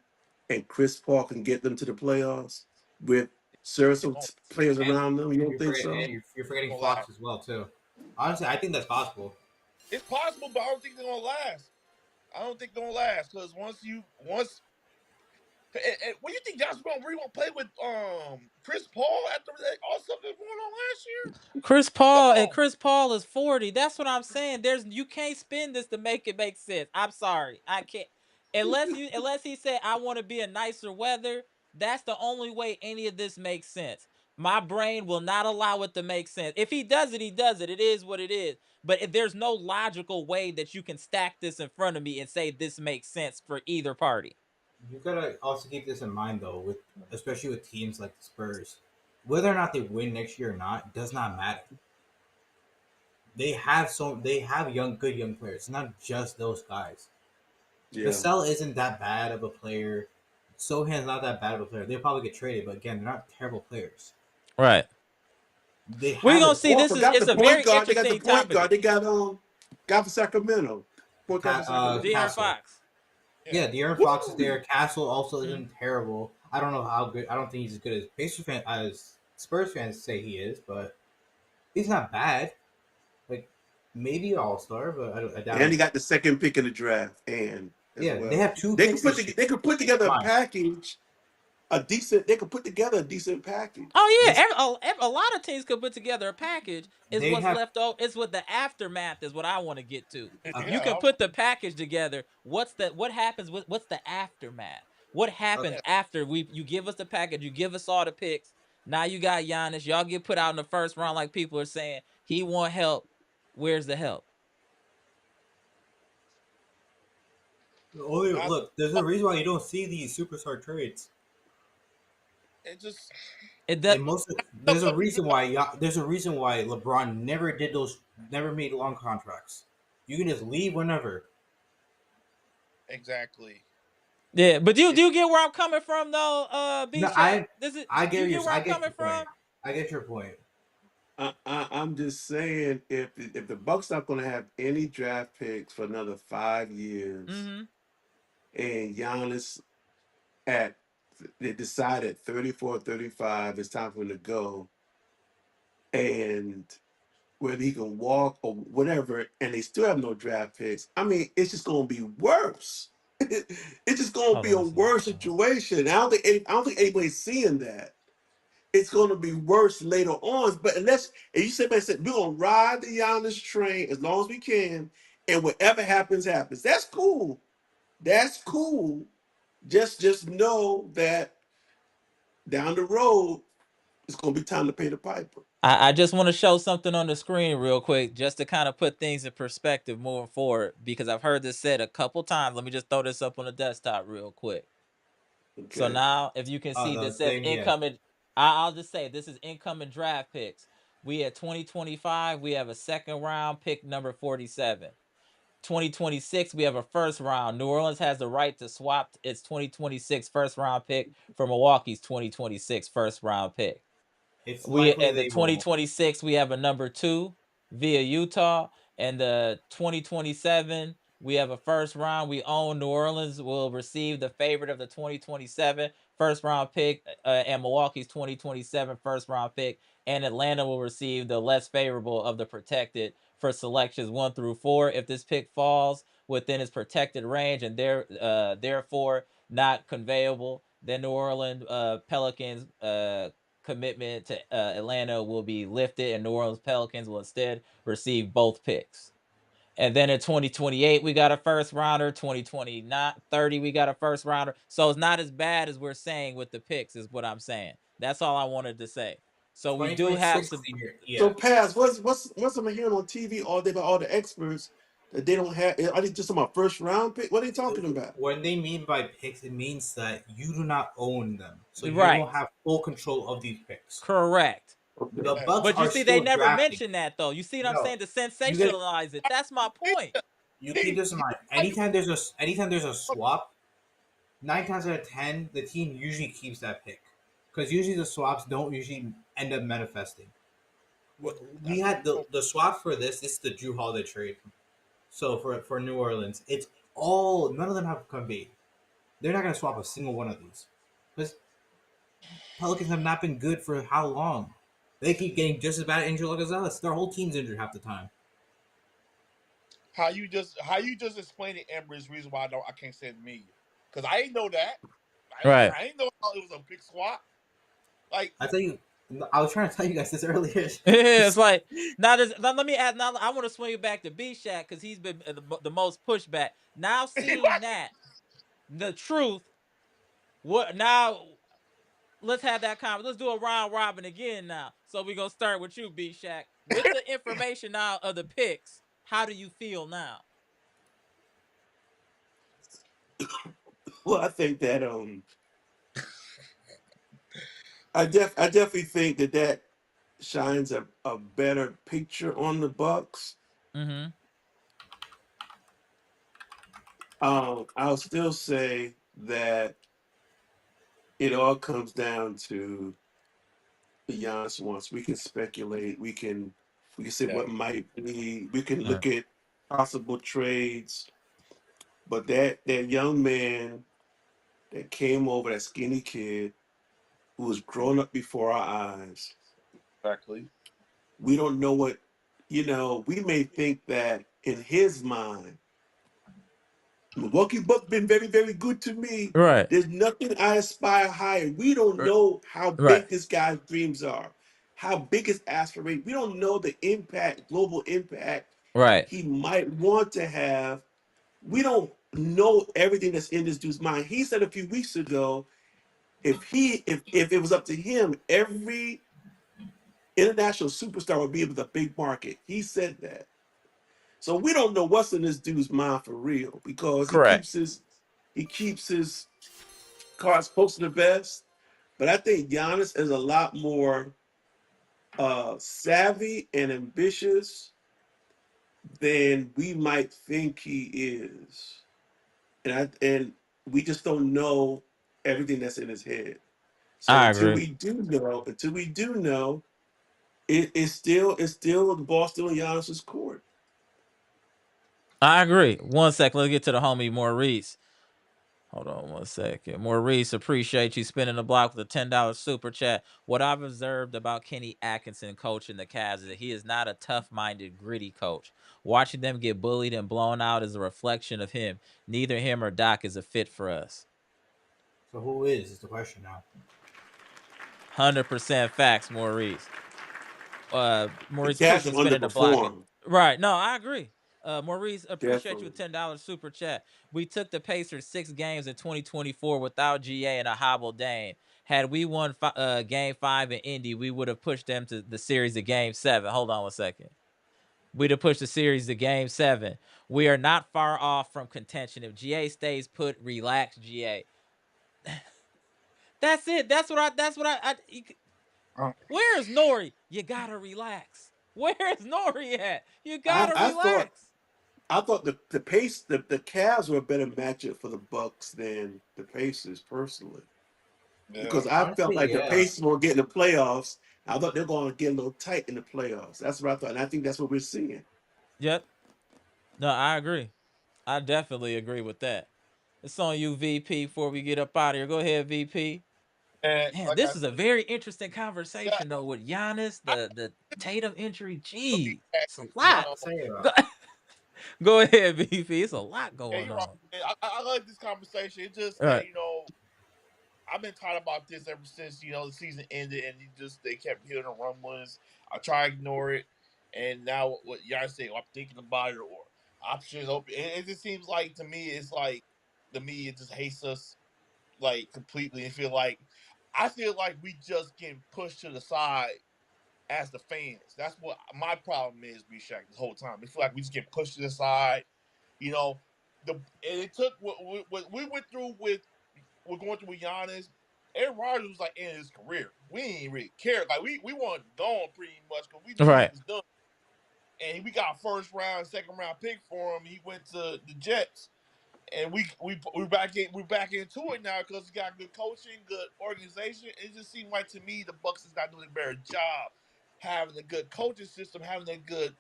and Chris Paul can get them to the playoffs with It's serviceable gonna, players And around them? You don't you're think forgetting, so? and you're forgetting gonna Fox last. as well too. Honestly, I think that's possible. It's possible, but I don't think they're gonna last. I don't think they're gonna last because once what do you think Josh gonna really want to play with Chris Paul after all stuff that's going on last year? Come on. Chris Paul is 40. That's what I'm saying. You can't spin this to make it make sense. I'm sorry. I can't unless he said I want to be a nicer weather. That's the only way any of this makes sense. My brain will not allow it to make sense. If he does it, he does it. It is what it is. But if there's no logical way that you can stack this in front of me and say this makes sense for either party. You gotta also keep this in mind though, with especially with teams like the Spurs, whether or not they win next year or not does not matter. They have good young players. It's not just those guys. Yeah. Vassell isn't that bad of a player. Sohan's not that bad of a player. They'll probably get traded, but again, they're not terrible players. Right. They We're have gonna a see. Oh, I forgot It's the a point very guard. They got the interesting point topic. guard. They got guy for Sacramento. Point guard for Sacramento. De'Aaron Castle. Fox. Yeah. Yeah, De'Aaron Fox is Woo! there. Castle also isn't terrible. I don't know how good. I don't think he's as good as Spurs fans say he is, but he's not bad. Like maybe All Star, but I doubt And he it. got the second pick in the draft. And as Yeah, they well, have two picks this year. they could put Keep together in a mind, package, a decent. They could put together a decent package. Oh yeah, this a lot of teams could put together a package. Is they what's have left over. It's what the aftermath is. What I want to get to. You okay. can Yeah. put the package together. What happens? What's the aftermath? What happens Okay, Yeah. after you give us the package? You give us all the picks. Now you got Giannis. Y'all get put out in the first round, like people are saying. He want help. Where's the help? only Not look. There's a reason why you don't see these superstar trades. It just It does. And there's a reason why LeBron never made long contracts. You can just leave whenever. exactly. Yeah, but do It, you get where I'm coming from though, B no, Shaq? This is I do you get your get where I I'm get coming your point. from? I get your point. I'm just saying, if the Bucks not going to have any draft picks for another 5 years, Mm-hmm. and Giannis at they decide at 34, 35, it's time for him to go, and whether he can walk or whatever, and they still have no draft picks. I mean, it's just going to be worse. It's just going to Hold be on, a let's see. worse situation. I don't think anybody's seeing that. It's going to be worse later on. But unless, and you said, we're going to ride the Giannis train as long as we can, and whatever happens, happens. That's cool. That's cool. Just know that down the road, it's going to be time to pay the piper. I just want to show something on the screen real quick, just to kind of put things in perspective moving forward, because I've heard this said a couple times. Let me just throw this up on the desktop real quick. So Okay. now, if you can see, The this says thing, yeah. incoming. I'll just say this is incoming draft picks. We at 2025, we have a second round pick number 47. 2026, we have a first round. New Orleans has the right to swap its 2026 first round pick for Milwaukee's 2026 first round pick. It's We likely in the they won't. 2026 we have a number 2 via Utah, and the 2027 we have a first round. We own New Orleans will receive the favorite of the 2027 first round pick, and Milwaukee's 2027 first round pick, and Atlanta will receive the less favorable of the protected for selections 1 through 4. If this pick falls within its protected range and therefore not conveyable, then New Orleans Pelicans commitment to Atlanta will be lifted, and New Orleans Pelicans will instead receive both picks. And then in 2028, we got a first rounder. 2029, 30, we got a first rounder. So it's not as bad as we're saying with the picks, is what I'm saying. That's all I wanted to say. So we do have 2026 some. year, So, yeah. Paz, what's I'm hearing on TV all day about all the experts that they don't have? Are they just about first round pick? What are they talking about? When they mean by picks, it means that you do not own them, so you Right. don't have full control of these picks. Correct. The Okay. Bucks But you are see, they still never drafting. mention that though. You see what I'm No, saying? To you get sensationalize it. That's my point. you keep this in mind. Anytime there's a swap, 9 times out of 10, the team usually keeps that pick because usually the swaps don't usually end up manifesting. We That's had the swap for this. This is the Drew Holiday trade. So for New Orleans, it's all none of them have conveyed. They're not gonna swap a single one of these because Pelicans have not been good for how long? They keep getting just as bad injured like Gonzalez. Their whole team's injured half the time. how you just explained it, Amber, is the reason why I can't say the media. Because I didn't know that. Right. I didn't know how it was a big swap. Like I tell you, I was trying to tell you guys this earlier. It's like now let me add. Now I want to swing it back to B Shack because he's been the most pushback. Now seeing that the truth, what now? Let's have that conversation. Let's do a round robin again now. So we're gonna start with you, B Shack. With the information now of the picks, how do you feel now? Well, I think that I definitely think that shines a better picture on the Bucks. Mm-hmm. I'll still say that it all comes down to the Giannis wants. We can speculate. We can say yeah, what might be. We can Right. look at possible trades. But that young man that came over, that skinny kid who was grown up before our eyes, exactly. we don't know what we may think that in his mind, Milwaukee Bucks been very, very good to me. Right. There's nothing I aspire higher. We don't know how Right. big this guy's dreams are, how big his aspirations. We don't know the impact, global impact Right. he might want to have. We don't know everything that's in this dude's mind. He said a few weeks ago, if it was up to him, every international superstar would be with a big market. He said that. So we don't know what's in this dude's mind for real because Correct. he keeps his cards close to the vest. but I think Giannis is a lot more savvy and ambitious than we might think he is, and we just don't know everything that's in his head. So I agree. until we do know, it's still the ball still in Giannis's court. I agree. 1 second. Let's get to the homie Maurice. Hold on 1 second. Maurice, appreciate you spinning the block with a $10 super chat. What I've observed about Kenny Atkinson coaching the Cavs is that he is not a tough-minded, gritty coach. Watching them get bullied and blown out is a reflection of him. Neither him or Doc is a fit for us. So who is the question now? 100% facts, Maurice. The Maurice, Cavs appreciate have you spinning the block. underperformed, Right. No, I agree. Maurice, appreciate you definitely. with $10 super chat. We took the Pacers 6 games in 2024 without GA and a hobble Dane. Had we won game 5 in Indy, we would have pushed them to the series of game 7. Hold on 1 second. We'd have pushed the series to game 7. We are not far off from contention. If GA stays put, relax, GA. That's it. Where's Nori? You gotta relax. Where's Nori at? You I, gotta I thought relax. the Cavs were a better matchup for the Bucks than the Pacers personally, Yeah. because I felt Honestly, like the yeah. Pacers were getting the playoffs. I thought they're going to get a little tight in the playoffs. That's what I thought, and I think that's what we're seeing. Yep. No, I agree. I definitely agree with that. It's on you, VP, before we get up out of here. Go ahead, VP. And Man, like I this is said, a very interesting yeah, conversation, though, with Giannis, I the Tatum injury. feel the Gee, it's a Packers, There's a lot lot. to say Go, about. go ahead, VP. It's a lot yeah, going you're right. on. Man. I like this conversation. It's just All that right. I've been talking about this ever since the season ended, and they kept hearing the rumblings. I try to ignore it, and now what y'all say? I'm thinking about it, or options open. And it just seems like to me, it's like the media just hates us like completely, and I feel like we just getting pushed to the side as the fans. That's what my problem is, B Shack, this whole time. I feel like we just get pushed to the side. You know, and it took what we went through with we're going through with Giannis. Aaron Rodgers was like in his career. We ain't really care. Like we weren't gone pretty much because we knew he Right. was done. And we got a first round, second round pick for him. He went to the Jets, and we're back into it now because we got good coaching, good organization. It just seemed like to me the Bucks is not doing a better job having a good coaching system, having a good.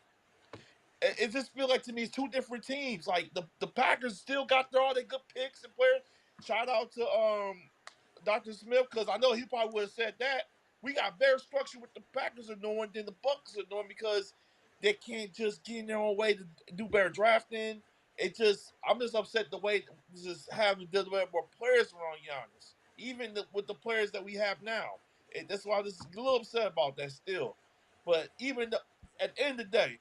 It just feels like to me it's two different teams. Like the Packers still got all their good picks and players. Shout out to Dr. Smith because I know he probably would have said that. We got better structure with the Packers are doing than the Bucks are doing because they can't just get in their own way to do better drafting. I'm just upset the way just having to develop more players around Giannis, even with the players that we have now. That's why I was a little upset about that still. But at the end of the day,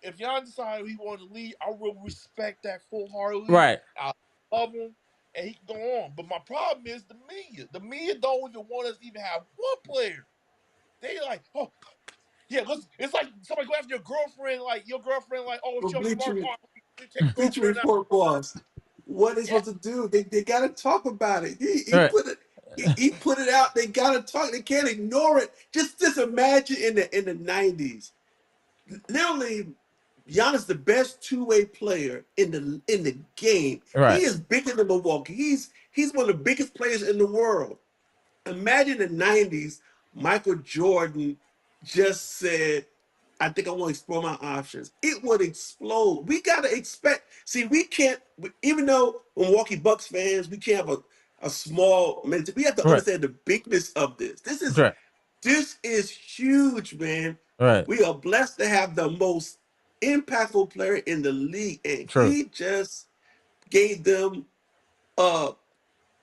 if Giannis decided he wanted to leave, I will respect that full heartedly. Right. I love him, and he can go on. But my problem is the media. The media don't even want us to even have one player. They like, oh yeah, it's like somebody go after your girlfriend, like, oh, But she on the market, Bleacher oh, we take your Bleacher girlfriend out. Report was, what are they Yeah, supposed to do? They got to talk about it. He Right. put it. He put it out. They got to talk. They can't ignore it. Just imagine in the '90s, literally, Giannis the best two-way player in the game. He Right. is bigger than Milwaukee. He's one of the biggest players in the world. Imagine the '90s, Michael Jordan just said, I think I want to explore my options. It would explode. We gotta expect. See, we can't. Even though Milwaukee Bucks fans, we can't have a small mentality. We have to Right. understand the bigness of this. Right. This is huge, man. Right. We are blessed to have the most impactful player in the league, and True. he just gave them a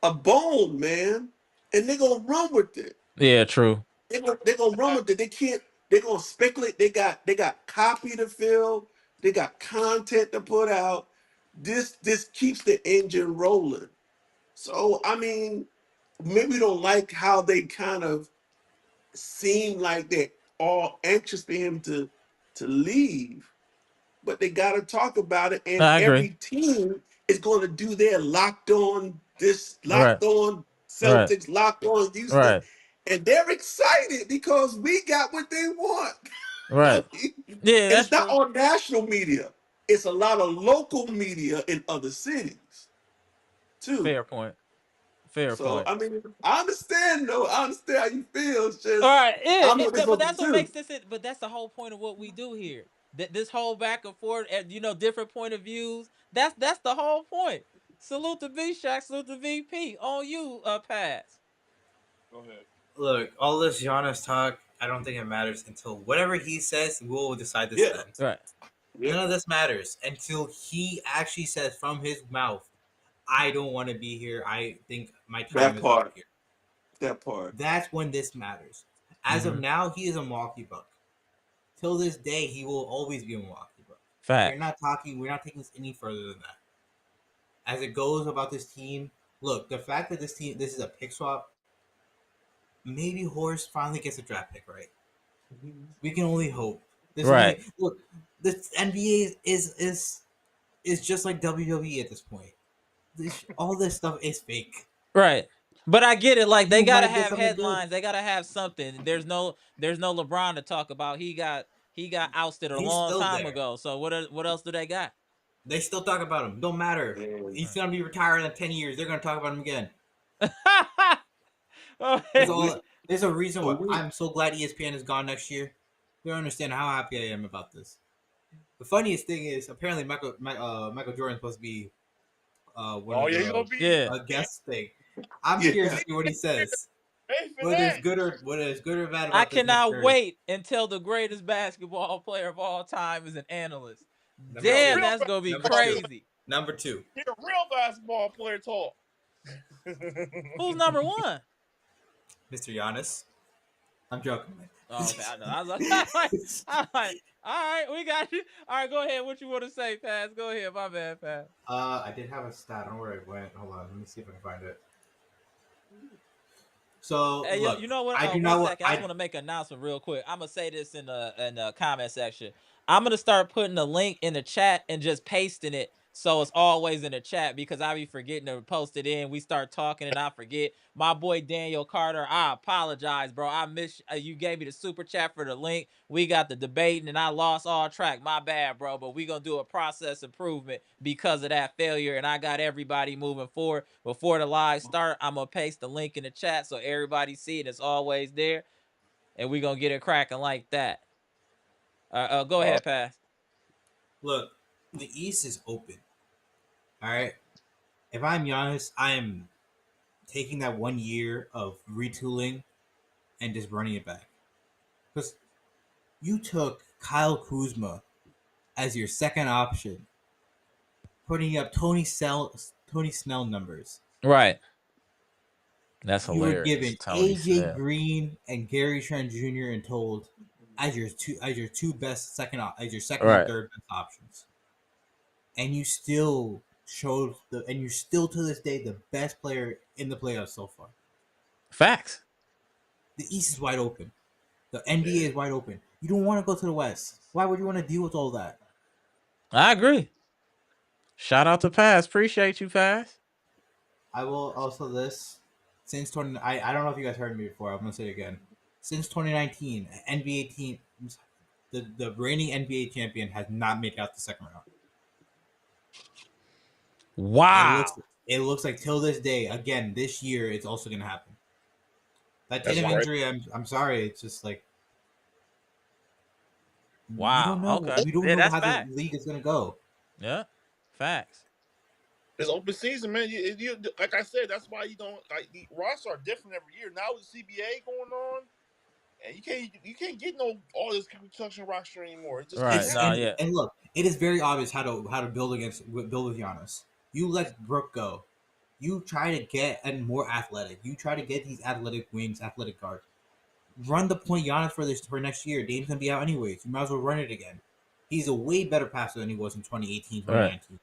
a bone, man, and they're gonna run with it. Yeah. True. They're gonna run with it. They can't. They're gonna speculate. They got copy to fill. They got content to put out. This keeps the engine rolling. So I mean, maybe we don't like how they kind of seem like they're all anxious for him to leave, but they got to talk about it. No, And I agree. every team is going to do their locked on this, Right. locked on Celtics locked on Houston, Right. and they're excited because we got what they want. I Right. mean, Yeah, and that's it's not true. on national media. It's a lot of local media in other cities too. Fair point. Fair So point. I mean, I understand though. I understand how you feel. It's All just right, I don't know what they're but supposed to that's what do. makes this it. But that's the whole point of what we do here. This whole back and forth, and different point of views. That's the whole point. Salute to V Shack, salute to VP. On you, pass. Go ahead. Look, all this Giannis talk, I don't think it matters until whatever he says, we'll decide this Yeah, then. Right. yeah, None of this matters until he actually says from his mouth, I don't want to be here. I think my time that is up part, here. that part. That's when this matters. As of Mm-hmm. now, he is a Milwaukee Buck. Till this day, he will always be a Milwaukee Buck. We're Facts. not talking, we're not taking this any further than that. As it goes about this team, look, the fact that this is a pick swap, maybe Horst finally gets a draft pick, right? We can only hope. There's Right. only look. The NBA is just like WWE at this point. All this stuff is fake. Right. But I get it. Like they You gotta might get have something good. headlines. They gotta have something. There's no LeBron to talk about. He got ousted a He's long still time there. ago. So what else do they got? They still talk about him. Don't matter. And He's gonna be retired in 10 years. They're gonna talk about him again. There's Okay. all. There's a reason why we I'm so glad ESPN is gone next year. You don't understand how happy I am about this. The funniest thing is apparently Michael Jordan's supposed to be one Oh of yeah, you gonna the be Yeah. guest thing. I'm curious yeah. to see what he says. hey for Whether it's that. good or bad I about this next cannot year. wait until the greatest basketball player of all time is an analyst. Number Hear a Damn, two. real that's gonna be Number two. basketball. crazy. Number two. Hear a real basketball player talk. Who's number one? Mr. Giannis. I'm joking, man. Oh, okay, I know. I was like, all right, we got you. All right, go ahead. What you want to say, Pass? Go ahead. My bad, Pass. I did have a stat. I don't know where it went. Hold on. Let me see if I can find it. So Hey, look, you know what? I do One not want. second. I just want to make an announcement real quick. I'm gonna say this in the comment section. I'm gonna start putting the link in the chat and just pasting it so it's always in the chat because I be forgetting to post it in. We start talking and I forget. My boy Daniel Carter, I apologize, bro. I miss you gave me the super chat for the link. We got the debating and I lost all track. My bad, bro. But we gonna do a process improvement because of that failure. And I got everybody moving forward. Before the live start, I'm gonna paste the link in the chat so everybody see it. It's always there, and we gonna get it cracking like that. Go ahead, Pass. Look, the East is open. All right. If I'm Giannis, I am taking that 1 year of retooling and just running it back. Because you took Kyle Kuzma as your second option, putting up Tony Snell numbers. Right. That's You were hilarious, given Tony AJ Snell. Green and Gary Trent Jr. and told as your two best as your second and Right. third best options, and you still and you're still to this day the best player in the playoffs so far. Facts. The East is wide open. The NBA is wide open. You don't want to go to the West. Why would you want to deal with all that? I agree. Shout out to Pass. Appreciate you, Pass. I will also this since 20. I don't know if you guys heard me before. I'm gonna say it again. Since 2019, NBA team, the reigning NBA champion has not made it out the second round. Wow. It looks like till this day, again this year, it's also gonna happen. That That's Tatum right. injury, I'm sorry, it's just like we Wow. don't know. Okay. We don't Yeah, know that's how the facts. league is gonna go. Yeah. Facts. It's open season, man. You like I said, that's why you don't like the rosters are different every year. Now with the CBA going on, and you can't get all this construction roster anymore. It just can't Right. It's No. happen. Yeah. and look, it is very obvious how to build with Giannis. You let Brooke go. You try to get and more athletic. You try to get these athletic wings, athletic guards. Run the point Giannis for next year. Dame's gonna be out anyways. You might as well run it again. He's a way better passer than he was in 2018, Right. 2019.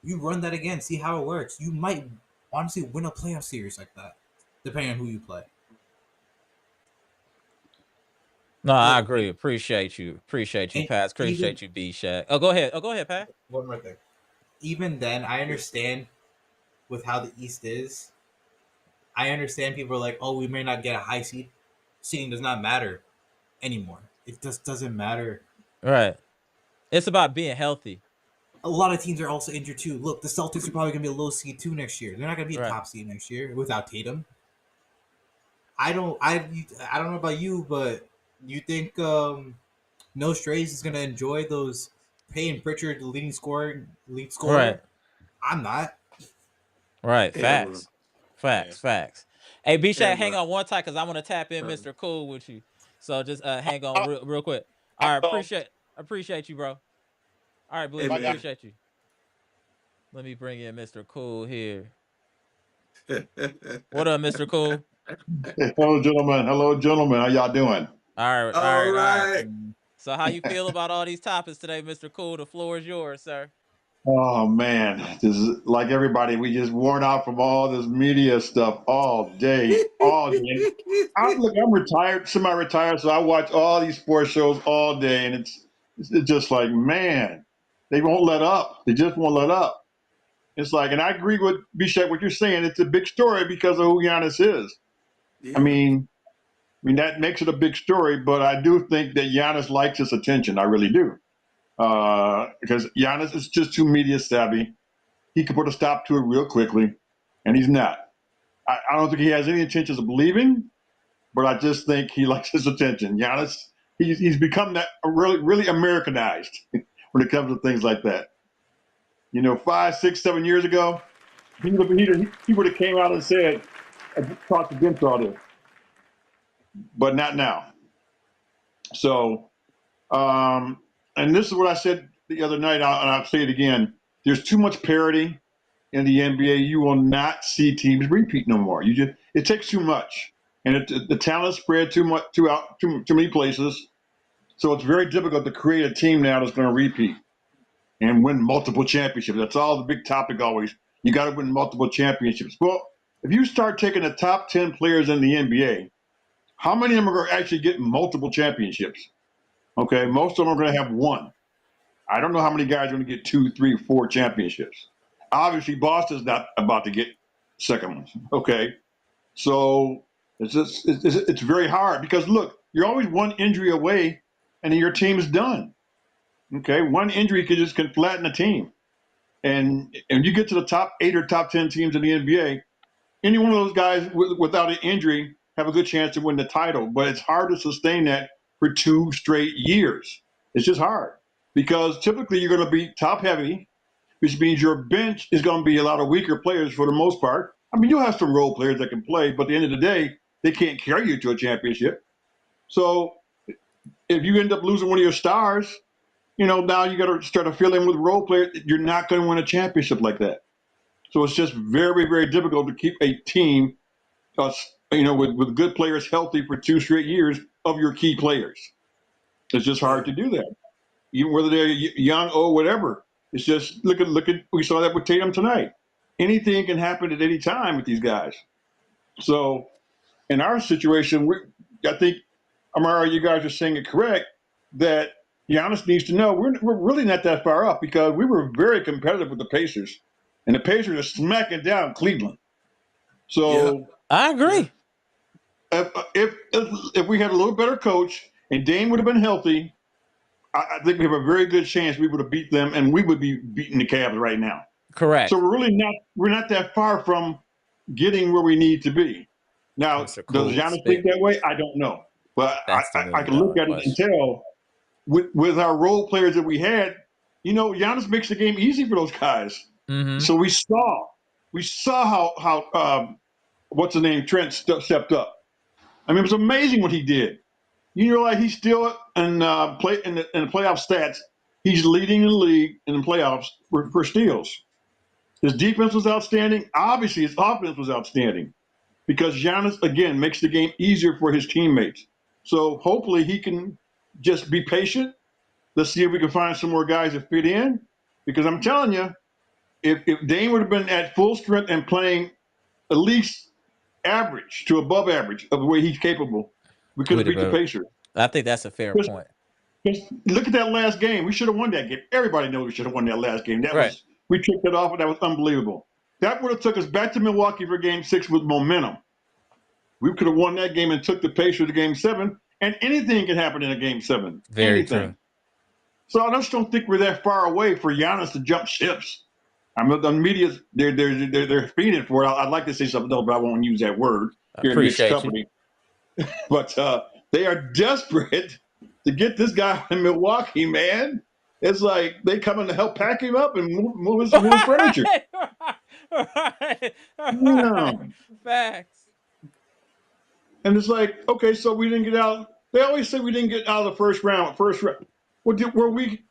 You run that again, see how it works. You might honestly win a playoff series like that, depending on who you play. No, I Look, agree. Appreciate you. Appreciate you, and Pass. even Appreciate you, B Shack. Oh, go ahead. Pat. one more thing. Even then, I understand with how the East is. I understand people are like, oh, we may not get a high seed. Seeding does not matter anymore. It just doesn't matter. Right. It's about being healthy. A lot of teams are also injured too. Look, the Celtics are probably going to be a low seed too next year. They're not going to be a Right. top seed next year without Tatum. I don't know about you, but you think No Strays is going to enjoy those Payton Pritchard, the lead Right. scorer? I'm not. Right. Amara, Facts. Yeah. Facts. Facts. Hey, B Shaq, hang Amara. on one tight because I want to tap in Mr. Cool with you. So just hang on I, real quick. I, All right, um, appreciate you, bro. All right, Hey, Bleezy, I got man. appreciate you. Let me bring in Mr. Cool here. What up, Mr. Cool? Hello, gentlemen. Hello, gentlemen. How y'all doing? All right, all All right, all right. right. So how you feel about all these topics today, Mr. Cool? The floor is yours, sir. Oh man, this is like everybody. We just worn out from all this media stuff all day, all day. I'm retired, semi-retired, so I watch all these sports shows all day, and it's just like, man, they won't let up. They just won't let up. It's like, and I agree with Bishop what you're saying. It's a big story because of who Giannis is. I Yeah. mean, that makes it a big story, but I do think that Giannis likes his attention. I really do. Because Giannis is just too media savvy. He could put a stop to it real quickly, and he's not. I don't think he has any intentions of leaving, but I just think he likes his attention. Giannis, he's become that really Americanized when it comes to things like that. 5, 6, 7 years ago, he would have came out and said, talked against all this, but not now. So, and this is what I said the other night, and I'll say it again. There's too much parity in the NBA. You will not see teams repeat no more. It takes too much, and the talent spread too much throughout too many places. So it's very difficult to create a team now that's going to repeat and win multiple championships. That's all the big topic always. You got to win multiple championships. Well, if you start taking the top 10 players in the NBA, how many of them are going to actually get multiple championships? Okay, most of them are going to have one. I don't know how many guys are going to get 2, 3, 4 championships. Obviously, Boston's not about to get second ones. Okay, so it's very hard because look, you're always one injury away, and then your team is done. Okay, one injury can flatten a team, and you get to the top 8 or top 10 teams in the NBA. Any one of those guys without an injury have a good chance to win the title, but it's hard to sustain that for 2 straight years. It's just hard because typically you're going to be top heavy, which means your bench is going to be a lot of weaker players for the most part. I mean, you'll have some role players that can play, but at the end of the day, they can't carry you to a championship. So if you end up losing one of your stars, now you got to start to fill in with role players. You're not going to win a championship like that. So it's just very, very difficult to keep a team, with good players healthy for 2 straight years of your key players. It's just hard Yeah. to do that, even whether they're young or whatever. It's just look at. We saw that with Tatum tonight. Anything can happen at any time with these guys. So in our situation, I think Amara, you guys are saying it correct that Giannis needs to know we're really not that far up because we were very competitive with the Pacers, and the Pacers are smacking down Cleveland. Yeah. So I Yeah. agree. if we had a little better coach and Dame would have been healthy, I think we have a very good chance we would have beat them, and we would be beating the Cavs right now. So Correct. we're not that far from getting where we need to be. Now, Mr. does Cool, Giannis think spit. that way? I don't know, but That's the I million can look dollar at it and question. tell with our role players that we had, Giannis makes the game easy for those guys. Mm-hmm. So we saw how what's the name Trent stepped up. I mean, it was amazing what he did. Like he's still in play in the playoff stats. He's leading the league in the playoffs for steals. His defense was outstanding. Obviously, his offense was outstanding because Giannis again makes the game easier for his teammates. So hopefully he can just be patient. Let's see if we can find some more guys to fit in. Because I'm telling you, if Dame would have been at full strength and playing at least average to above average of the way he's capable, we could have Wait a beat the minute. Pacers. I think that's a fair Just point. Just look at that last game. We should have won that game. Everybody knows we should have won that last game. Right. We tricked it off, and that was unbelievable. That would have took us back to Milwaukee for Game 6 with momentum. We could have won that game and took the Pacers to Game 7, and anything can happen in a Game 7. Very true. Anything. So I just don't think we're that far away for Giannis to jump ships. I mean, the media, they're feeding for it. I'd like to say something else, but I won't use that word here in mixed Appreciate you. company. But they are desperate to get this guy in Milwaukee, man. It's like they coming to help pack him up and move his furniture. Right. Yeah. Facts. And it's like, okay, so we didn't get out. They always say we didn't get out of the first round. Well, were we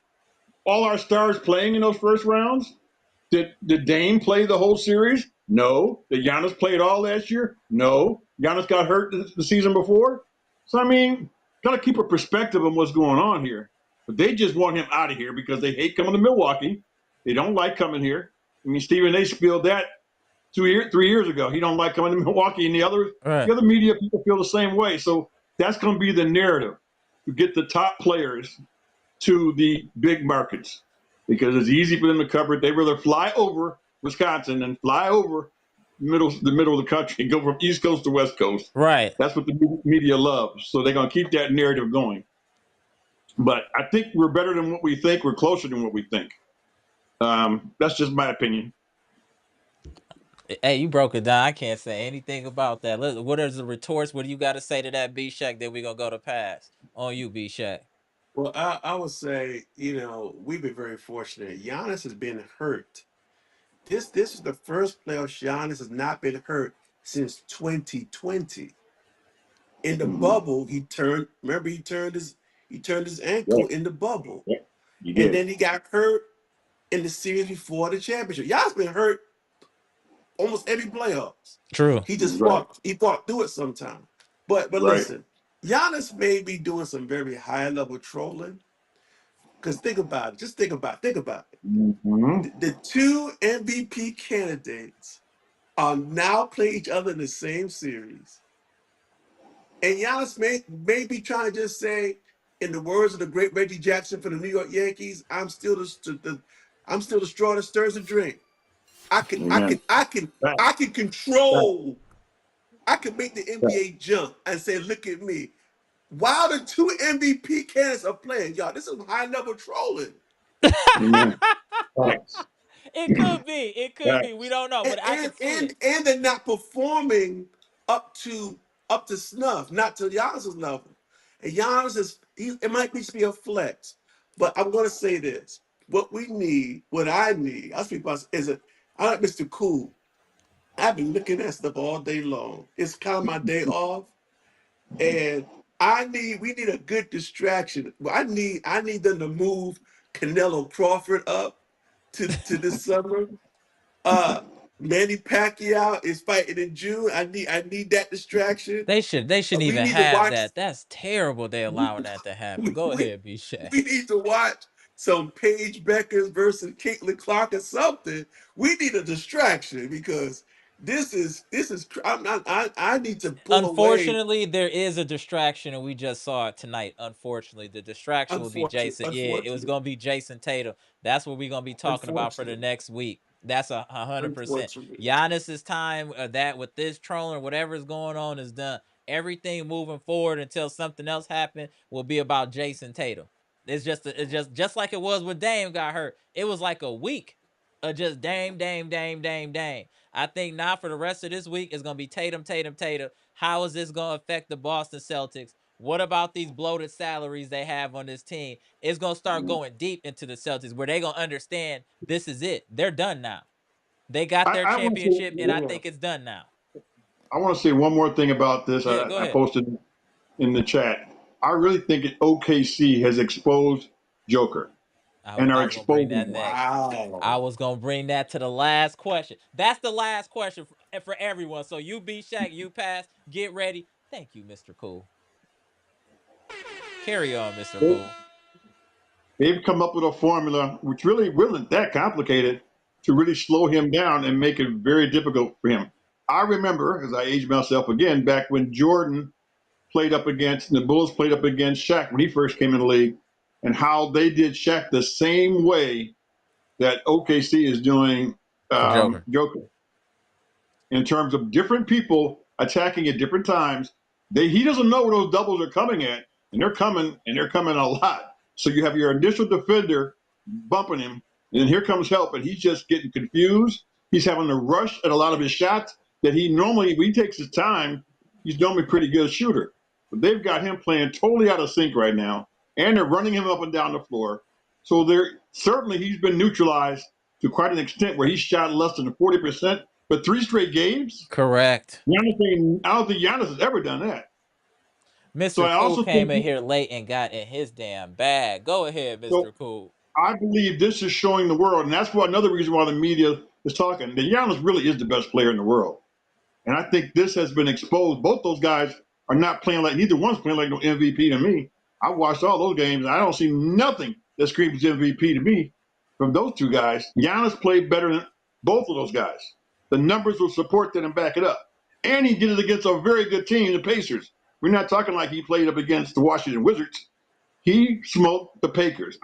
all our stars playing in those first rounds? Did Dame play the whole series? No. Did Giannis play it all last year? No. Giannis got hurt the season before. So I mean, got to keep a perspective on what's going on here. But they just want him out of here because they hate coming to Milwaukee. They don't like coming here. I mean, Stephen A. spilled that 3 years ago. He don't like coming to Milwaukee, and the other media people feel the same way. So that's going to be the narrative to get the top players to the big markets because it's easy for them to cover it. They rather fly over Wisconsin than fly over the middle of the country and go from East Coast to West Coast. Right. That's what the media loves. So they're going to keep that narrative going. But I think we're better than what we think. We're closer than what we think. That's just my opinion. Hey, you broke it down. I can't say anything about that. What is the retorts? What do you got to say to that, B-Shack? Then we're going to go to pass. On you, B-Shack. Well, I would say, we've been very fortunate. Giannis has been hurt. This is the first playoff Giannis has not been hurt since 2020. In the bubble, he turned his ankle Right. in the bubble. Yeah, you And did. then he got hurt in the series before the championship. Giannis been hurt almost every playoffs. True. He just Right. fought through it sometime. But Right. listen, Giannis may be doing some very high level trolling. Because think about it. Just think about it. Mm-hmm. The two MVP candidates are now playing each other in the same series. And Giannis may be trying to just say, in the words of the great Reggie Jackson for the New York Yankees, I'm still the straw that stirs the drink. I can Amen. control. I can make the NBA jump and say, look at me. While the two MVP candidates are playing, y'all, this is high level trolling. Amen. Facts. It could be. It could be. We Facts. don't know, but I can see it. And they're not performing up to snuff, not to Giannis's level. And Giannis it might be a flex, but I'm going to say this: what I need, I speak about I like Mr. Cool. I've been looking at stuff all day long. It's kind of my day off, and we need a good distraction. I need them to move Canelo Crawford up to this summer. Manny Pacquiao is fighting in June. I need that distraction. They shouldn't We even need to have watch. that. That's terrible. They allowing that to happen. Go We, ahead, B-Shack. we need to watch some Paige Beckers versus Caitlin Clark or something. We need a distraction because this is. I need to pull away. Unfortunately, there is a distraction, and we just saw it tonight. Unfortunately, the distraction will be Jason. Yeah, it was Unfortunately, going to be Jason Tatum. That's what we're going to be talking about for the unfortunately, next week. That's 100%. unfortunately. Giannis's time that with this trolling, whatever is going on, is done. Everything moving forward until something else happens will be about Jason Tatum. It's just like it was when Dame got hurt. It was like a week of just Dame, Dame, Dame, Dame, Dame. I think now for the rest of this week, it's going to be Tatum, Tatum, Tatum. How is this going to affect the Boston Celtics? What about these bloated salaries they have on this team? It's going to start going deep into the Celtics where they're going to understand this is it. They're done now. They got their I want to championship, and I say, think it's done now. I want to say one more thing about this. Yeah, go I ahead. posted in the chat. I really think OKC has exposed Joker and I are was going to bring exposing that him. next. I Wow. was going to bring that to the last question. That's the last question for everyone. So you be Shaq, you pass, get ready. Thank you, Mr. Cool. Carry on, Mr. Cool. They've come up with a formula which really wasn't that complicated to really slow him down and make it very difficult for him. I remember, as I age myself again, back when Jordan the Bulls played up against Shaq when he first came in the league, and how they did Shaq the same way that OKC is doing For Joker. Joker. In terms of different people attacking at different times. He doesn't know where those doubles are coming at, and they're coming a lot. So you have your initial defender bumping him, and then here comes help, and he's just getting confused. He's having to rush at a lot of his shots that he normally, when he takes his time, he's normally a pretty good shooter. But they've got him playing totally out of sync right now, and they're running him up and down the floor. So they're certainly he's been neutralized to quite an extent where he's shot less than 40%, but 3 straight games. Correct. I don't think Giannis has ever done that. So Mr. I Cool also came think in here late and got in his damn bag. Go ahead, so. Mr. Cool. I believe this is showing the world, and that's why another reason why the media is talking. That Giannis really is the best player in the world. And I think this has been exposed. Both those guys are not playing like neither one's playing like no MVP to me. I watched all those games. And I don't see nothing that screams MVP to me from those two guys. Giannis played better than both of those guys. The numbers will support that and back it up. And he did it against a very good team, the Pacers. We're not talking like he played up against the Washington Wizards. He smoked the Pacers.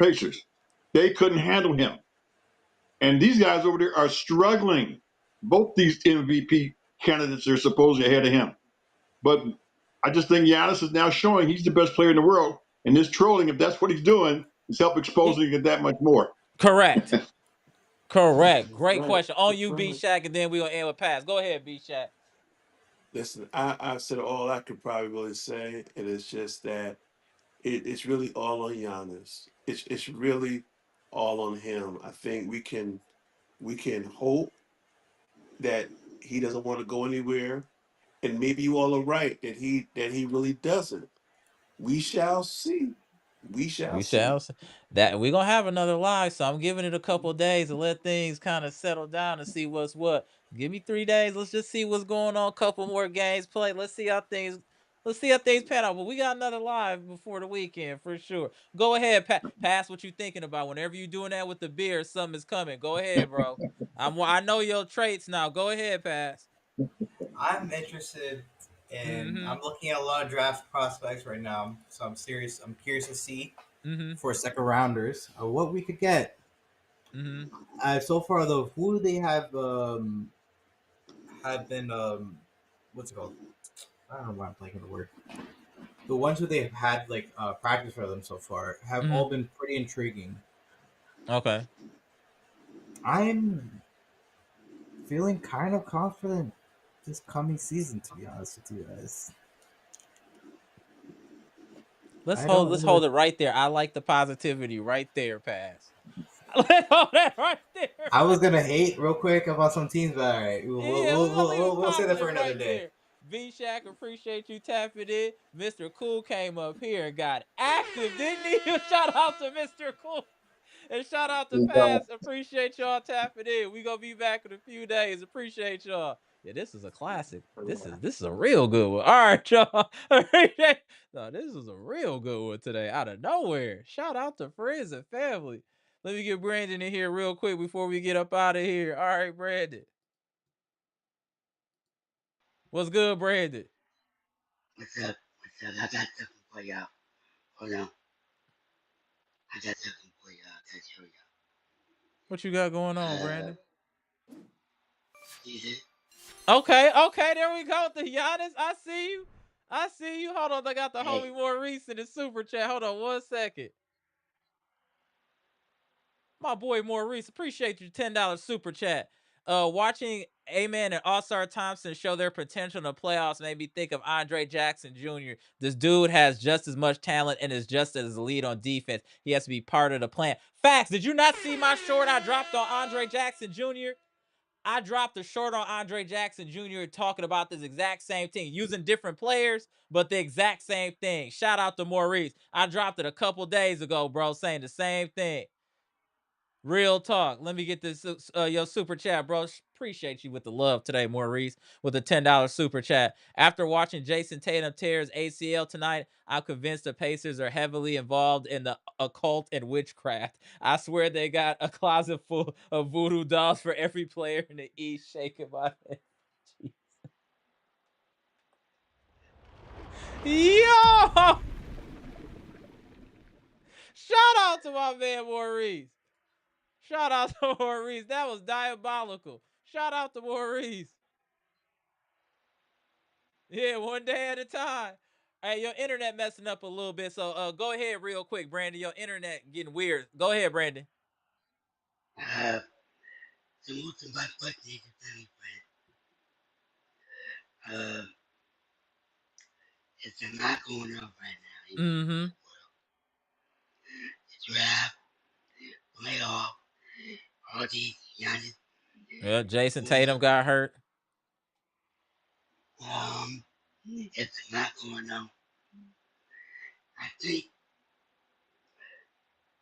They couldn't handle him. And these guys over there are struggling. Both these MVP candidates are supposedly ahead of him. But I just think Giannis is now showing he's the best player in the world. And this trolling, if that's what he's doing, is help exposing it that much more. Correct. Correct. That's Great right. question. On That's you, B right. Shack, and then we're gonna end with pass. Go ahead, B Shack. Listen, I said all I could probably really say, and it's just that it's really all on Giannis. It's really all on him. I think we can hope that he doesn't want to go anywhere, and maybe you all are right that he really doesn't. We shall see. We shall We see. shall see. That we're gonna have another live, so I'm giving it a couple of days to let things kind of settle down and see what's what. Give me 3 days. Let's just see what's going on. Couple more games played. Let's see how things pan out. But we got another live before the weekend for sure. Go ahead, pass what you thinking about. Whenever you doing that with the beer, something is coming. Go ahead, bro. I know your traits now. Go ahead, pass. I'm interested in. Mm-hmm. I'm looking at a lot of draft prospects right now, so I'm serious. I'm curious to see Mm-hmm. for second rounders what we could get. Mm-hmm. So far, though, who do they have been what's it called? I don't know why I'm blanking the word. The ones who they've had like practice for them so far have Mm-hmm. all been pretty intriguing. Okay. I'm feeling kind of confident this coming season, to be honest with you guys. Let's I hold don't let's really. hold it right there. I like the positivity right there, pass. Let's hold that right there. I was gonna hate real quick about some teams, but all right, Yeah, we're gonna leave it we'll say that for positive another right day. there. V Shack, appreciate you tapping in. Mr. Cool came up here and got active, didn't he? Shout out to Mr. Cool. And shout out to Pass. Appreciate y'all tapping in. We gonna be back in a few days. Appreciate y'all. Yeah, this is a classic. This is a real good one. All right, y'all. No, this is a real good one today. Out of nowhere. Shout out to friends and family. Let me get Brandon in here real quick before we get up out of here. All right, Brandon. What's good, Brandon? What's up? What's up? I got something for y'all. Hold on. I got something for y'all to show What you got going on, y'all. Brandon? See this? Okay, there we go. The Giannis. I see you. I see you. Hold on. I got the Hey, homie Maurice in the super chat. Hold on 1 second. My boy Maurice, appreciate your $10 super chat. Watching Amen and All-Star Thompson show their potential in the playoffs made me think of Andre Jackson Jr. This dude has just as much talent and is just as elite on defense. He has to be part of the plan. Facts. Did you not see my short I dropped on Andre Jackson Jr.? I dropped a short on Andre Jackson Jr. talking about this exact same thing, using different players, but the exact same thing. Shout out to Maurice. I dropped it a couple days ago, bro, saying the same thing. Real talk. Let me get this your super chat, bro. Appreciate you with the love today, Maurice, with a $10 super chat. After watching Jason Tatum tear his ACL tonight, I'm convinced the Pacers are heavily involved in the occult and witchcraft. I swear they got a closet full of voodoo dolls for every player in the East. Shaking my head. Yo! Shout out to my man Maurice. Shout out to Maurice. That was diabolical. Shout out to Maurice. Yeah, one day at a time. Hey, your internet messing up a little bit, so go ahead real quick, Brandon. Your internet getting weird. Go ahead, Brandon. Uh, the most of my birthday is very bad. It's a lot going on right now in Mm-hmm. the draft, playoff, all these Giannis. Yeah, Jason Boom. Tatum got hurt. It's a lot going on. I think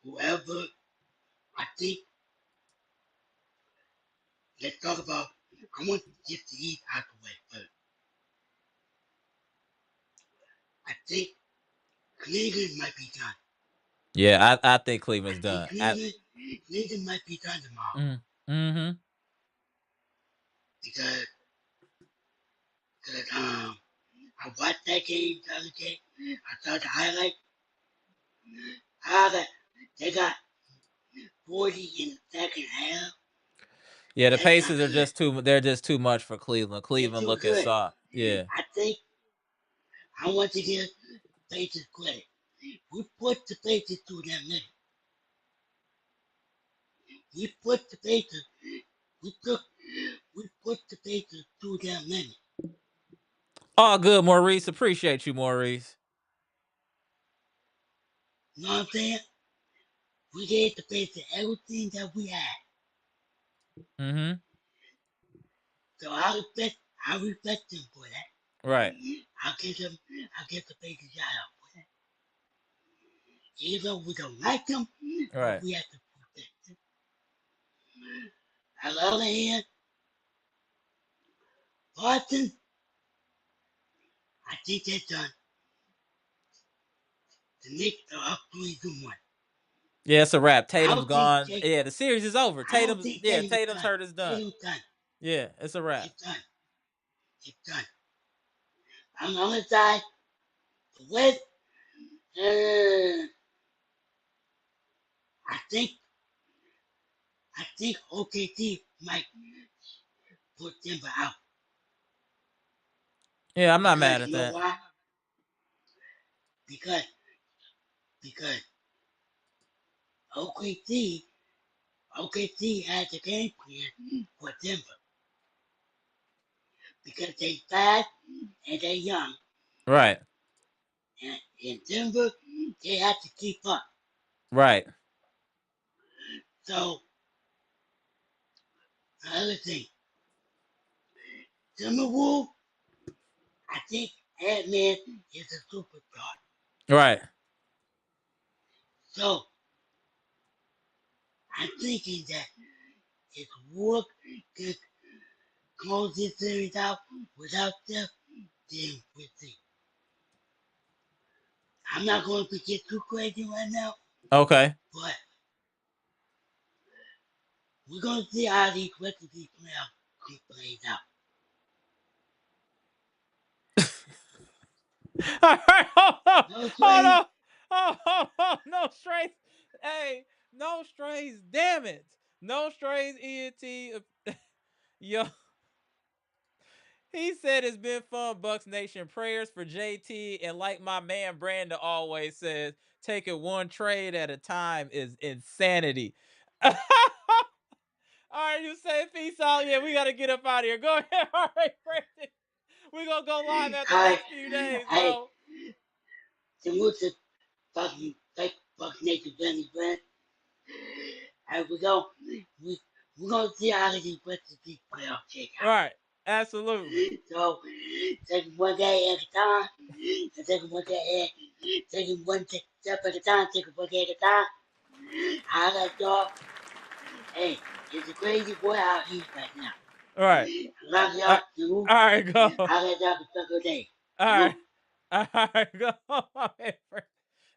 whoever, I think, let's talk about, I want to get the East out the way first. I think Cleveland might be done. Yeah, I think I Cleveland's think done. Cleveland might be done tomorrow Mm-hmm. because, I watched that game the other day. I saw the highlight. How that they got 40 in the second half. Yeah, the That's not Pacers are good. just too. They're just too much for Cleveland. They're Cleveland too looking good. soft. Yeah. I think I want to give Pacers credit. We put the Pacers through that limit. We put the Pacers. We took. We put the Pacers through that limit. All good, Maurice. Appreciate you, Maurice. You know what I'm saying? We gave the Pacers everything that we had. Mm-hmm. So I respect them for that. Right. I'll give them. I'll give the Pacers shout out for that. Even though we don't like them, but Right. we have to protect them. On the other hand, Boston, I think they're done. The Knicks are up 3-1. Yeah, it's a wrap. I Tatum's don't think gone. they. Yeah, the series is over. I don't Tatum's think yeah, Tatum's Tatum's done. hurt is done. Tatum's done. Yeah, it's a wrap. It's done. It's done. On the other side, the West, uh, I think I think OKC might put Denver out Yeah, I'm not mad because at you know that. why? Because because OKC OKC has a game plan for Denver because they fast and they young, Right. and in Denver they have to keep up. Right. So another thing, Timberwolves, I think Ant-Man is a superstar. Right. So I'm thinking that if Wolf can close this series out without them, then we'll see. I'm not going to get too crazy right now, Okay. but we're going to see how these rest of these playoffs plays out. All right, hold on. No Hold trade. on. Oh, no strays. Hey, no strays. Damn it. No strays, ENT. Yo, he said it's been fun, Bucks Nation. Prayers for JT. And like my man Brandon always says, taking one trade at a time is insanity. All right, you say peace out. Yeah, we got to get up out of here. Go ahead. All right, Brandon. We're going to go live after the I, next few days, I, bro. the most fucking fake fucking naked friendly friend. And we, we're going to see how these rest of these playoffs shake All right. Absolutely. out. So, take it one day at a time. Take it one day take it one step at a time. Take it one day at a time. How that dog? Hey, it's a crazy boy out here right now. All right. I love All y'all, salute. right, go. All How that dog can suck a day. right. Salute. All right, go.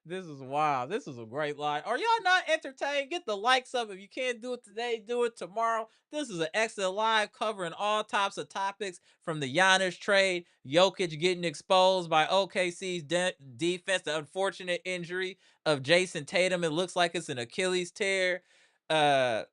This is wild. This is a great line. Are y'all not entertained? Get the likes up. If you can't do it today, do it tomorrow. This is an excellent live covering all types of topics from the Giannis trade, Jokic getting exposed by OKC's defense, the unfortunate injury of Jason Tatum. It looks like it's an Achilles tear. Uh,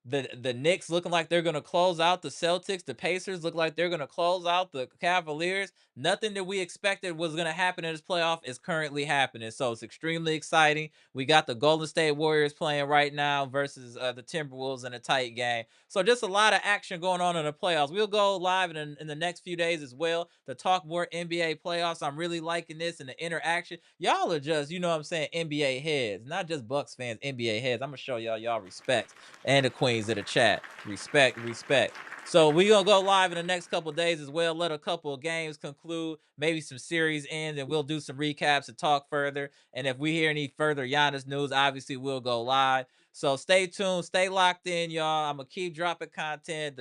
The Knicks looking like they're gonna close out the Celtics. The Pacers look like they're gonna close out the Cavaliers. Nothing that we expected was gonna happen in this playoff is currently happening. So it's extremely exciting. We got the Golden State Warriors playing right now versus the Timberwolves in a tight game. So just a lot of action going on in the playoffs. We'll go live in the next few days as well to talk more NBA playoffs. I'm really liking this and the interaction. Y'all are just, you know what I'm saying, NBA heads, not just Bucks fans, NBA heads. I'm gonna show y'all respect and the queens of the chat. Respect, respect. So we gonna go live in the next couple of days as well. Let a couple of games conclude, maybe some series end, and we'll do some recaps and talk further. And if we hear any further Giannis news, obviously we'll go live. So stay tuned, stay locked in, y'all. I'm gonna keep dropping content.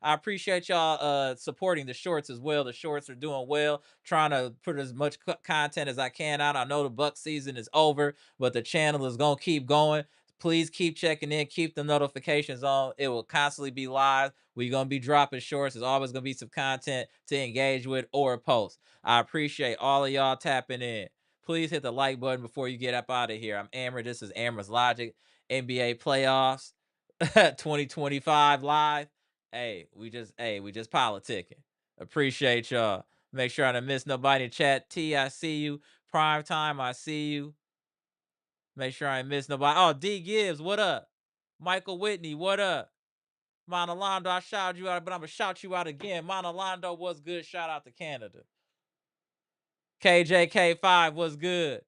I appreciate y'all supporting the shorts as well. The shorts are doing well, trying to put as much content as I can out. I know the Buck season is over, but the channel is gonna keep going. Please keep checking in, keep the notifications on. It will constantly be live. We're going to be dropping shorts. There's always going to be some content to engage with or post. I appreciate all of y'all tapping in. Please hit the like button before you get up out of here. I'm Amara. This is Amara's Logic. NBA playoffs 2025 live. We just politicking. Appreciate y'all. Make sure I don't miss nobody in chat. T, I see you. Prime time, I see you. Make sure I ain't miss nobody. Oh, D Gibbs, what up? Michael Whitney, what up? Monalando, I shouted you out, but I'm gonna shout you out again. Monalando was good. Shout out to Canada. KJK5 was good.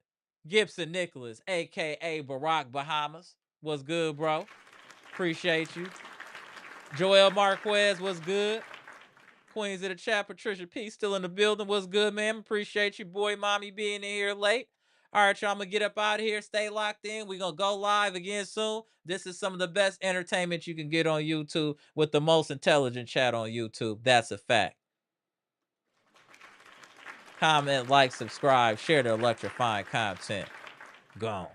Gibson Nicholas, aka Barack Bahamas, was good, bro. Appreciate you. Joel Marquez was good. Queens of the chat, Patricia P still in the building. What's good, man? Appreciate you, boy, mommy, being in here late. All right, y'all, I'm gonna get up out of here. Stay locked in. We're gonna go live again soon. This is some of the best entertainment you can get on YouTube with the most intelligent chat on YouTube. That's a fact. Comment, like, subscribe, share the electrifying content. Gone.